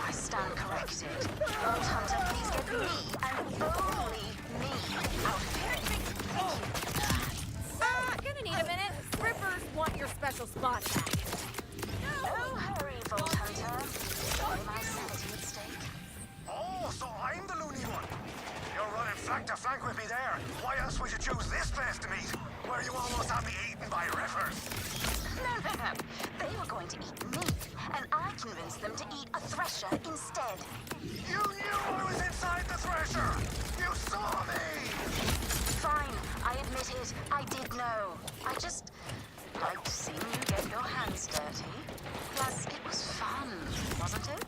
I stand corrected. Vault Hunter, please get me and only me out of here. Gonna need a minute. Rippers want your special spot back. No hurry, Vault Hunter. Only my sanity at stake. Oh, so I'm the loony one. You're running flank to flank with me there. Why else would you choose this place to meet? Where you almost had me eaten by riffers. No. They were going to eat me, and I convinced them to eat a thresher instead. You knew I was inside the thresher! You saw me! Fine, I admit it. I did know. I just liked seeing you get your hands dirty. Plus, it was fun, wasn't it?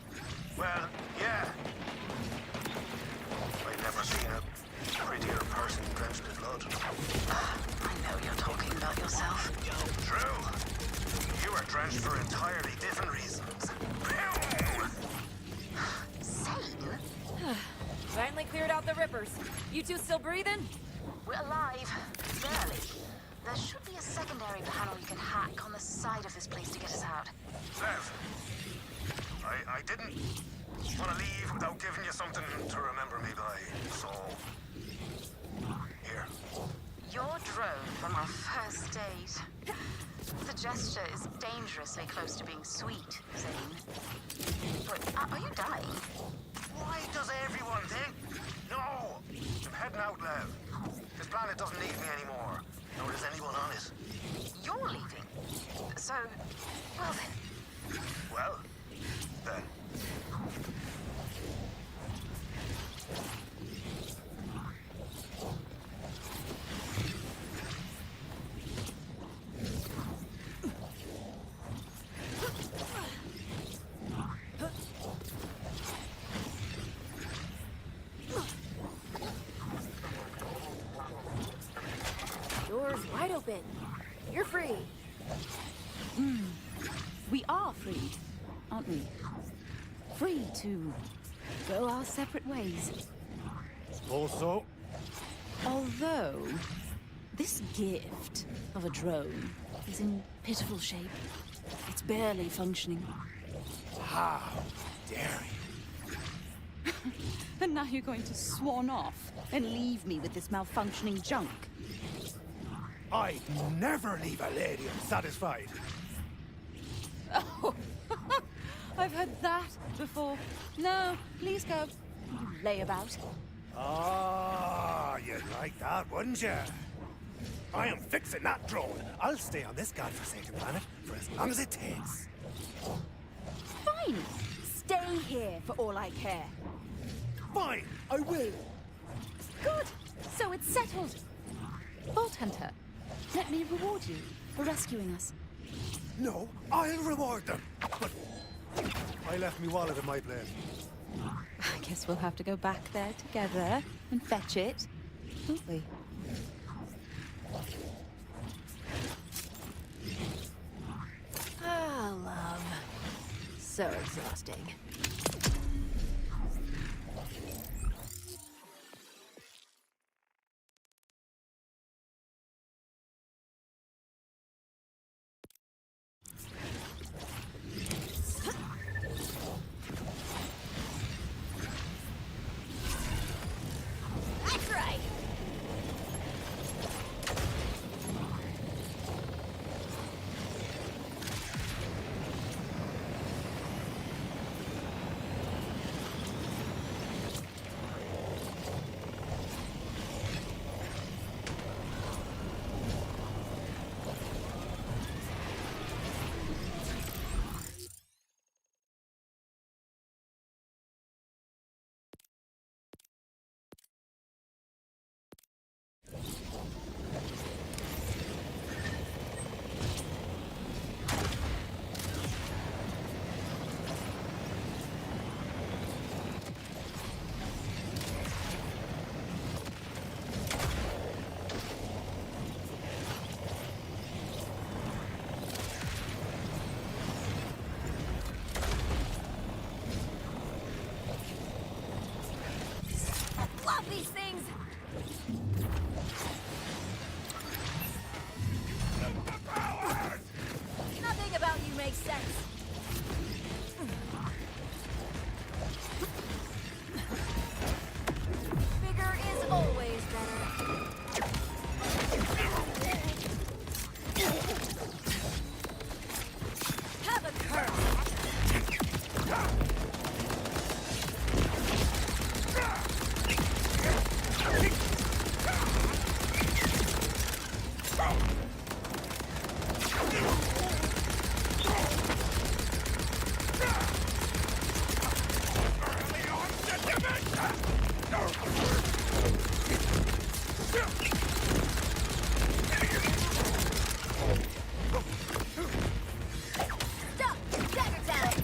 Well, yeah. I've never seen a prettier person drenched in blood. I know you're talking about yourself. True. You were drenched for entirely different reasons. Zane? Finally cleared out the rippers. You two still breathing? We're alive. Barely. There should be a secondary panel you can hack on the side of this place to get us out. Lev, I didn't want to leave without giving you something to remember me by, so... Here. Your drone from our first date. The gesture is dangerously close to being sweet, Zane. But are you dying? Why does everyone think? No! I'm heading out, Lev. This planet doesn't need me anymore. Nor does anyone on it. You're leaving. So, well then. Well, then. Door's wide open. You're free. We are free, aren't we? Free to go our separate ways. Suppose so. Although, this gift of a drone is in pitiful shape. It's barely functioning. How dare you? And now you're going to swan off and leave me with this malfunctioning junk. I'd never leave a lady unsatisfied. Oh, I've heard that before. No, please go. You layabout. Ah, you'd like that, wouldn't you? I am fixing that drone. I'll stay on this godforsaken planet for as long as it takes. Fine. Stay here for all I care. Fine, I will. Good. So it's settled. Vault Hunter, let me reward you for rescuing us. No, I'll reward them. But I left me wallet in my place. I guess we'll have to go back there together and fetch it, won't we? Ah, love. So exhausting. Nothing about you makes sense. Bigger is always better. Have a curl. Stop! Dagger time!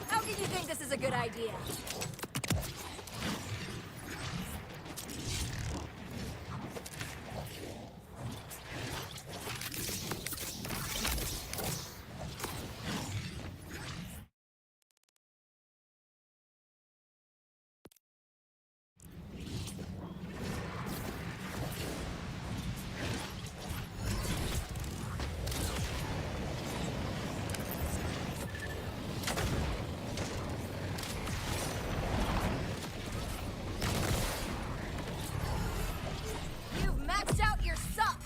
How can you think this is a good idea? You've maxed out your suck!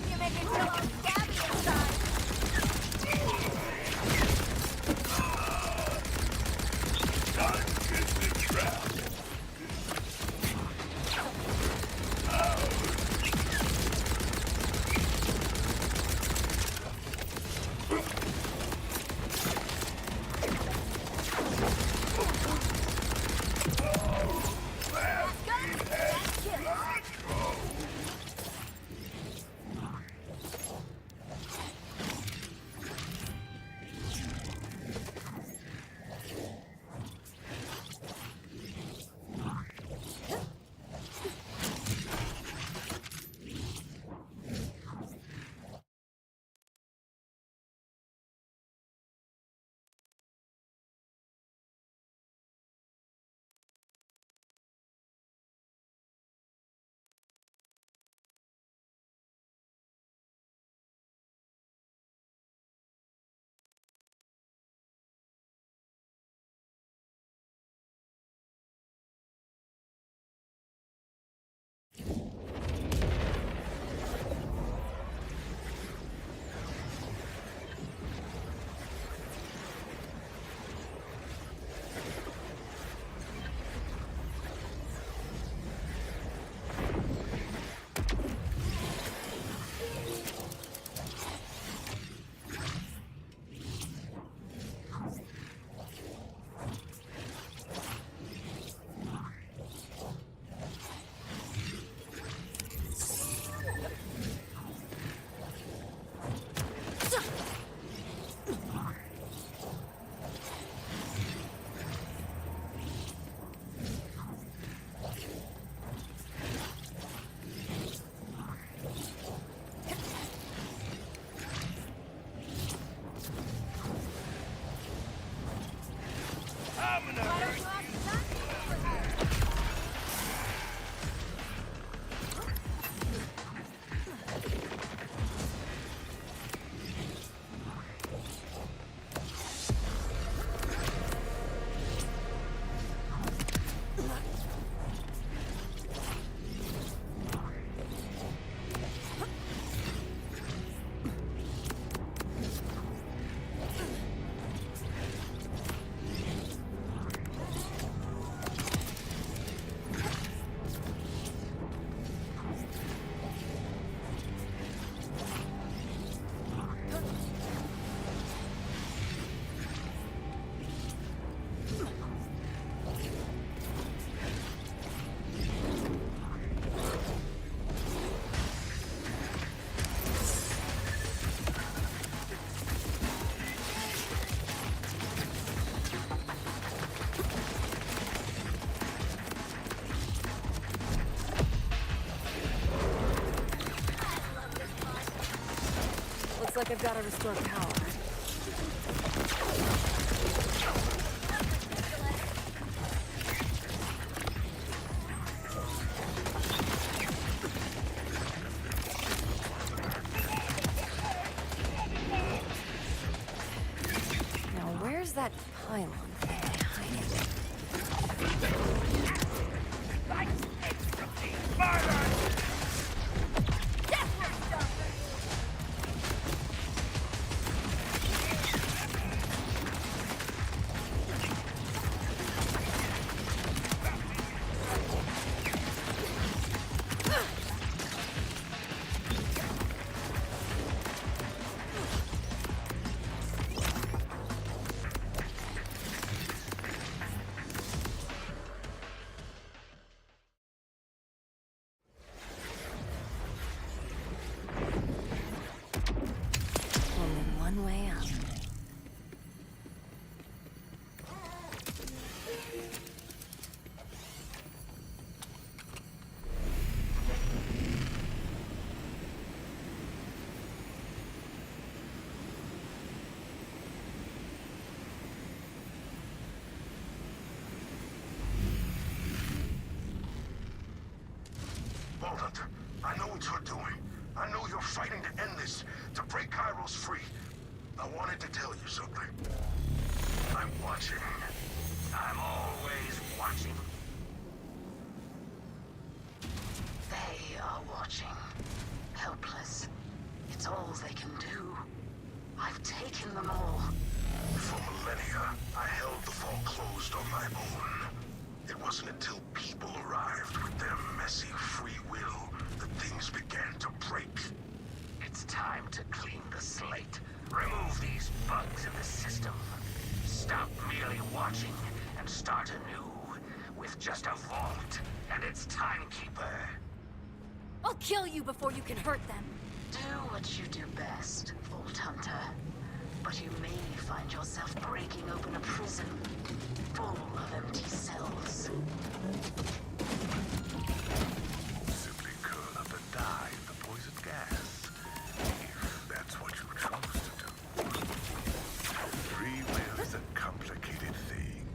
You make me feel all scabby inside. Last gun, last kill. like I've got to restore power. Now, where's that pylon thing one way out. Walnut, I know what you're doing. I know you're fighting to end this, to break Kairos free. I wanted to tell you something. I'm watching. I'm always watching. They are watching. Helpless. It's all they can do. I've taken them all. For millennia, I held the vault closed on my own. It wasn't until people arrived with their messy free will that things began to break. It's time to clean the slate. Remove these bugs in the system. Stop merely watching and start anew with just a vault and its timekeeper. I'll kill you before you can hurt them. Do what you do best, Vault Hunter. But you may find yourself breaking open a prison full of empty cells. Simply curl up and die in the poison gas. If that's what you chose to do. Free will is a complicated thing.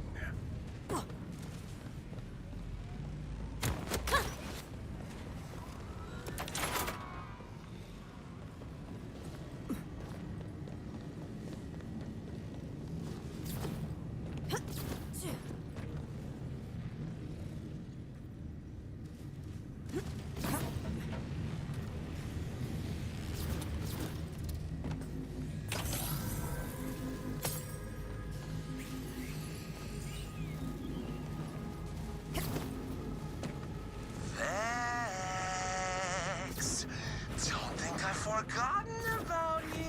Thanks. Don't think I've forgotten about you.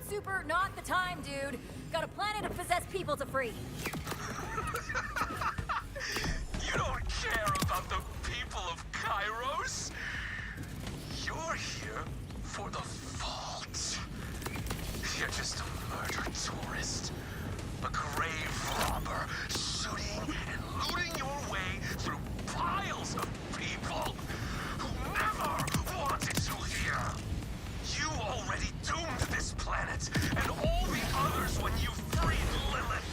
Super not the time, dude. Got a planet of possessed people to free. You don't care about the people of Kairos? You're here for the vault. You're just a murder tourist. A grave robber, shooting and looting your way through piles of people who never wanted you here. You already doomed this planet and all the others when you freed Lilith.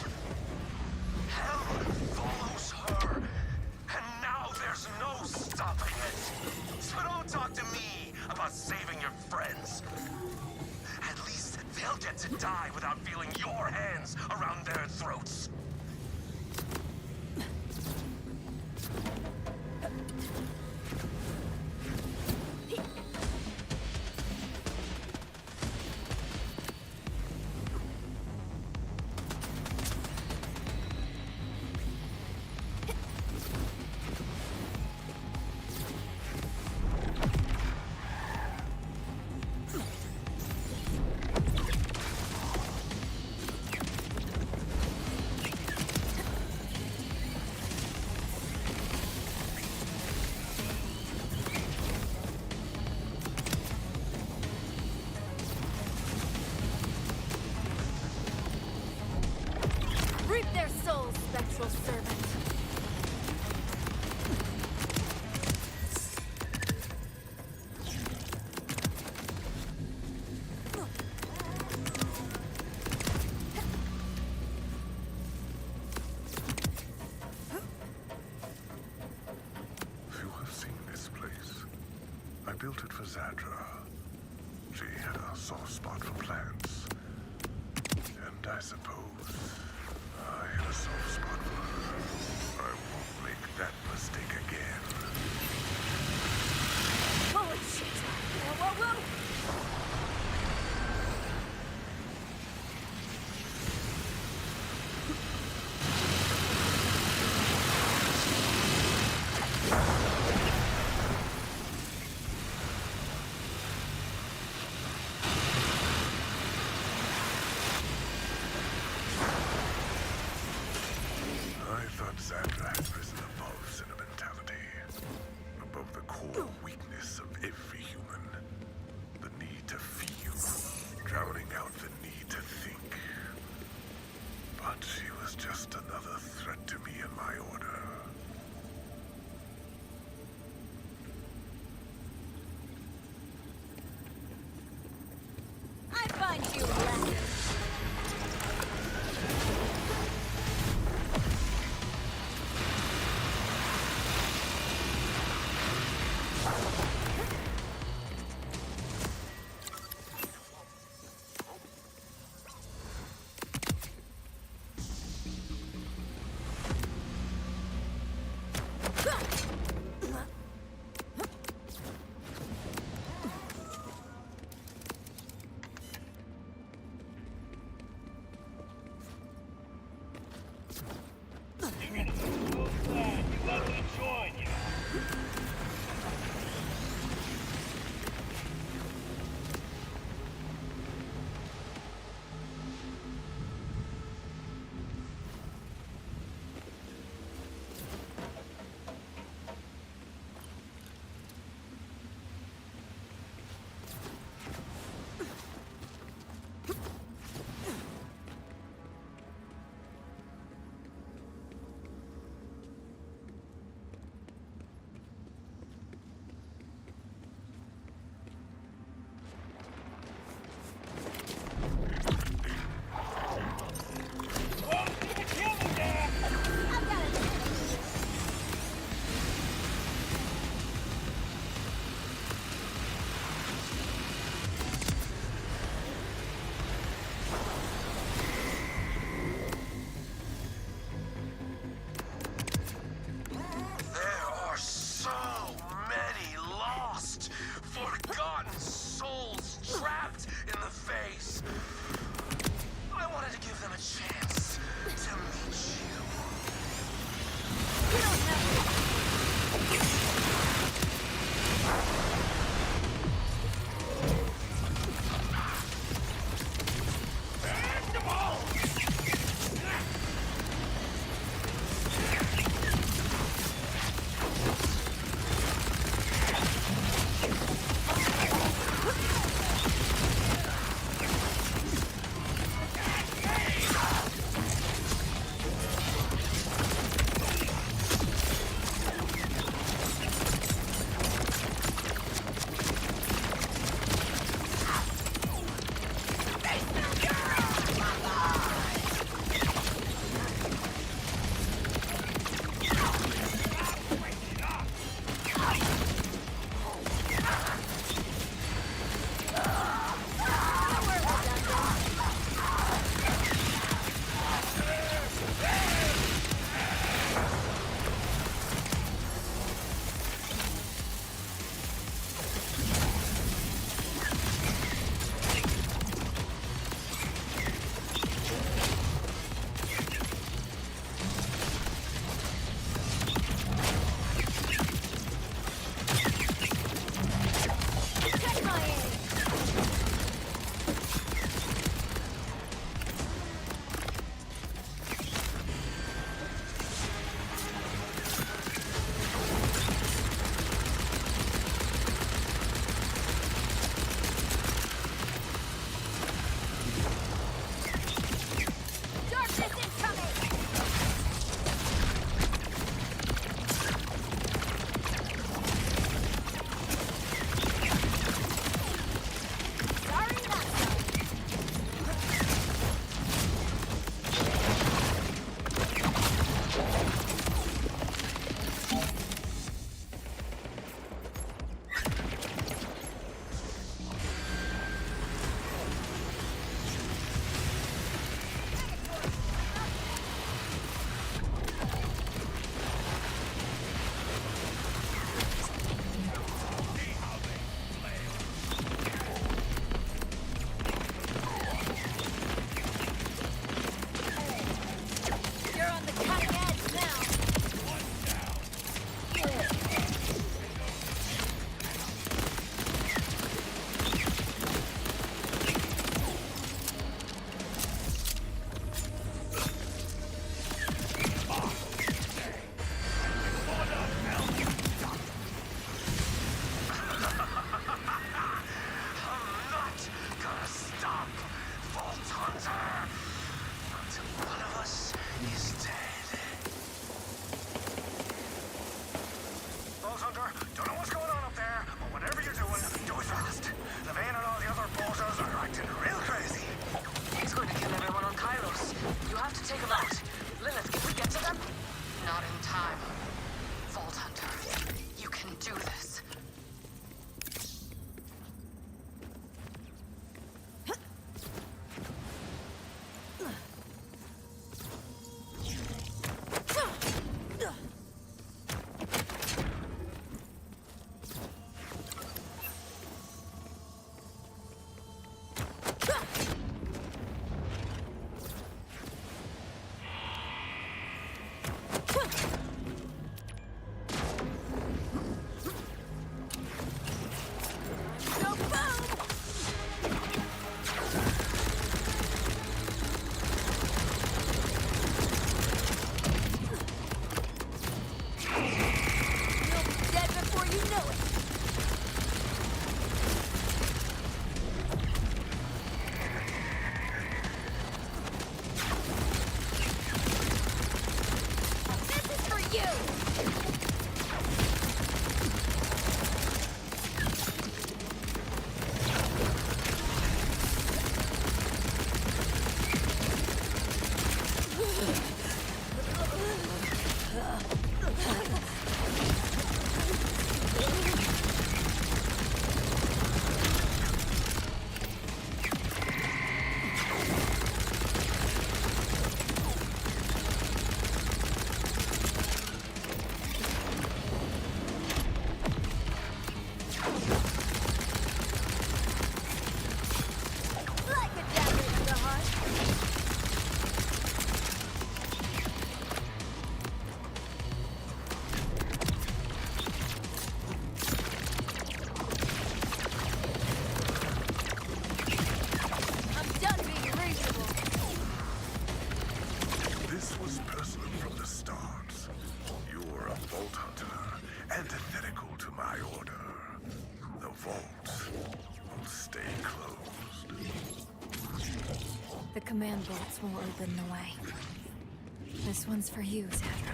Hell follows her, and now there's no stopping it. So don't talk to me about saving your friends. At least they'll get to die without feeling your hands around their throats. Reap their souls, spectral servant. built it for Zadra. She had a soft spot for plants. And I suppose I had a soft spot for her. I won't make that mistake again. Holy shit! Whoa! I thought Zadra had risen above sentimentality, above the core weakness of every human. The need to feel, drowning out the need to think. But she was just another threat to me and my order. I find you lacking. You have to take them out. Lilith, can we get to them? Not in time. Vault Hunter, you can do this. This was personal from the start. You were a Vault Hunter, antithetical to my order. The vault will stay closed. The command vaults will open the way. This one's for you, Sandra.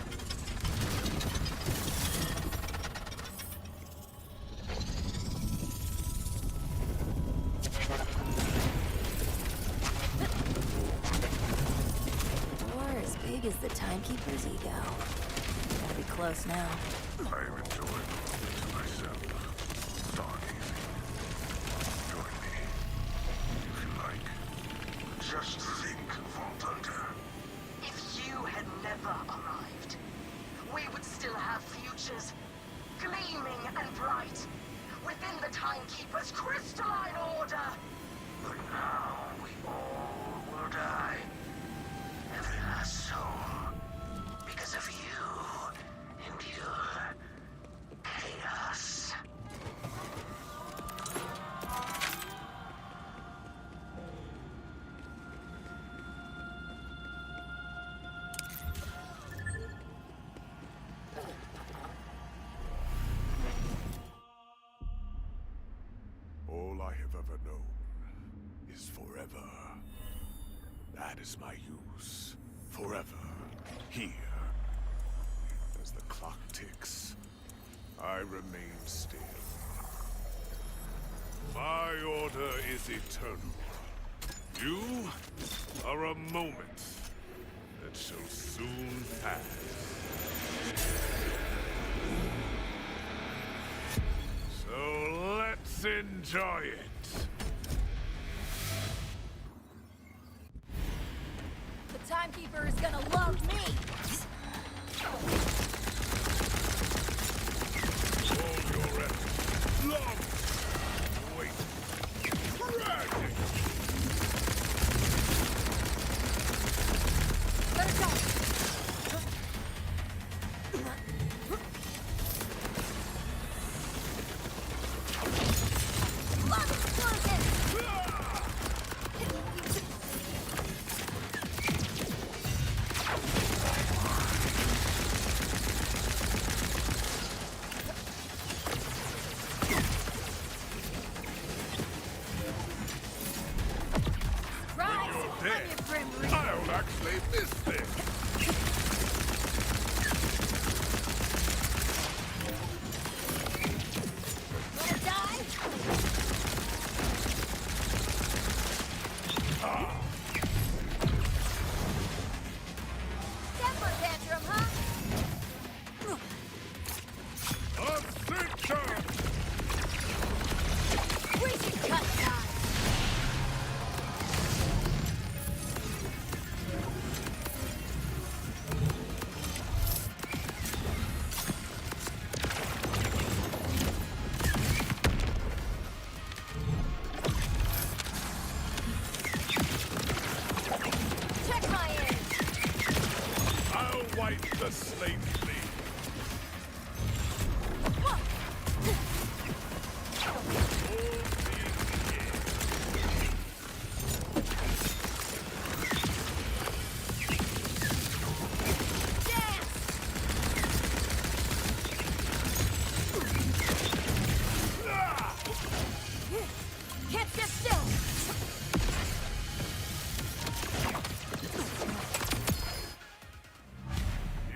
Is the timekeeper's ego. Gotta be close now. I am enjoying it to myself. Start easy. Join me, if you like. Just think, Vault Hunter. If you had never arrived, we would still have futures, gleaming and bright, within the Timekeeper's crystalline order. But now we all will die. Every last soul. Because of you and your chaos. All I have ever known is forever. That is my use. Forever. Here. As the clock ticks, I remain still. My order is eternal. You are a moment that shall soon pass. So let's enjoy it. The timekeeper is gonna love me! Hold your efforts. Long. Wait. Tragic. Let it go! Love explosion! I'll actually miss this. Wanna die? wipe the slate clean. Can't sit still!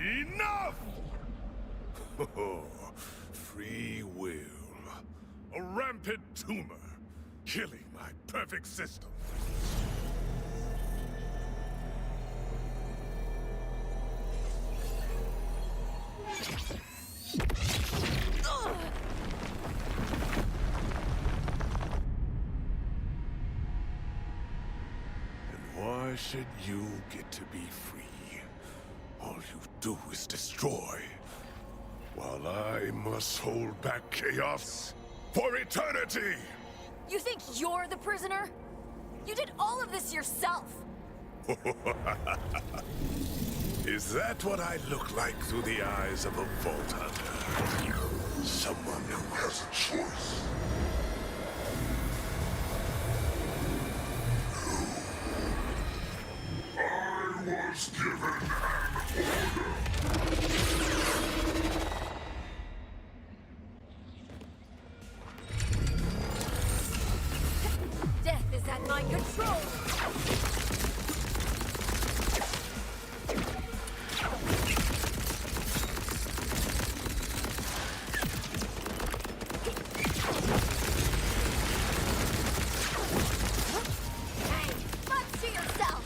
Enough! Free will. A rampant tumor, killing my perfect system. And why should you get to be free? All you do is destroy, while I must hold back chaos for eternity! You think you're the prisoner? You did all of this yourself! Is that what I look like through the eyes of a Vault Hunter? Someone who has a choice. I was given Death is at my control! Hey, much to yourself!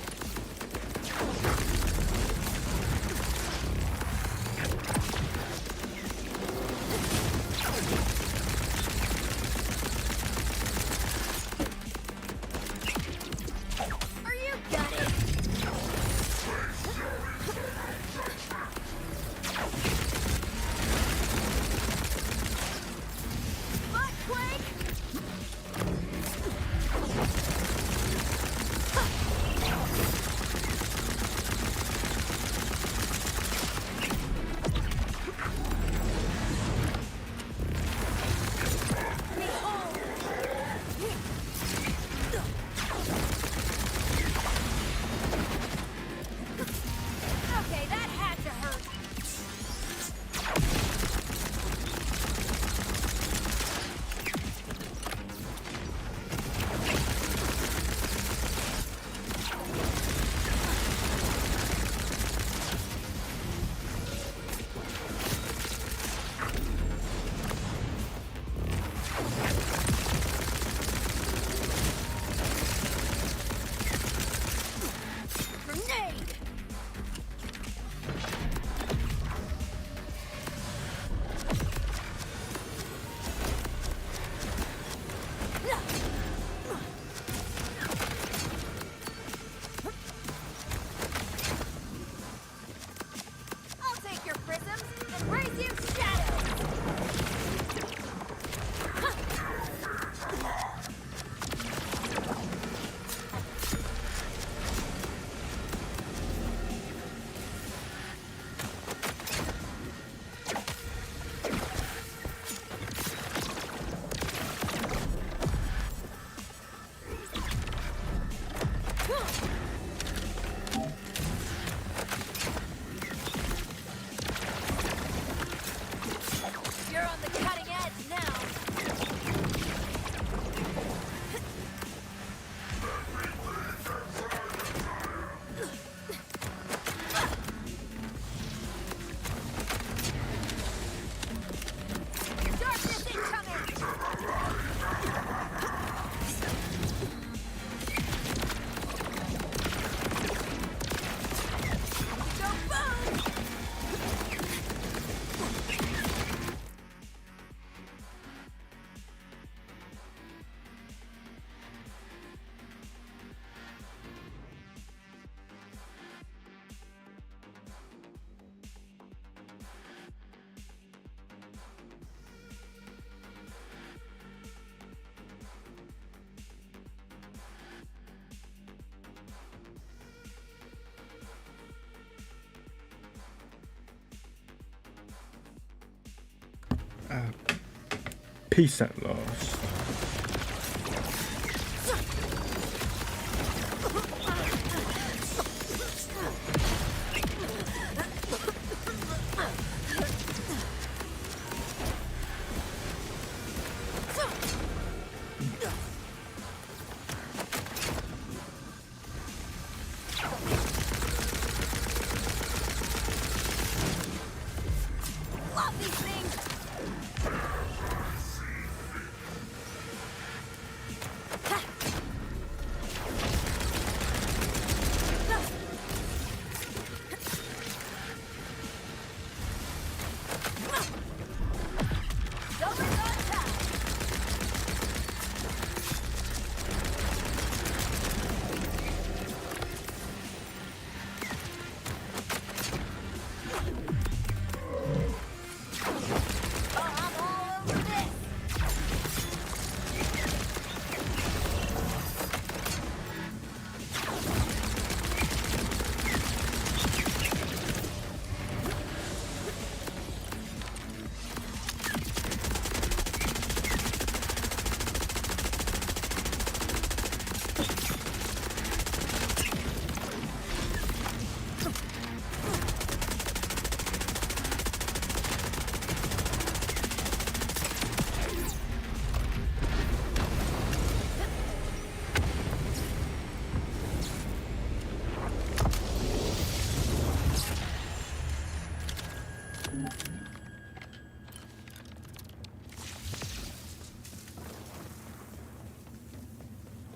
Peace at last.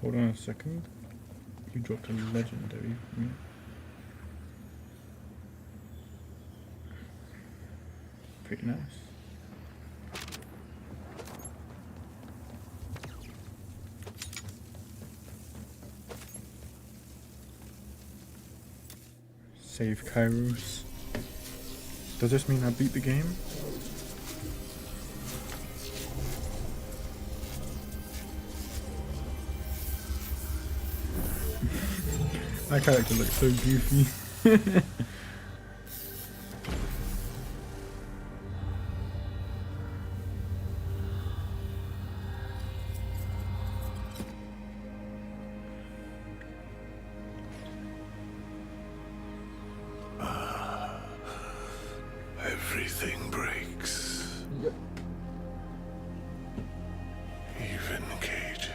Hold on a second. You dropped a legendary. Yeah. Pretty nice. Save Kairos. Does this mean I beat the game? My character looks so goofy. Everything breaks. Yep. Even cages.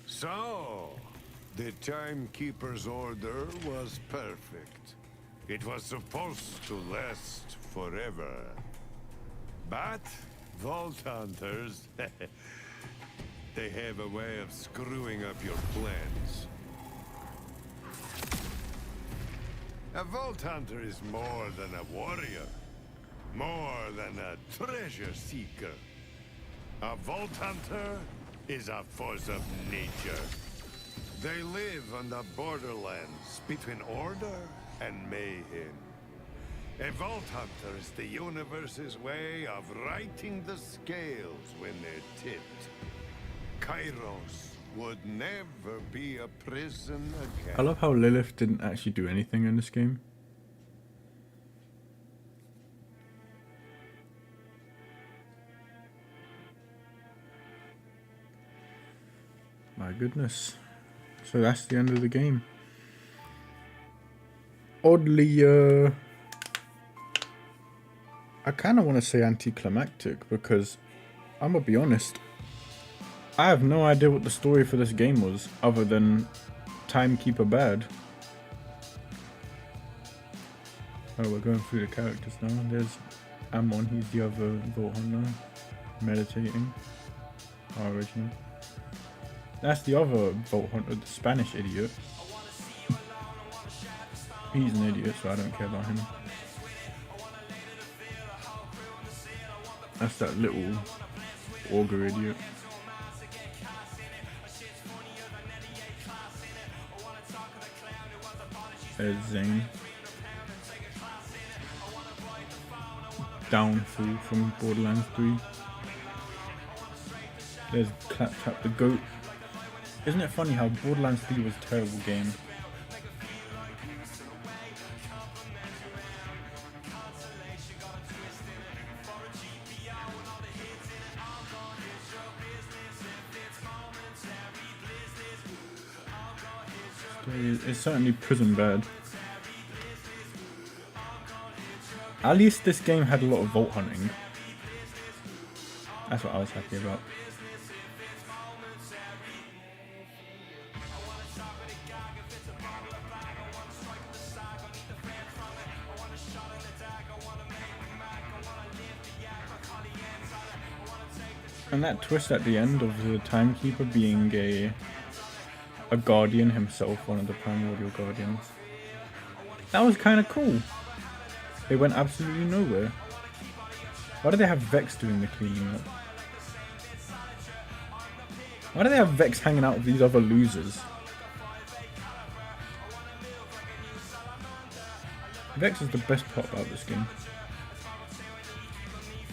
So, the Timekeeper's order was perfect. It was supposed to last forever. But Vault Hunters, they have a way of screwing up your plans. A Vault Hunter is more than a warrior, more than a treasure seeker. A Vault Hunter is a force of nature. They live on the Borderlands between order and mayhem. A Vault Hunter is the universe's way of righting the scales when they're tipped. Kairos would never be a prison again. I love how Lilith didn't actually do anything in this game. My goodness. So that's the end of the game. Oddly, I kind of want to say anticlimactic because I'm gonna be honest, I have no idea what the story for this game was other than Timekeeper bad. Oh, we're going through the characters now. There's Amon, he's the other Vault Hunter, meditating. Our original. That's the other Vault Hunter, the Spanish idiot. He's an idiot, so I don't care about him. That's that little Augur idiot. There's Zane. downfall from Borderlands 3. There's Claptrap the Goat. Isn't it funny how Borderlands 3 was a terrible game? It's certainly prison bad. At least this game had a lot of vault hunting. That's what I was happy about. And that twist at the end of the Timekeeper being a guardian himself, one of the primordial guardians. That was kind of cool. They went absolutely nowhere. Why do they have Vex doing the cleaning up? Why do they have Vex hanging out with these other losers? Vex is the best part about this game.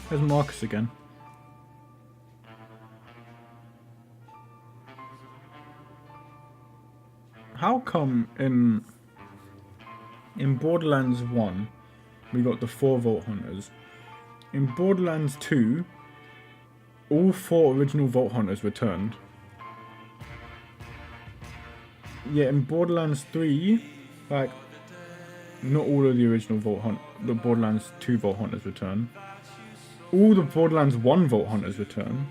There's Marcus again. How come in Borderlands 1 we got the 4 Vault Hunters? In Borderlands 2 all 4 original Vault Hunters returned. Yeah, in Borderlands 3, like, not all of the original the Borderlands 2 Vault Hunters return. All the Borderlands 1 Vault Hunters return.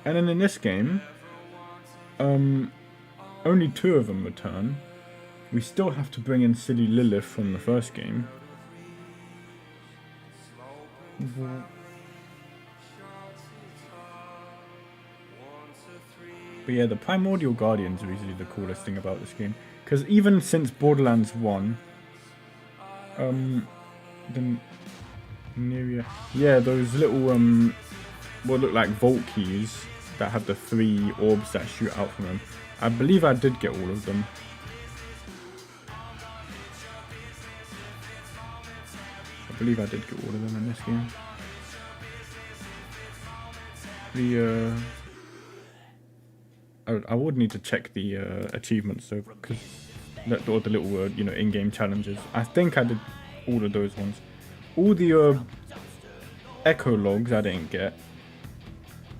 And then in this game, only 2 of them return. We still have to bring in silly Lilith from the first game. But yeah, the Primordial Guardians are easily the coolest thing about this game. Because even since Borderlands 1, yeah, those little, what look like vault keys that have the 3 orbs that shoot out from them. I believe I did get all of them. I believe I did get all of them in this game. I would need to check the achievements though, because or the little you know, in-game challenges. I think I did all of those ones. All the echo logs I didn't get,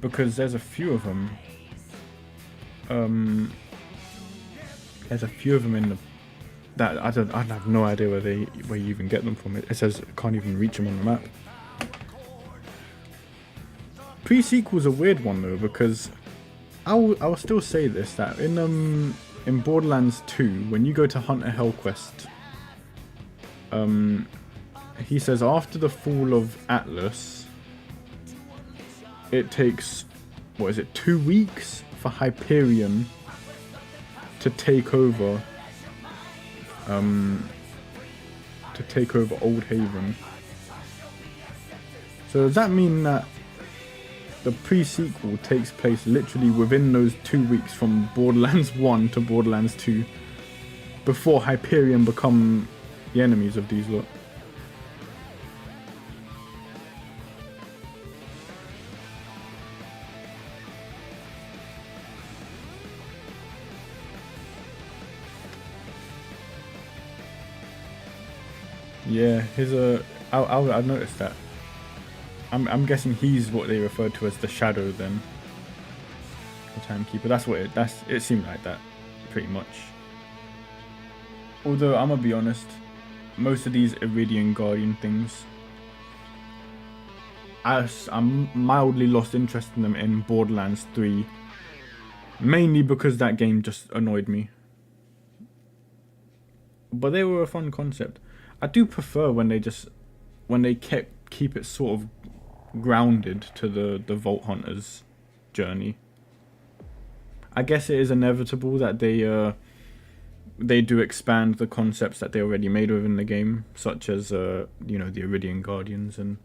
because there's a few of them. There's a few of them in the that I have no idea where you even get them from. It says I can't even reach them on the map. Pre-sequel's a weird one though, because I'll still say this, that in Borderlands 2, when you go to Hunter Hell Quest, he says after the fall of Atlas, it takes, what is it, 2 weeks for Hyperion to take over Old Haven. So does that mean that the pre-sequel takes place literally within those 2 weeks from Borderlands 1 to Borderlands 2, before Hyperion become the enemies of these lot? Yeah, I noticed that. I'm guessing he's what they refer to as the Shadow then. The Timekeeper. That's what it seemed like that, pretty much. Although I'm gonna be honest, most of these Iridian Guardian things, I'm mildly lost interest in them in Borderlands 3. Mainly because that game just annoyed me. But they were a fun concept. I do prefer when they keep it sort of grounded to the Vault Hunters journey. I guess it is inevitable that they do expand the concepts that they already made within the game, such as you know, the Iridian Guardians and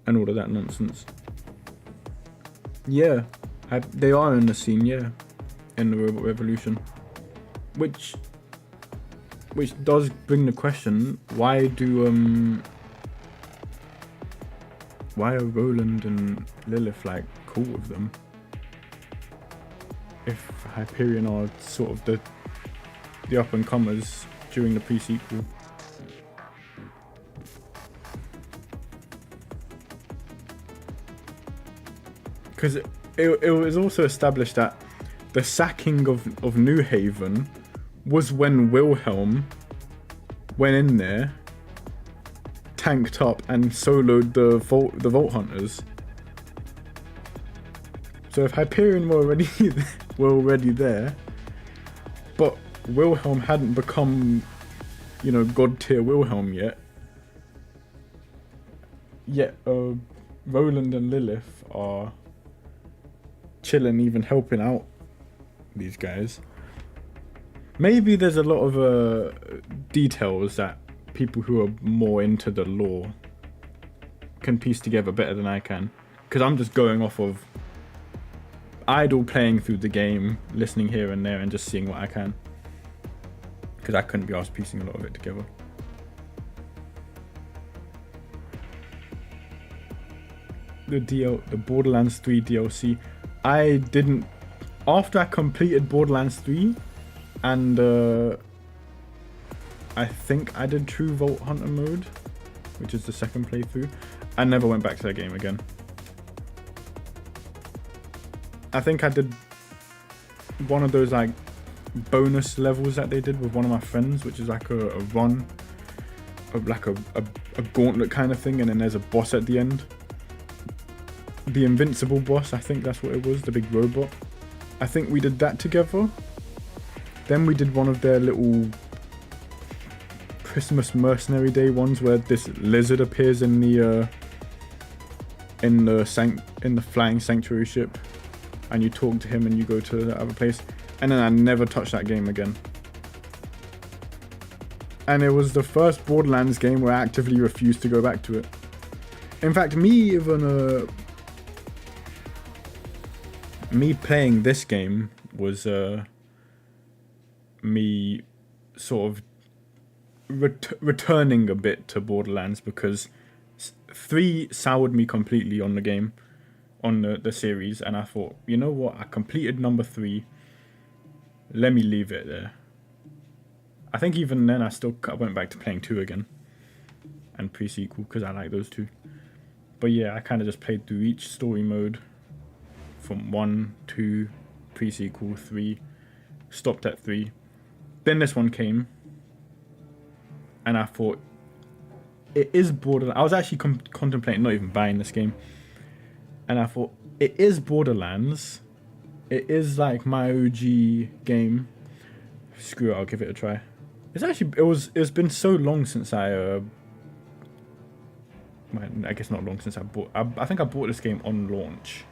all of that nonsense. Yeah, they are in the scene, yeah, in the Robot Revolution, which which does bring the question: why are Roland and Lilith like cool with them? If Hyperion are sort of the up and comers during the pre-sequel. Because it was also established that the sacking of New Haven was when Wilhelm went in there, tanked up, and soloed the Vault Hunters. So if Hyperion were already there, but Wilhelm hadn't become, you know, god tier Wilhelm yet. Yet Roland and Lilith are chilling, even helping out these guys. Maybe there's a lot of details that people who are more into the lore can piece together better than I can, because I'm just going off of idle playing through the game, listening here and there, and just seeing what I can, because I couldn't be asked piecing a lot of it together. The Borderlands 3 DLC, I didn't, after I completed Borderlands 3 and I think I did True Vault Hunter mode, which is the second playthrough, I never went back to that game again. I think I did one of those like bonus levels that they did with one of my friends, which is like a run of like a gauntlet kind of thing, and then there's a boss at the end. The invincible boss, I think that's what it was, the big robot. I think we did that together. Then we did one of their little Christmas Mercenary Day ones where this lizard appears in the flying sanctuary ship, and you talk to him and you go to the other place. And then I never touched that game again. And it was the first Borderlands game where I actively refused to go back to it. In fact, me playing this game was me sort of returning a bit to Borderlands, because 3 soured me completely on the game, on the series, and I thought, you know what, I completed number 3, let me leave it there. I think even then I went back to playing 2 again, and pre-sequel, because I like those 2. But yeah, I kind of just played through each story mode from 1, 2, pre-sequel, 3, stopped at 3. Then this one came, and I thought, it is Borderlands. I was actually contemplating not even buying this game, and I thought, it is Borderlands. It is like my OG game. Screw it, I'll give it a try. It's been so long since I guess not long since I bought. I think I bought this game on launch,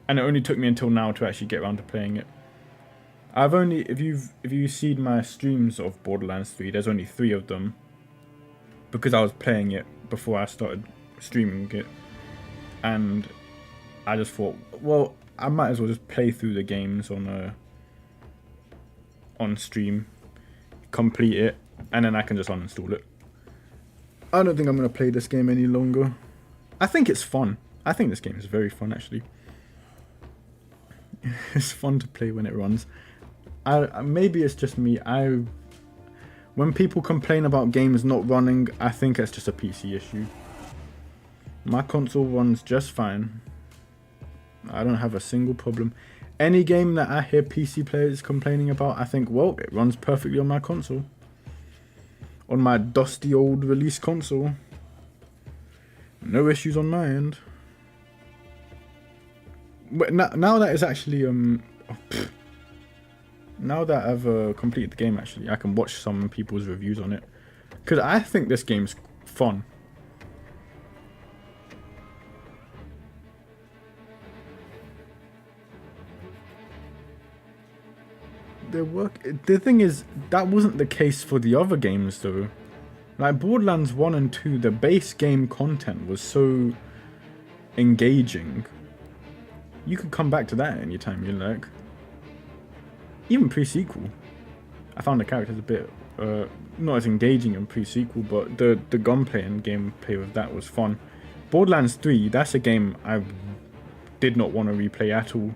and it only took me until now to actually get around to playing it. If you've seen my streams of Borderlands 3, there's only 3 of them, because I was playing it before I started streaming it, and I just thought, well, I might as well just play through the games on stream, complete it, and then I can just uninstall it. I don't think I'm going to play this game any longer. I think it's fun. I think this game is very fun, actually. It's fun to play when it runs. Maybe it's just me. When people complain about games not running, I think it's just a PC issue. My console runs just fine. I don't have a single problem. Any game that I hear PC players complaining about, I think, well, it runs perfectly on my console. On my dusty old release console. No issues on my end. But now that it's actually now that I've completed the game, actually, I can watch some people's reviews on it, because I think this game's fun. The thing is, that wasn't the case for the other games though. Like Borderlands 1 and 2, the base game content was so engaging. You could come back to that anytime you like. Even pre-sequel. I found the characters a bit not as engaging in pre-sequel, but the gunplay and gameplay with that was fun. Borderlands 3, that's a game I did not want to replay at all.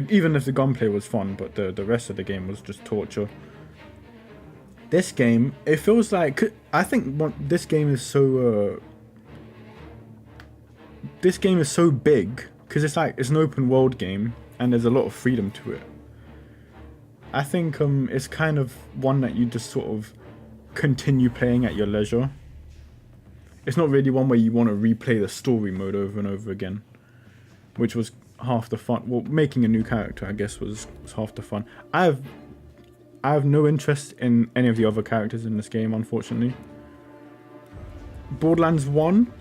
Even if the gunplay was fun, but the rest of the game was just torture. This game, it feels like, I think this game is so big because it's like it's an open world game and there's a lot of freedom to it. I think it's kind of one that you just sort of continue playing at your leisure. It's not really one where you want to replay the story mode over and over again, which was half the fun. Well, making a new character, I guess, was half the fun. I have no interest in any of the other characters in this game, unfortunately. Borderlands 1,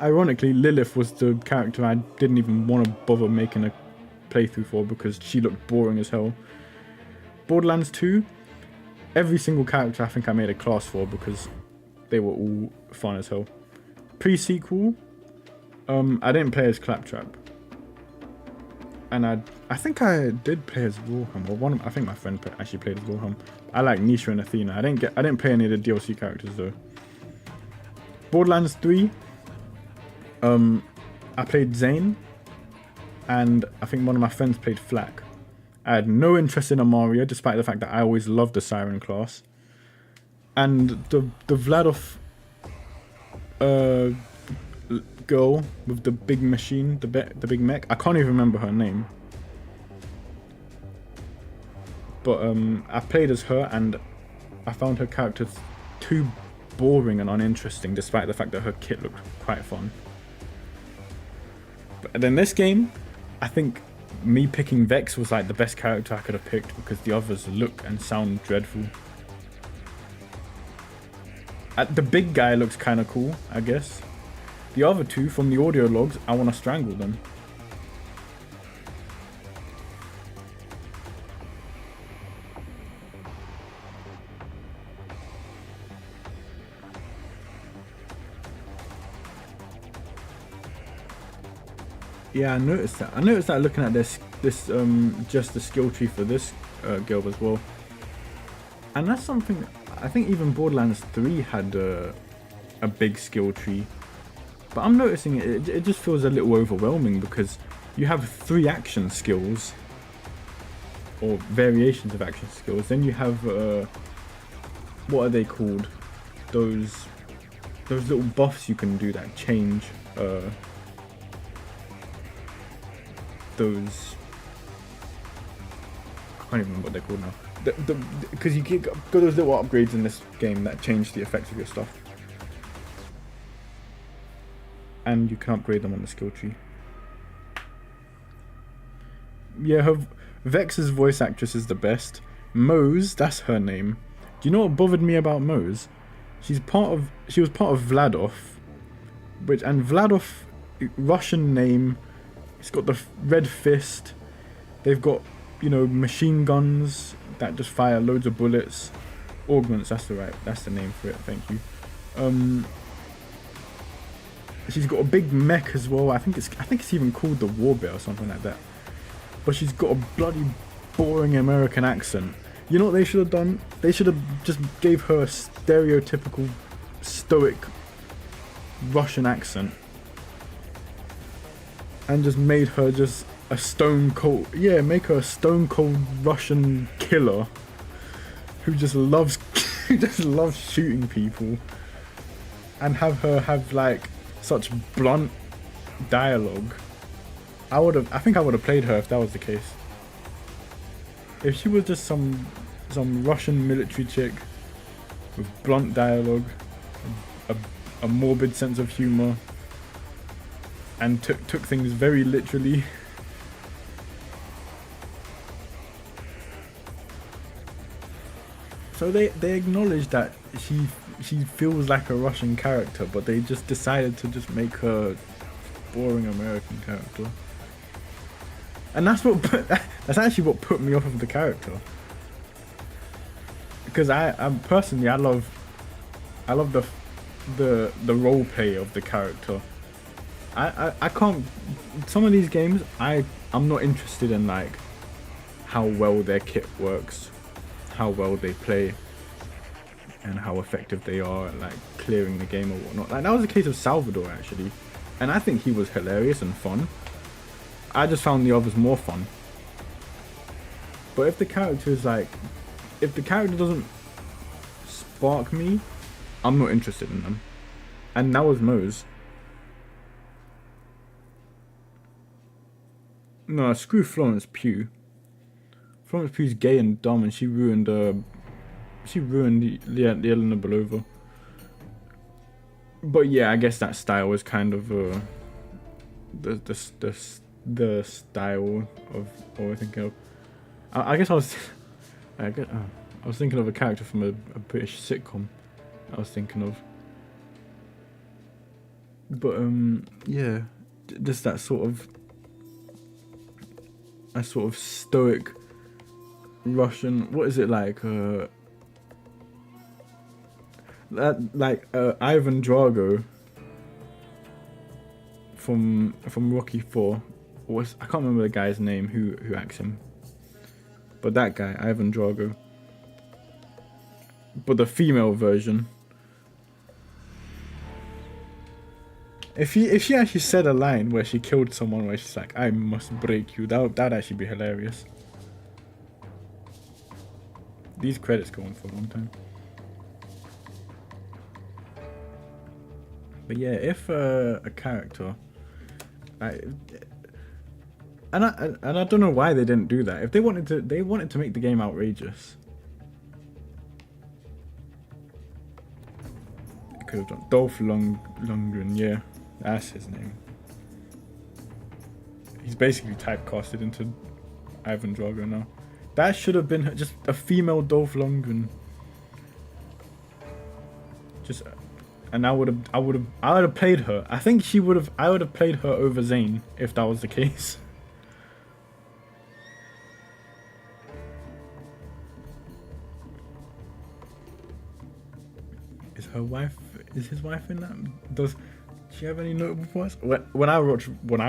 ironically, Lilith was the character I didn't even want to bother making a playthrough for because she looked boring as hell. Borderlands 2, every single character I think I made a class for because they were all fun as hell. Pre-sequel, I didn't play as Claptrap, and I think I did play as Wilhelm, or I think my friend actually played as Wilhelm. I like Nisha and Athena. I didn't play any of the DLC characters though. Borderlands 3, I played Zane, and I think one of my friends played Flak. I had no interest in Amaria, despite the fact that I always loved the Siren class. And the Vladov girl with the big machine, the big mech, I can't even remember her name. But I played as her, and I found her character too boring and uninteresting, despite the fact that her kit looked quite fun. But then this game, I think me picking Vex was like the best character I could have picked because the others look and sound dreadful. The big guy looks kind of cool, I guess. The other two, from the audio logs, I want to strangle them. Yeah, I noticed that. I noticed that looking at this just the skill tree for this girl as well. And that's something, I think even Borderlands 3 had a big skill tree. But I'm noticing it just feels a little overwhelming because you have 3 action skills, or variations of action skills. Then you have, what are they called? Those little buffs you can do that change, those, I can't even remember what they're called now. Because you got those little upgrades in this game that change the effects of your stuff. And you can upgrade them on the skill tree. Yeah, Vex's voice actress is the best. Mose, that's her name. Do you know what bothered me about Mose? She was part of Vladov, and Vladov, Russian name. It's got the red fist. They've got, machine guns that just fire loads of bullets. Augments, that's the name for it. Thank you. She's got a big mech as well. I think it's even called the Warbit or something like that. But she's got a bloody boring American accent. You know what they should have done? They should have just gave her a stereotypical stoic Russian accent. And just made her just a stone cold, make her a stone cold Russian killer who just loves shooting people, and have her have like such blunt dialogue. I think I would have played her if that was the case. If she was just some Russian military chick with blunt dialogue, a morbid sense of humor, and took things very literally. So they acknowledged that she feels like a Russian character, but they just decided to just make her a boring American character. And that's actually what put me off of the character. Because I personally love the role play of the character. I can't, some of these games I'm not interested in like how well their kit works, how well they play, and how effective they are at like clearing the game or whatnot. Like that was the case of Salvador actually, and I think he was hilarious and fun. I just found the others more fun. But if the character is like, if the character doesn't spark me, I'm not interested in them. And that was Moe's. No, screw Florence Pugh. Florence Pugh's gay and dumb, and she ruined the Elena Belova. But yeah, I guess that style was kind of the style of what we're thinking of. I guess I was thinking of a character from a British sitcom. I was thinking of. But yeah, just that sort of stoic Russian. What is it like? Ivan Drago from Rocky 4. I can't remember the guy's name who acts him. But that guy, Ivan Drago. But the female version. If she actually said a line where she killed someone where she's like, I must break you, that'd actually be hilarious. These credits go on for a long time. But yeah, if a character, and I don't know why they didn't do that. If they wanted to make the game outrageous. They could have done Dolph Lundgren, yeah, that's his name. He's basically typecasted into Ivan Drago now. That should have been just a female Dolph Lundgren. And I would have played her. I think I would have played her over Zane if that was the case. Is his wife in that? Does she have any notable parts? When I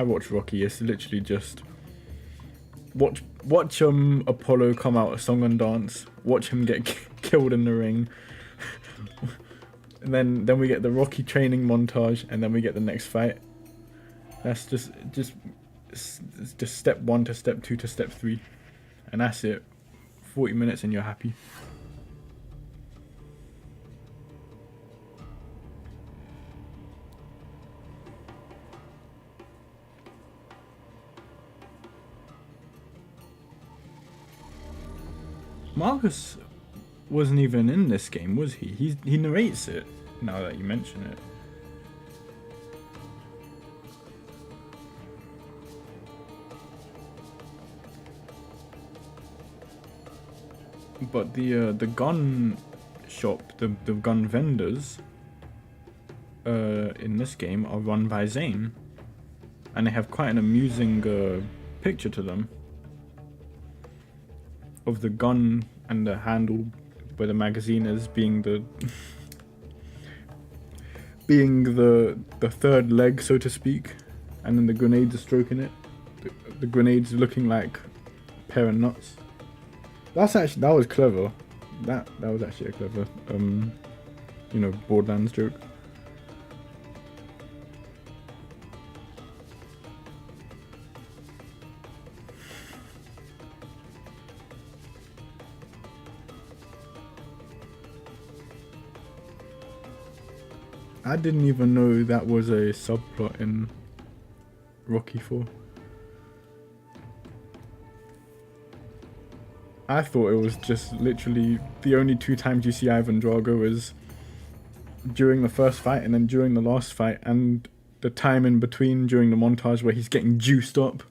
watch Rocky, it's literally just watch Apollo come out a song and dance, watch him get killed in the ring, and then we get the Rocky training montage, and then we get the next fight. That's just step 1 to step 2 to step 3, and that's it. 40 minutes and you're happy. Marcus wasn't even in this game, was he? He narrates it, now that you mention it. But the gun shop, the gun vendors in this game are run by Zane. And they have quite an amusing picture to them. Of the gun and the handle where the magazine is being the third leg, so to speak, and then the grenades are stroking it. The grenades looking like a pair of nuts. That was clever. That was actually a clever Borderlands joke. I didn't even know that was a subplot in Rocky 4. I thought it was just literally the only 2 times you see Ivan Drago is during the first fight and then during the last fight, and the time in between during the montage where he's getting juiced up.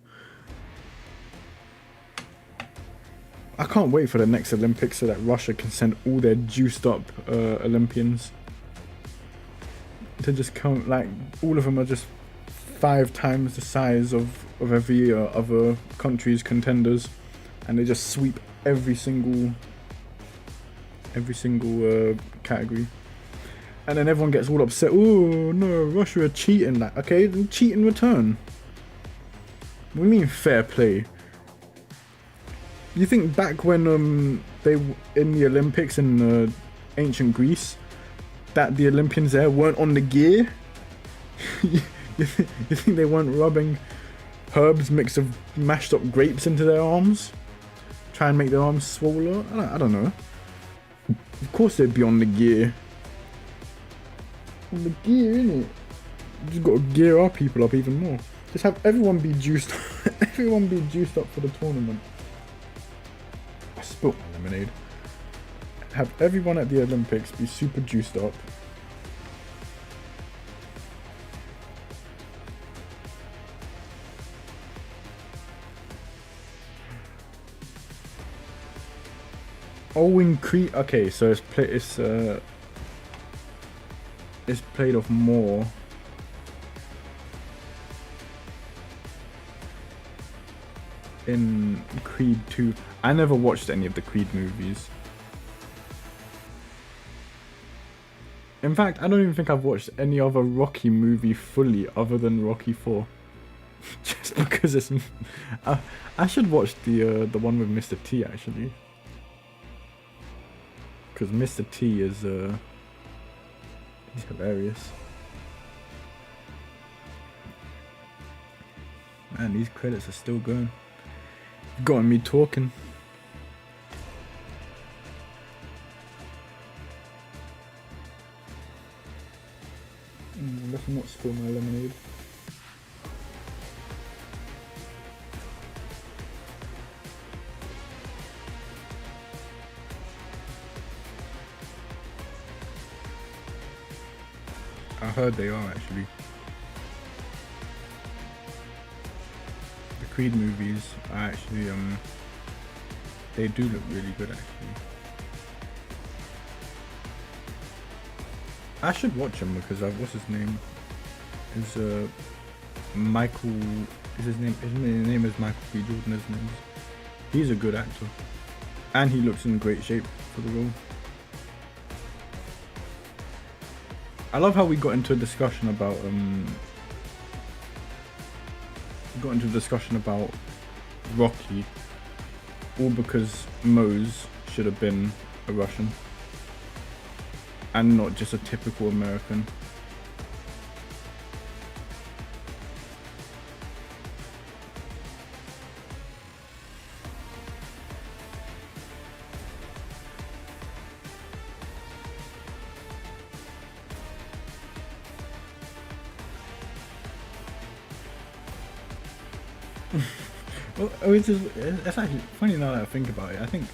I can't wait for the next Olympics so that Russia can send all their juiced up Olympians. To just come, like, all of them are just 5 times the size of every other country's contenders, and they just sweep every single category, and then everyone gets all upset. Oh no, Russia are cheating. Like, okay, then cheat in return. What do you mean fair play? You think back when they in the Olympics in ancient Greece, that the Olympians there weren't on the gear? you think they weren't rubbing herbs mixed of mashed up grapes into their arms? Try and make their arms swollen? I don't know. Of course they'd be on the gear. On the gear, innit? You just gotta gear our people up even more. Just have everyone be juiced everyone be juiced up for the tournament. I spilt my lemonade. Have everyone at the Olympics be super juiced up. Oh, in Creed. Okay, so it's played off more. In Creed 2. I never watched any of the Creed movies. In fact, I don't even think I've watched any other Rocky movie fully other than Rocky 4. Just because it's... I should watch the one with Mr. T actually. Because Mr. T is he's hilarious. Man, these credits are still going. You've gotten me talking. Let's not spill my lemonade. I heard they are actually. The Creed movies are actually they do look really good actually. I should watch them because what's his name? Is Michael? Is his name? His name is Michael B. Jordan, isn't it? He's a good actor, and he looks in great shape for the role. I love how we got into a discussion about Rocky, all because Mose should have been a Russian and not just a typical American. It's actually funny now that I think about it. I think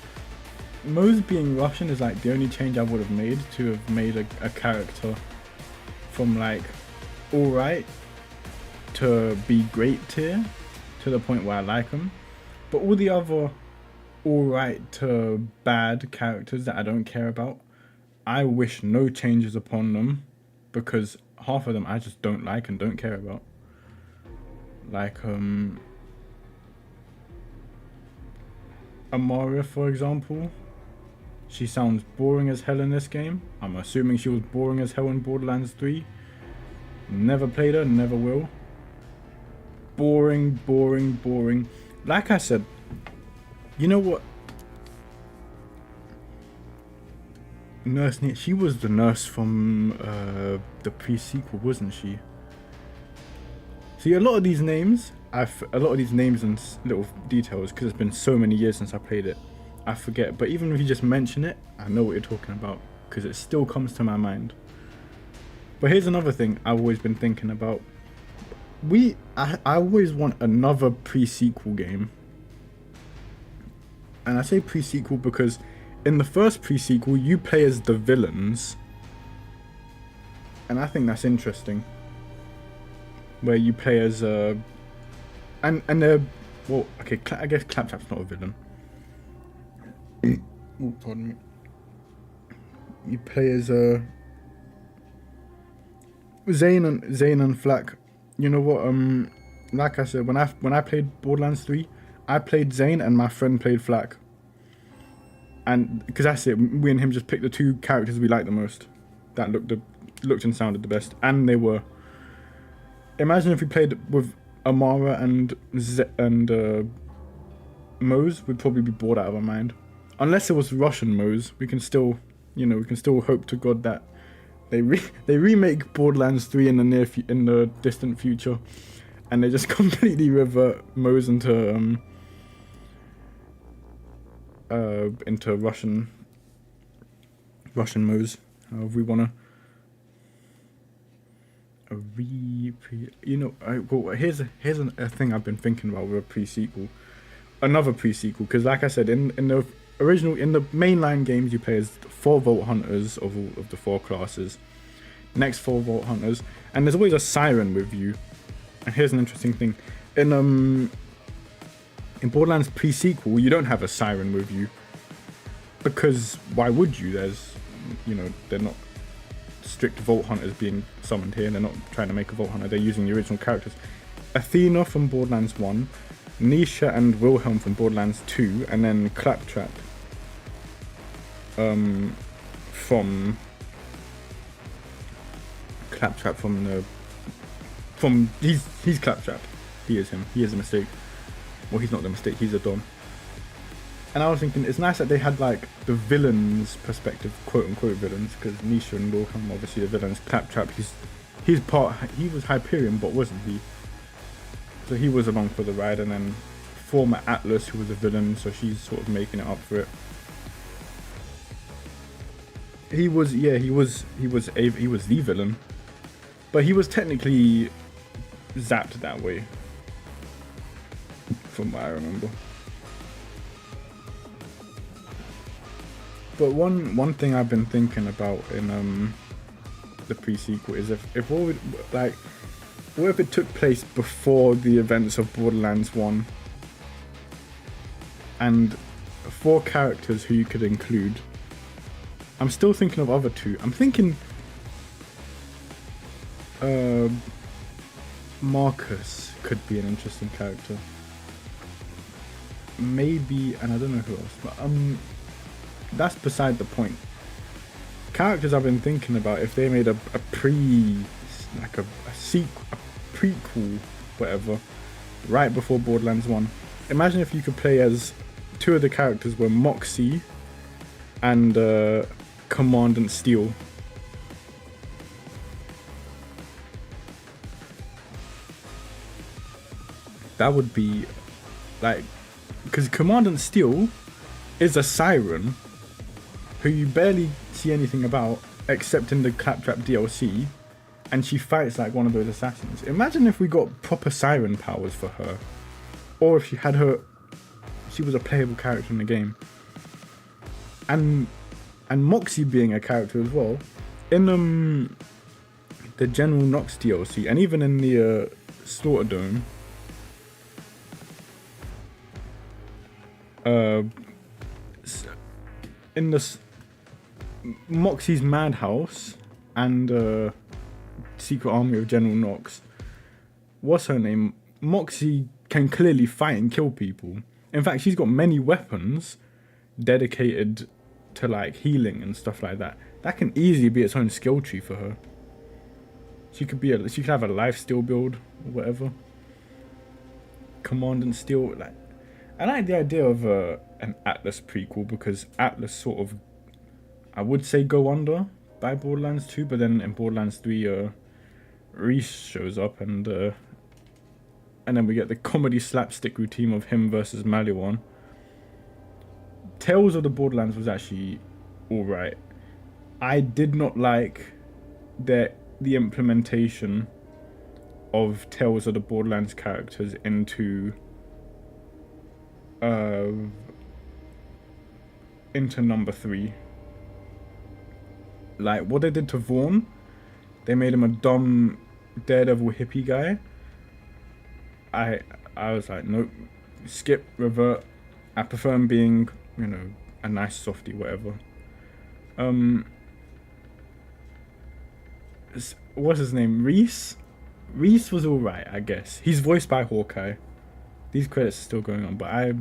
Mose being Russian is like the only change I would have made to have made a character from like alright to be great tier to the point where I like him. But all the other alright to bad characters that I don't care about, I wish no changes upon them because half of them I just don't like and don't care about. Like Amara, for example, she sounds boring as hell in this game. I'm assuming she was boring as hell in Borderlands 3. Never played her, never will. Boring, boring, boring. Like I said, you know what? Nurse, she was the nurse from the pre-sequel, wasn't she? See, a lot of these names and little details, because it's been so many years since I played it, I forget. But even if you just mention it, I know what you're talking about because it still comes to my mind. But here's another thing I've always been thinking about. I always want another pre-sequel game. And I say pre-sequel because in the first pre-sequel you play as the villains. And I think that's interesting. Where you play as and they're, well, okay, I guess Claptrap's not a villain. Oh, pardon me. You play as Zane and Flack. You know what? Like I said, when I played Borderlands 3, I played Zane and my friend played Flack. And because that's it, we and him just picked the two characters we liked the most. That looked and sounded the best, and they were. Imagine if we played with Amara and Moe's, we'd probably be bored out of our mind. Unless it was Russian Moe's, we can still, you know, we can still hope to God that they remake Borderlands 3 in the distant future, and they just completely revert Moe's into Russian Moe's, however we wanna. Here's a thing I've been thinking about with a pre-sequel, another pre-sequel, because like I said, in the mainline games, you play as 4 Vault Hunters of all of the 4 classes, next 4 Vault Hunters, and there's always a siren with you. And here's an interesting thing: in Borderlands pre-sequel, you don't have a siren with you, because why would you? There's, you know, they're not strict Vault Hunters being summoned here. They're not trying to make a Vault Hunter. They're using the original characters. Athena from Borderlands 1, Nisha and Wilhelm from Borderlands 2, and then Claptrap from he's Claptrap. He is him. He is a mistake. Well, he's not the mistake. He's a Dom. And I was thinking, it's nice that they had like the villains' perspective, quote unquote villains, because Nisha and Wilhelm obviously the villains. Claptrap, he was Hyperion, but wasn't he? So he was along for the ride, and then former Atlas, who was a villain, so she's sort of making it up for it. He was the villain, but he was technically zapped that way, from what I remember. But one thing I've been thinking about in the pre-sequel is if what if it took place before the events of Borderlands 1, and 4 characters who you could include. I'm still thinking of other 2. I'm thinking Marcus could be an interesting character. Maybe, and I don't know who else, but that's beside the point. Characters I've been thinking about, if they made a prequel, whatever, right before Borderlands 1. Imagine if you could play as 2 of the characters were Moxie and Commandant Steel. That would be like, because Commandant Steel is a siren who you barely see anything about except in the Claptrap DLC, and she fights like one of those assassins. Imagine if we got proper siren powers for her, or if she was a playable character in the game, and Moxie being a character as well in the General Knox DLC, and even in the Slaughter Dome. In the Moxie's Madhouse and Secret Army of General Knox, what's her name? Moxie can clearly fight and kill people. In fact, she's got many weapons dedicated to like healing and stuff like that. That can easily be its own skill tree for her. She could have a lifesteal build or whatever. Commandant Steel, like, I like the idea of an Atlas prequel, because Atlas sort of, I would say, go under by Borderlands 2, but then in Borderlands 3, Reese shows up, and then we get the comedy slapstick routine of him versus Maliwan. Tales of the Borderlands was actually alright. I did not like the implementation of Tales of the Borderlands characters into number 3. Like what they did to Vaughn, they made him a dumb daredevil hippie guy. I was like, nope, skip, revert. I prefer him being, you know, a nice softie, whatever. What's his name? Reese was alright, I guess. He's voiced by Hawkeye. These credits are still going on, but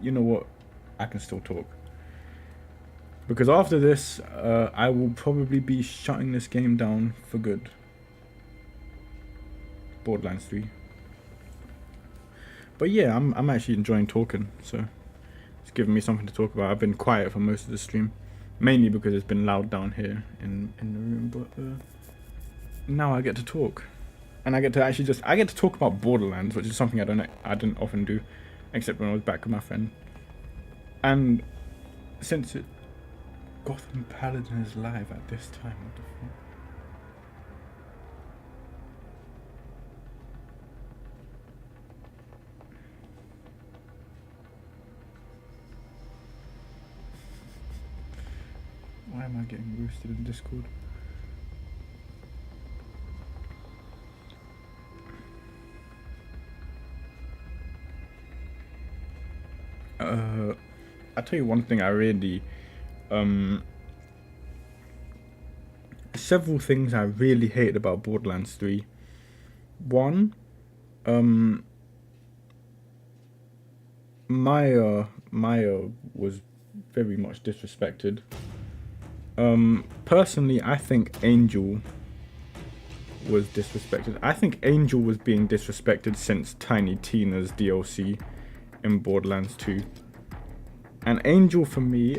you know what? I can still talk. Because after this, I will probably be shutting this game down for good. Borderlands 3. But yeah, I'm actually enjoying talking, so It's given me something to talk about. I've been quiet for most of the stream, mainly because it's been loud down here in the room. But now I get to talk, and I get to actually I get to talk about Borderlands, which is something I didn't often do, except when I was back with my friend. And since Gotham Paladin is live at this time, what the fuck? Why am I getting roasted in Discord? I'll tell you one thing I really, several things I really hate about Borderlands 3. One, Maya was very much disrespected. Personally, I think Angel was disrespected. I think Angel was being disrespected since Tiny Tina's DLC in Borderlands 2. And Angel for me,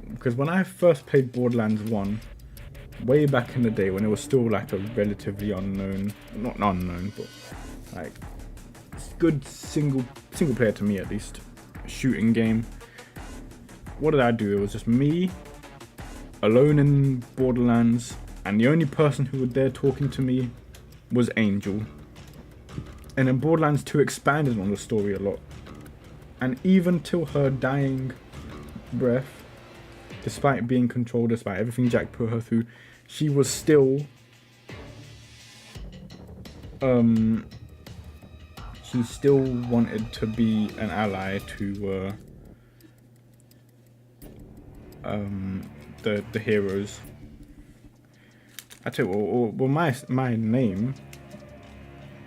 because when I first played Borderlands 1, way back in the day when it was still like a relatively unknown, not unknown, but like good single player to me at least, shooting game. What did I do? It was just me, alone in Borderlands, and the only person who was there talking to me was Angel. And then Borderlands 2 expanded on the story a lot. And even till her dying breath, despite being controlled, despite everything Jack put her through, she was still she still wanted to be an ally to the heroes. I tell you, well my name,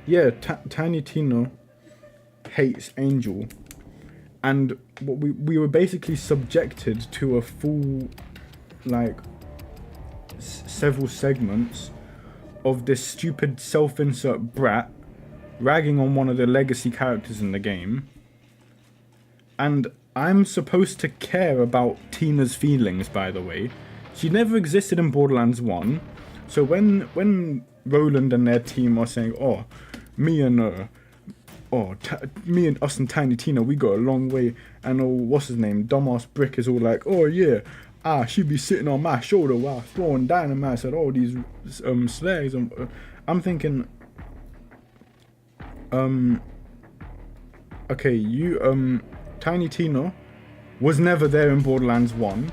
yeah, Tiny Tina hates Angel, and we were basically subjected to a full, like, several segments of this stupid self-insert brat ragging on one of the legacy characters in the game, and I'm supposed to care about Tina's feelings, by the way. She never existed in Borderlands 1, so when Roland and their team are saying, oh, me and us and Tiny Tina, we got a long way, and what's his name, dumbass Brick is all like, oh yeah, she'd be sitting on my shoulder while throwing dynamite at all these slags. I'm thinking, okay, you, Tiny Tina was never there in Borderlands 1,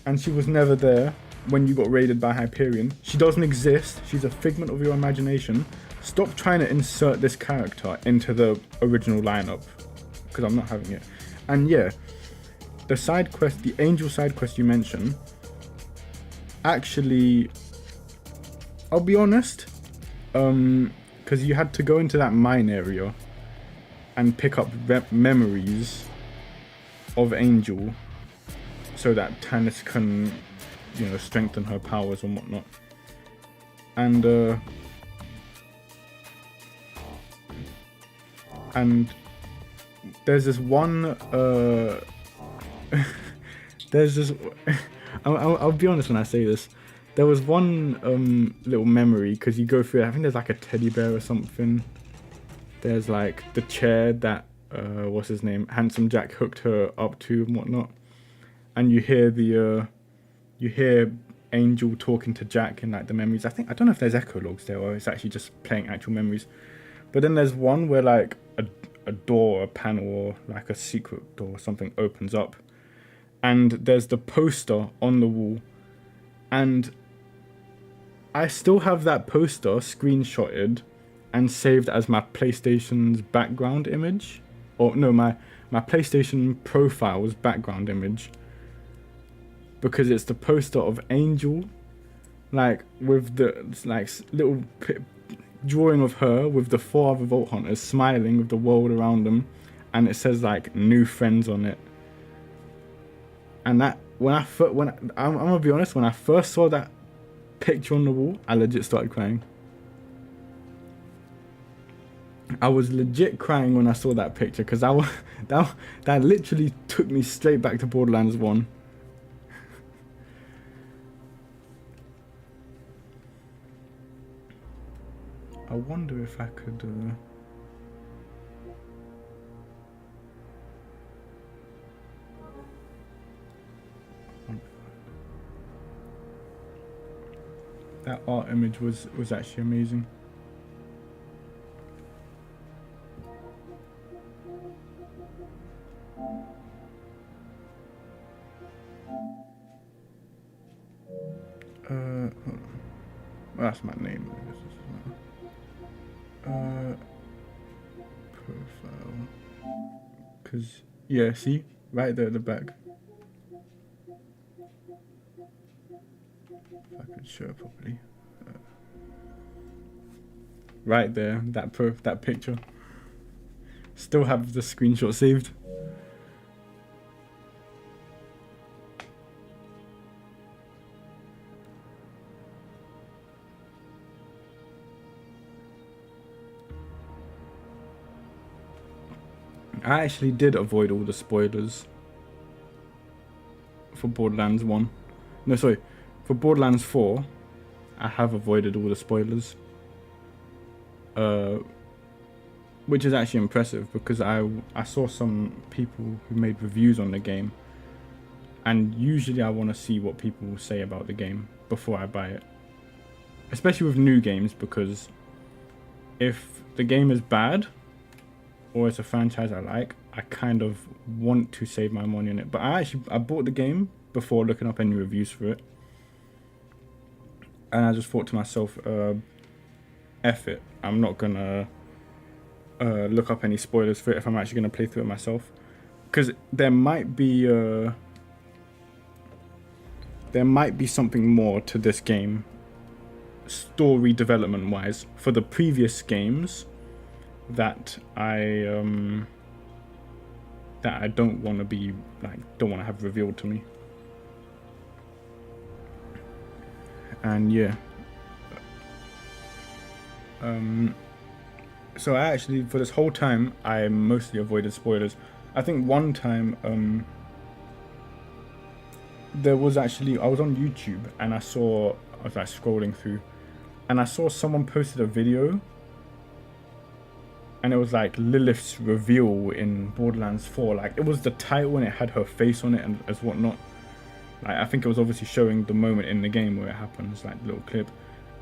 and she was never there when you got raided by Hyperion. She doesn't exist. She's a figment of your imagination. Stop trying to insert this character into the original lineup, because I'm not having it. And yeah, the side quest, the Angel side quest you mentioned, actually, I'll be honest, because you had to go into that mine area and pick up memories of Angel so that Tannis can, you know, strengthen her powers and whatnot. And there's this one there's this I'll be honest when I say this. There was one little memory, because you go through it, I think there's like a teddy bear or something. There's like the chair that what's his name, Handsome Jack hooked her up to and whatnot. And you hear Angel talking to Jack in like the memories. I don't know if there's echo logs there or it's actually just playing actual memories. But then there's one where like a door, a panel, or like a secret door or something opens up, and there's the poster on the wall, and I still have that poster screenshotted and saved as my PlayStation's background image, or no, my PlayStation profile's background image, because it's the poster of Angel, like with the like little drawing of her with the 4 other Vault Hunters smiling with the world around them, and it says like new friends on it. And that I'm gonna be honest, when I first saw that picture on the wall, I legit started crying. I was legit crying when I saw that picture because that literally took me straight back to Borderlands 1. I wonder if I could that art image was actually amazing. Hold on. Well, that's my name. Profile. Cause yeah, see, right there at the back. If I could show it properly. Right there, that picture. Still have the screenshot saved. I actually did avoid all the spoilers for Borderlands 1. No, sorry. For Borderlands 4, I have avoided all the spoilers. Which is actually impressive because I saw some people who made reviews on the game. And usually I want to see what people will say about the game before I buy it. Especially with new games, because if the game is bad, or it's a franchise I like, I kind of want to save my money on it. But I bought the game before looking up any reviews for it. And I just thought to myself, F it. I'm not gonna look up any spoilers for it if I'm actually gonna play through it myself. Because there might be something more to this game, story development wise, for the previous games that I don't want to be don't want to have revealed to me. And yeah, so I actually, for this whole time, I mostly avoided spoilers. I think one time there was actually, I was on YouTube and I was like scrolling through and I saw someone posted a video. And it was like Lilith's reveal in Borderlands 4. Like, it was the title and it had her face on it and as whatnot. Like, I think it was obviously showing the moment in the game where it happens, like little clip.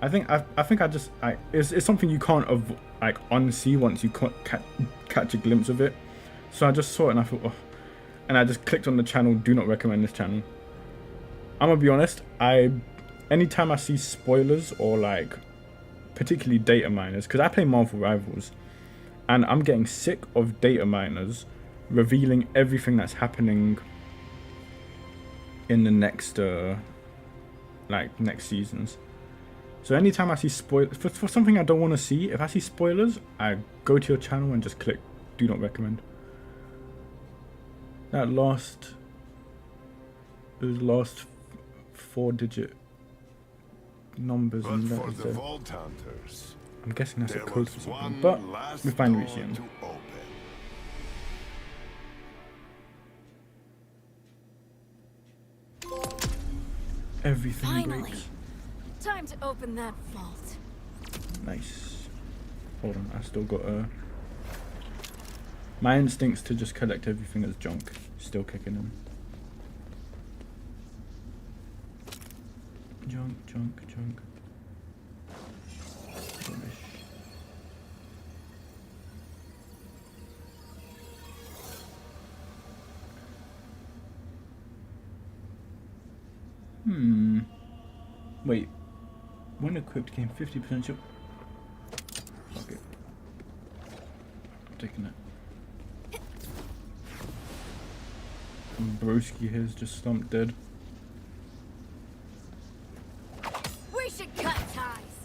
I think it's something you can't unsee once you catch a glimpse of it. So I just saw it and I thought, oh. And I just clicked on the channel. Do not recommend this channel. I'm gonna be honest. Anytime I see spoilers or like particularly data miners, because I play Marvel Rivals. And I'm getting sick of data miners revealing everything that's happening in the next next seasons. So anytime I see spoilers for something I don't want to see, if I see spoilers, I go to your channel and just click do not recommend. That last 4-digit numbers But and for letters the there. Vault Hunters, I'm guessing that's a there code was for something, one but last we finally door reached the end. to open. Everything Finally. breaks. Time to open that vault. Nice. Hold on, I still got my instincts to just collect everything as junk still kicking in. Junk. Rubbish. Wait. When equipped, gain 50% shot. Fuck it. I'm taking it. And Broski has just stomped dead. We should cut ties.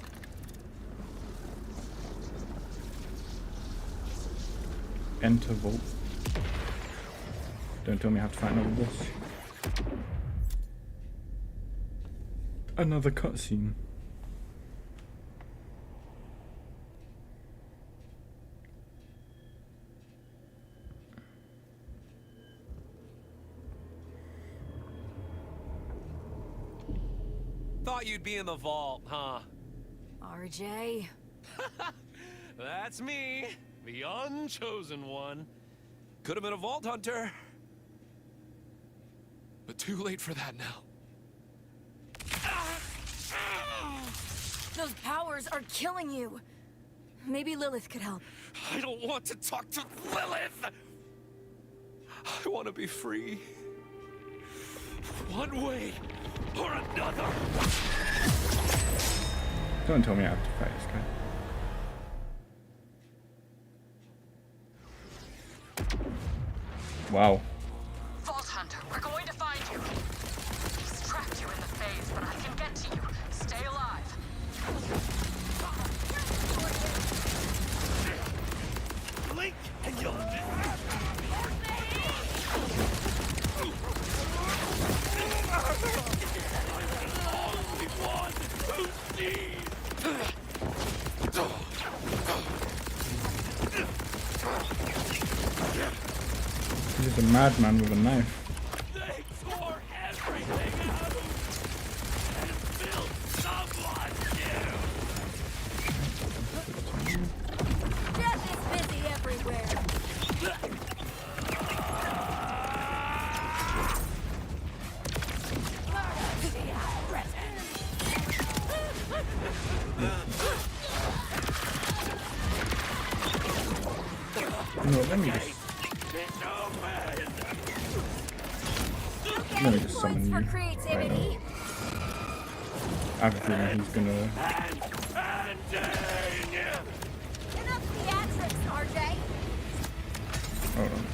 Enter vault. Don't tell me I have to fight another boss. Another cutscene. Thought you'd be in the vault, huh? RJ. That's me, the unchosen one. Could have been a vault hunter. But too late for that now. Those powers are killing you. Maybe Lilith could help. I don't want to talk to Lilith! I want to be free. One way or another. Don't tell me I have to fight this guy. Wow. Vault Hunter, we're going to find you. He's trapped you in the phase, but I can get to you. Stay alive. Blink and you'll miss. Only one who sees. He's a madman with a knife. They tore everything out and built someone new. Death is busy everywhere. No, let me just summon you. For creativity. I have a feeling he's gonna. Enough theatrics, RJ. Hold on.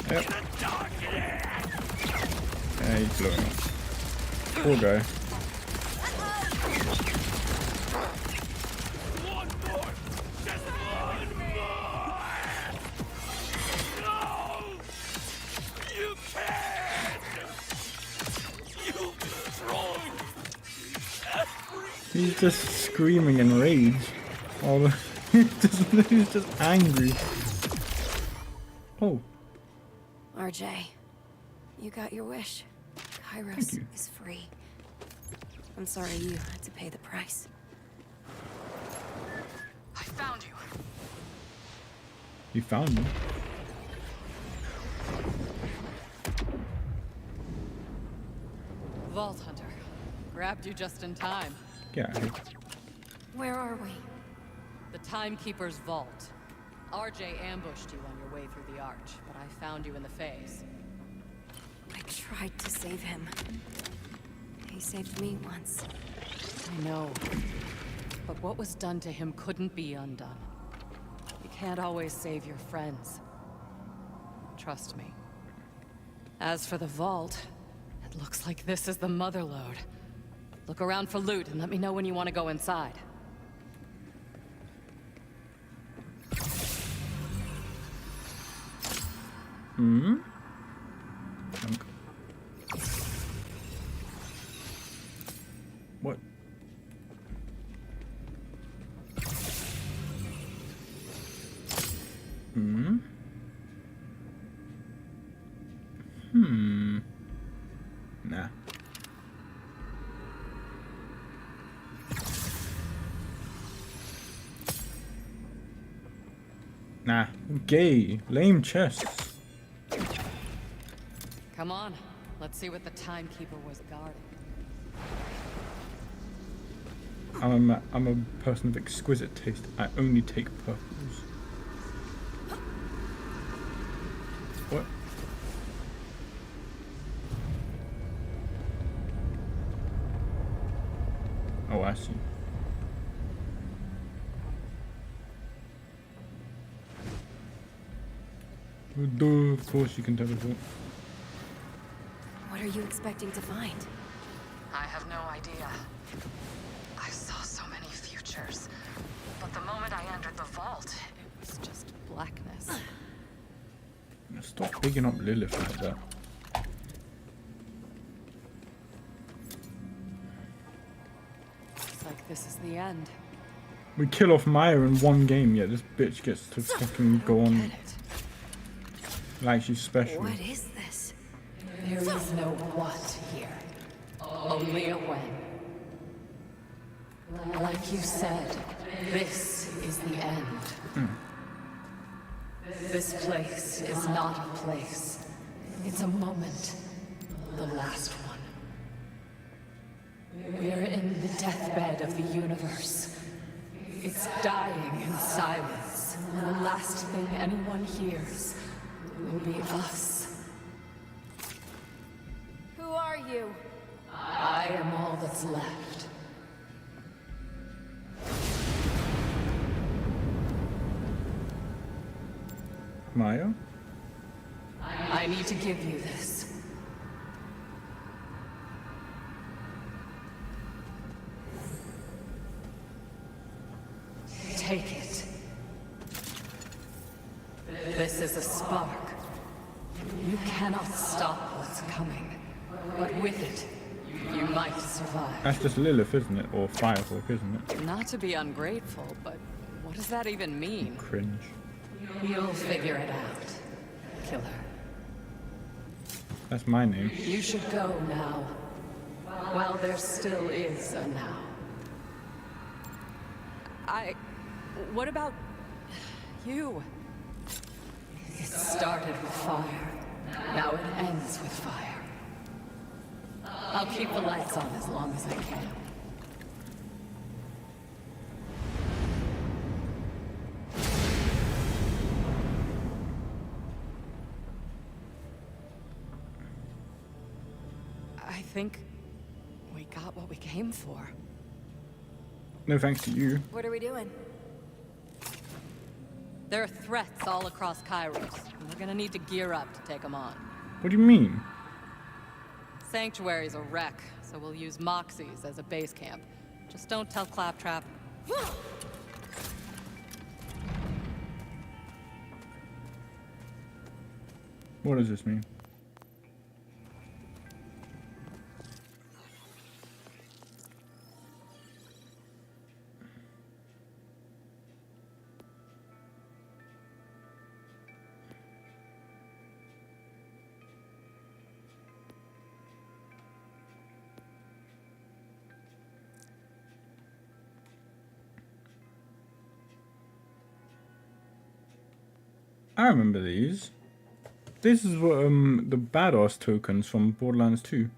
Yep. Yeah, he's blowing up. Poor guy. He's just screaming in rage. All the he's just angry. Oh. RJ, you got your wish. Kairos is free. I'm sorry you had to pay the price. I found you. You found me. Vault Hunter. Grabbed you just in time. Yeah. Where are we? The Timekeeper's vault. RJ ambushed you on your way through the arch, but I found you in the phase. I tried to save him. He saved me once. I know. But what was done to him couldn't be undone. You can't always save your friends. Trust me. As for the vault, it looks like this is the mother lode. Look around for loot and let me know when you want to go inside. Hmm? What? Hmm? Nah. Nah. Gay. Lame chests. Come on, let's see what the Timekeeper was guarding. I'm a person of exquisite taste. I only take purples. What? Oh, I see. Duh, of course you can teleport. What are you expecting to find? I have no idea. I saw so many futures. But the moment I entered the vault, it was just blackness. Now stop picking up Lilith like that. Looks like this is the end. We kill off Maya in one game, yet this bitch gets to fucking go on like she's special. What is this? There is no what here, only a when. Like you said, this is the end. This place is not a place. It's a moment. The last one. We're in the deathbed of the universe. It's dying in silence. And the last thing anyone hears will be us. Who are you? I am all that's left. Maya? I need to give you this. Take it. This is a spark. You cannot stop what's coming. But with it, you might survive. That's just Lilith, isn't it? Or Firehawk, isn't it? Not to be ungrateful, but what does that even mean? Cringe. You'll figure it out, killer. That's my name. You should go now. While there still is a now. What about you? It started with fire. Now it ends with fire. I'll keep the lights on as long as I can. I think we got what we came for. No thanks to you. What are we doing? There are threats all across Kairos, and we're gonna need to gear up to take them on. What do you mean? Sanctuary's a wreck, so we'll use Moxies as a base camp. Just don't tell Claptrap. What does this mean? I remember these. This is what the badass tokens from Borderlands 2.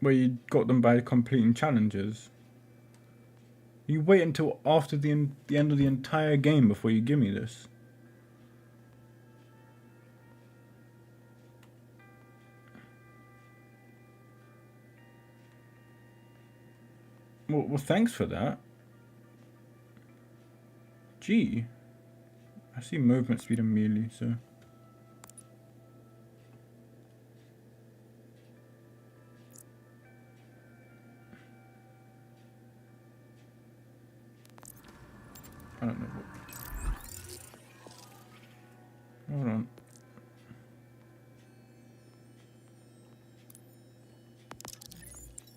Where you got them by completing challenges. You wait until after the end of the entire game before you give me this. Well, thanks for that. Gee, I see movement speed and melee, so. I don't know what. Hold on.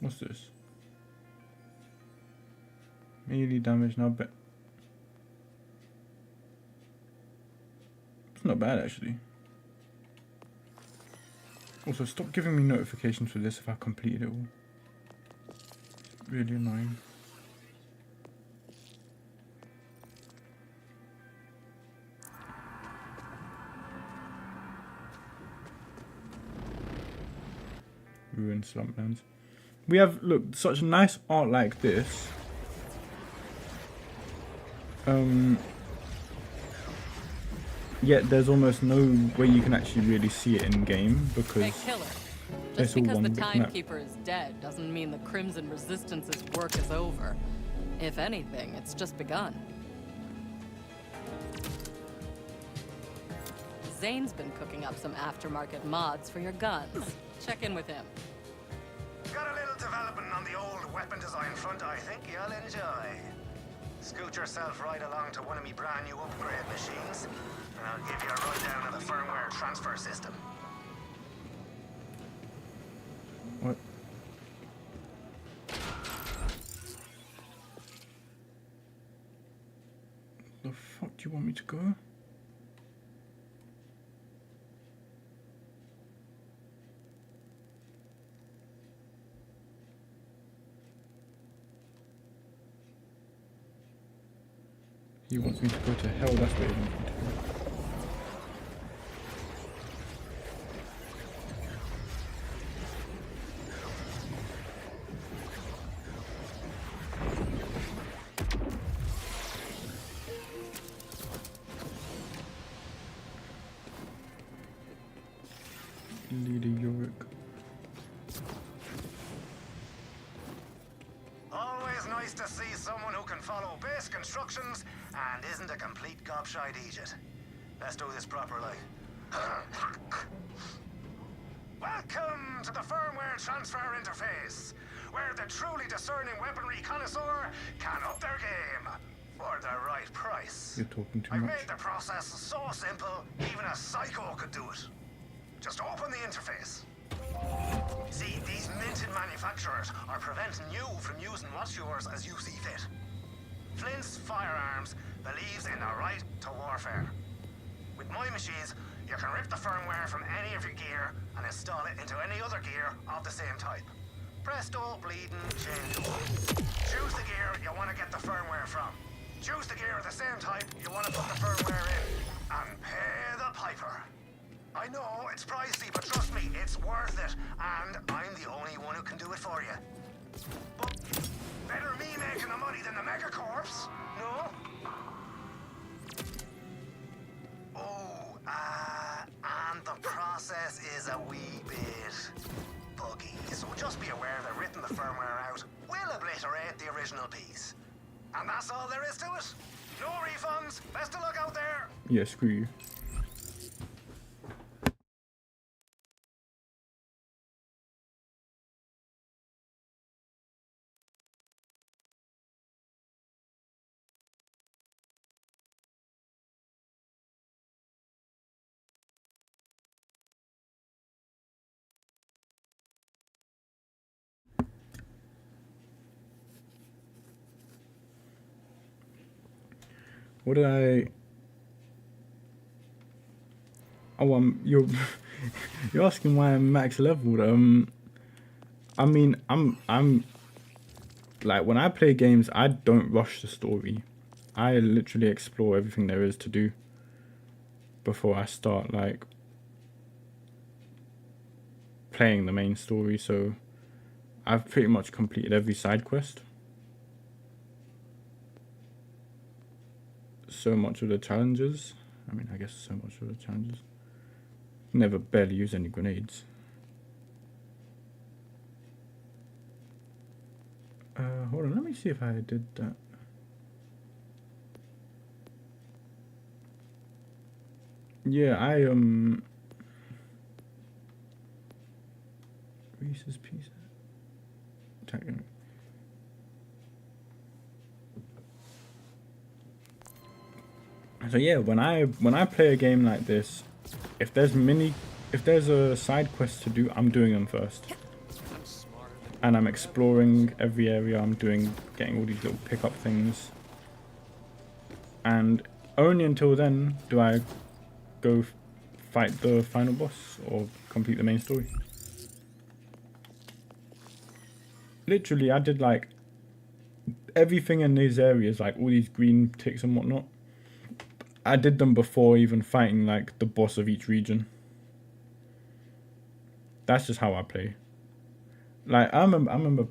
What's this? Melee damage now, but. Not bad actually. Also, stop giving me notifications for this if I complete it all. Really annoying. Ruined Slumplands. We have, look, such nice art like this. Yet there's almost no way you can actually really see it in game because Hey, killer. Just because the Timekeeper is dead doesn't mean the Crimson Resistance's work is over. If anything, it's just begun. Zane's been cooking up some aftermarket mods for your guns. Check in with him. Got a little development on the old weapon design front I think you'll enjoy. Scoot yourself right along to one of me brand new upgrade machines, and I'll give you a rundown of the firmware transfer system. What? The fuck do you want me to go? He wants me to go to hell, that's what he wants me to do. Leader Yorick. Always nice to see someone who can follow basic instructions and isn't a complete gobshite idiot. Let's do this proper, like. Welcome to the firmware transfer interface, where the truly discerning weaponry connoisseur can up their game for the right price. You're talking too I've much. made the process so simple, even a psycho could do it. Just open the interface. See, these minted manufacturers are preventing you from using what's yours as you see fit. Flint's Firearms believes in the right to warfare. With my machines, you can rip the firmware from any of your gear and install it into any other gear of the same type. Presto, bleeding, change. Choose the gear you want to get the firmware from. Choose the gear of the same type you want to put the firmware in. And pay the piper. I know, it's pricey, but trust me, it's worth it. And I'm the only one who can do it for you. But better me making the money than the megacorps, no? Oh, and the process is a wee bit buggy. So just be aware that ripping the firmware out will obliterate the original piece. And that's all there is to it. No refunds. Best of luck out there. Yeah, screw you. What did I... Oh, you're you're asking why I'm max leveled. I mean, I'm like, when I play games, I don't rush the story. I literally explore everything there is to do before I start like playing the main story. So I've pretty much completed every side quest. So much of the challenges. I mean, I guess so much of the challenges. Never barely use any grenades. Hold on, let me see if I did that. Yeah, Reese's Pieces. So yeah, when I play a game like this, if there's a side quest to do, I'm doing them first. And I'm exploring every area. I'm getting all these little pickup things. And only until then do I go fight the final boss or complete the main story. Literally, I did like everything in these areas, like all these green ticks and whatnot. I did them before even fighting like the boss of each region. That's just how I play. Like I remember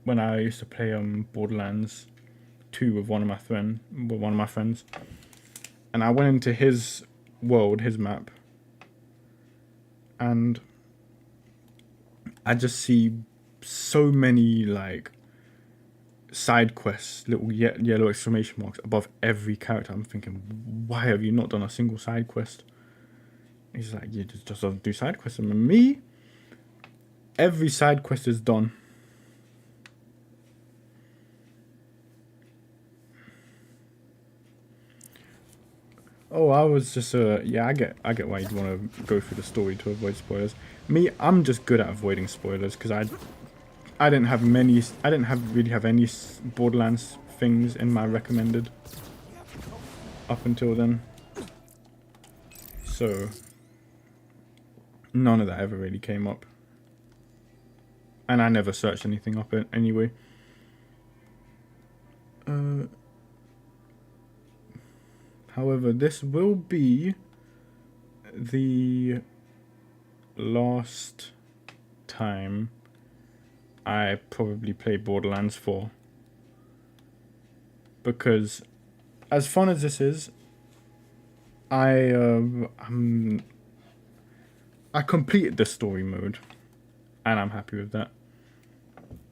when I used to play Borderlands 2 with one of my friends, and I went into his world, his map, and I just see so many like side quests, little yellow exclamation marks above every character. I'm thinking, why have you not done a single side quest? He's like, you just don't do side quests. And me, every side quest is done. Oh, I was just yeah, I get why you'd want to go through the story to avoid spoilers. Me, I'm just good at avoiding spoilers because I didn't really have any Borderlands things in my recommended up until then. So none of that ever really came up. And I never searched anything up anyway. However, this will be the last time I probably play Borderlands 4. Because as fun as this is, I completed the story mode, and I'm happy with that.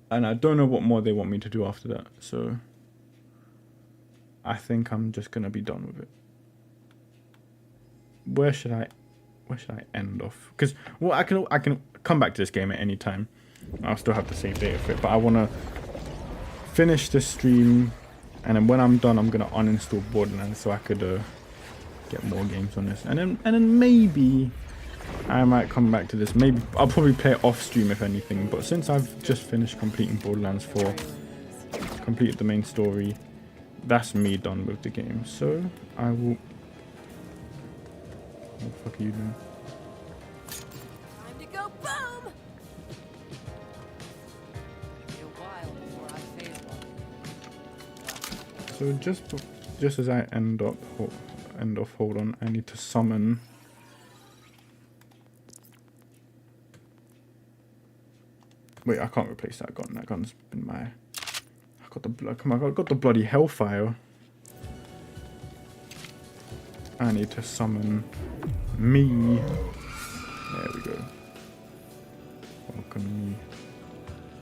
And I don't know what more they want me to do after that, so I think I'm just gonna be done with it. Where should I end off? Because well, I can come back to this game at any time. I'll still have the save data for it, but I wanna finish the stream, and then when I'm done, I'm gonna uninstall Borderlands so I could get more games on this, and then maybe I might come back to this. Maybe I'll probably play it off stream if anything. But since I've just finished completing Borderlands 4, completed the main story, that's me done with the game. So I will. What the fuck are you doing? Time to go boom! It'll be a while before I phase one. So just as I end off, hold on, I need to summon. Wait, I can't replace that gun. That gun's been my. I got the blood. Come on, I got the bloody hellfire. I need to summon me. There we go. Welcome me.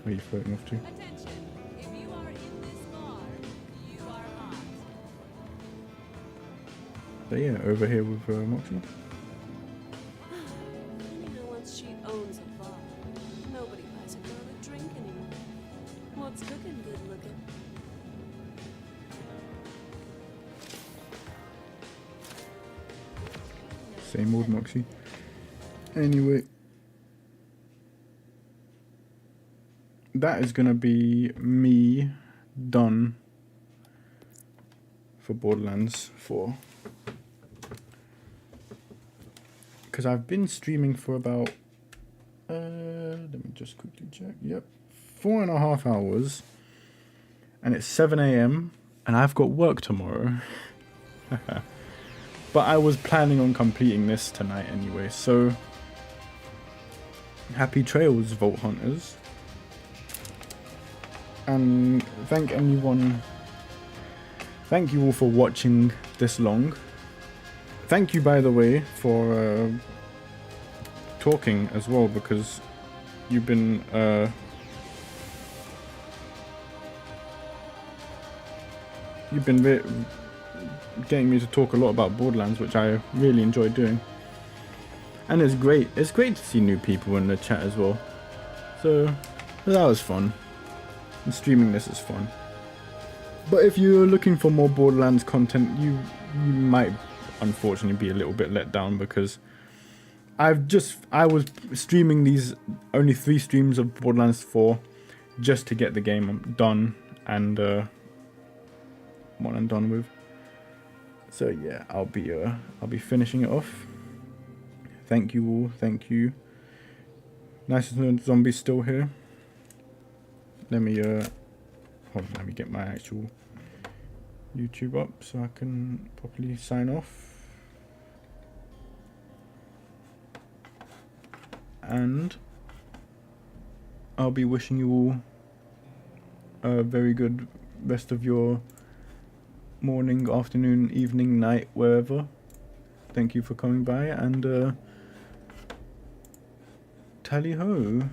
Where are you floating off to? Attention! If you are in this bar, you are hot. So yeah, over here with Moxie. You know, once she owns a bar, nobody buys a girl a drink anymore. What's cooking, good looking? Same old Moxie. Anyway. That is gonna be me done for Borderlands 4. Because I've been streaming for about, let me just quickly check, yep, 4.5 hours, and it's 7 AM, and I've got work tomorrow. But I was planning on completing this tonight anyway, so happy trails, Vault Hunters. And thank you all for watching this long. Thank you, by the way, for talking as well, because you've been getting me to talk a lot about Borderlands, which I really enjoy doing. And it's great to see new people in the chat as well. So that was fun. And streaming this is fun. But if you're looking for more Borderlands content, you might unfortunately be a little bit let down, because I was streaming these only 3 streams of Borderlands 4 just to get the game done and one and done with. So yeah, I'll be finishing it off. Thank you all, thank you. Nice to know Zombie's still here. Let me hold on, let me get my actual YouTube up so I can properly sign off. And I'll be wishing you all a very good rest of your morning, afternoon, evening, night, wherever. Thank you for coming by, and tally ho.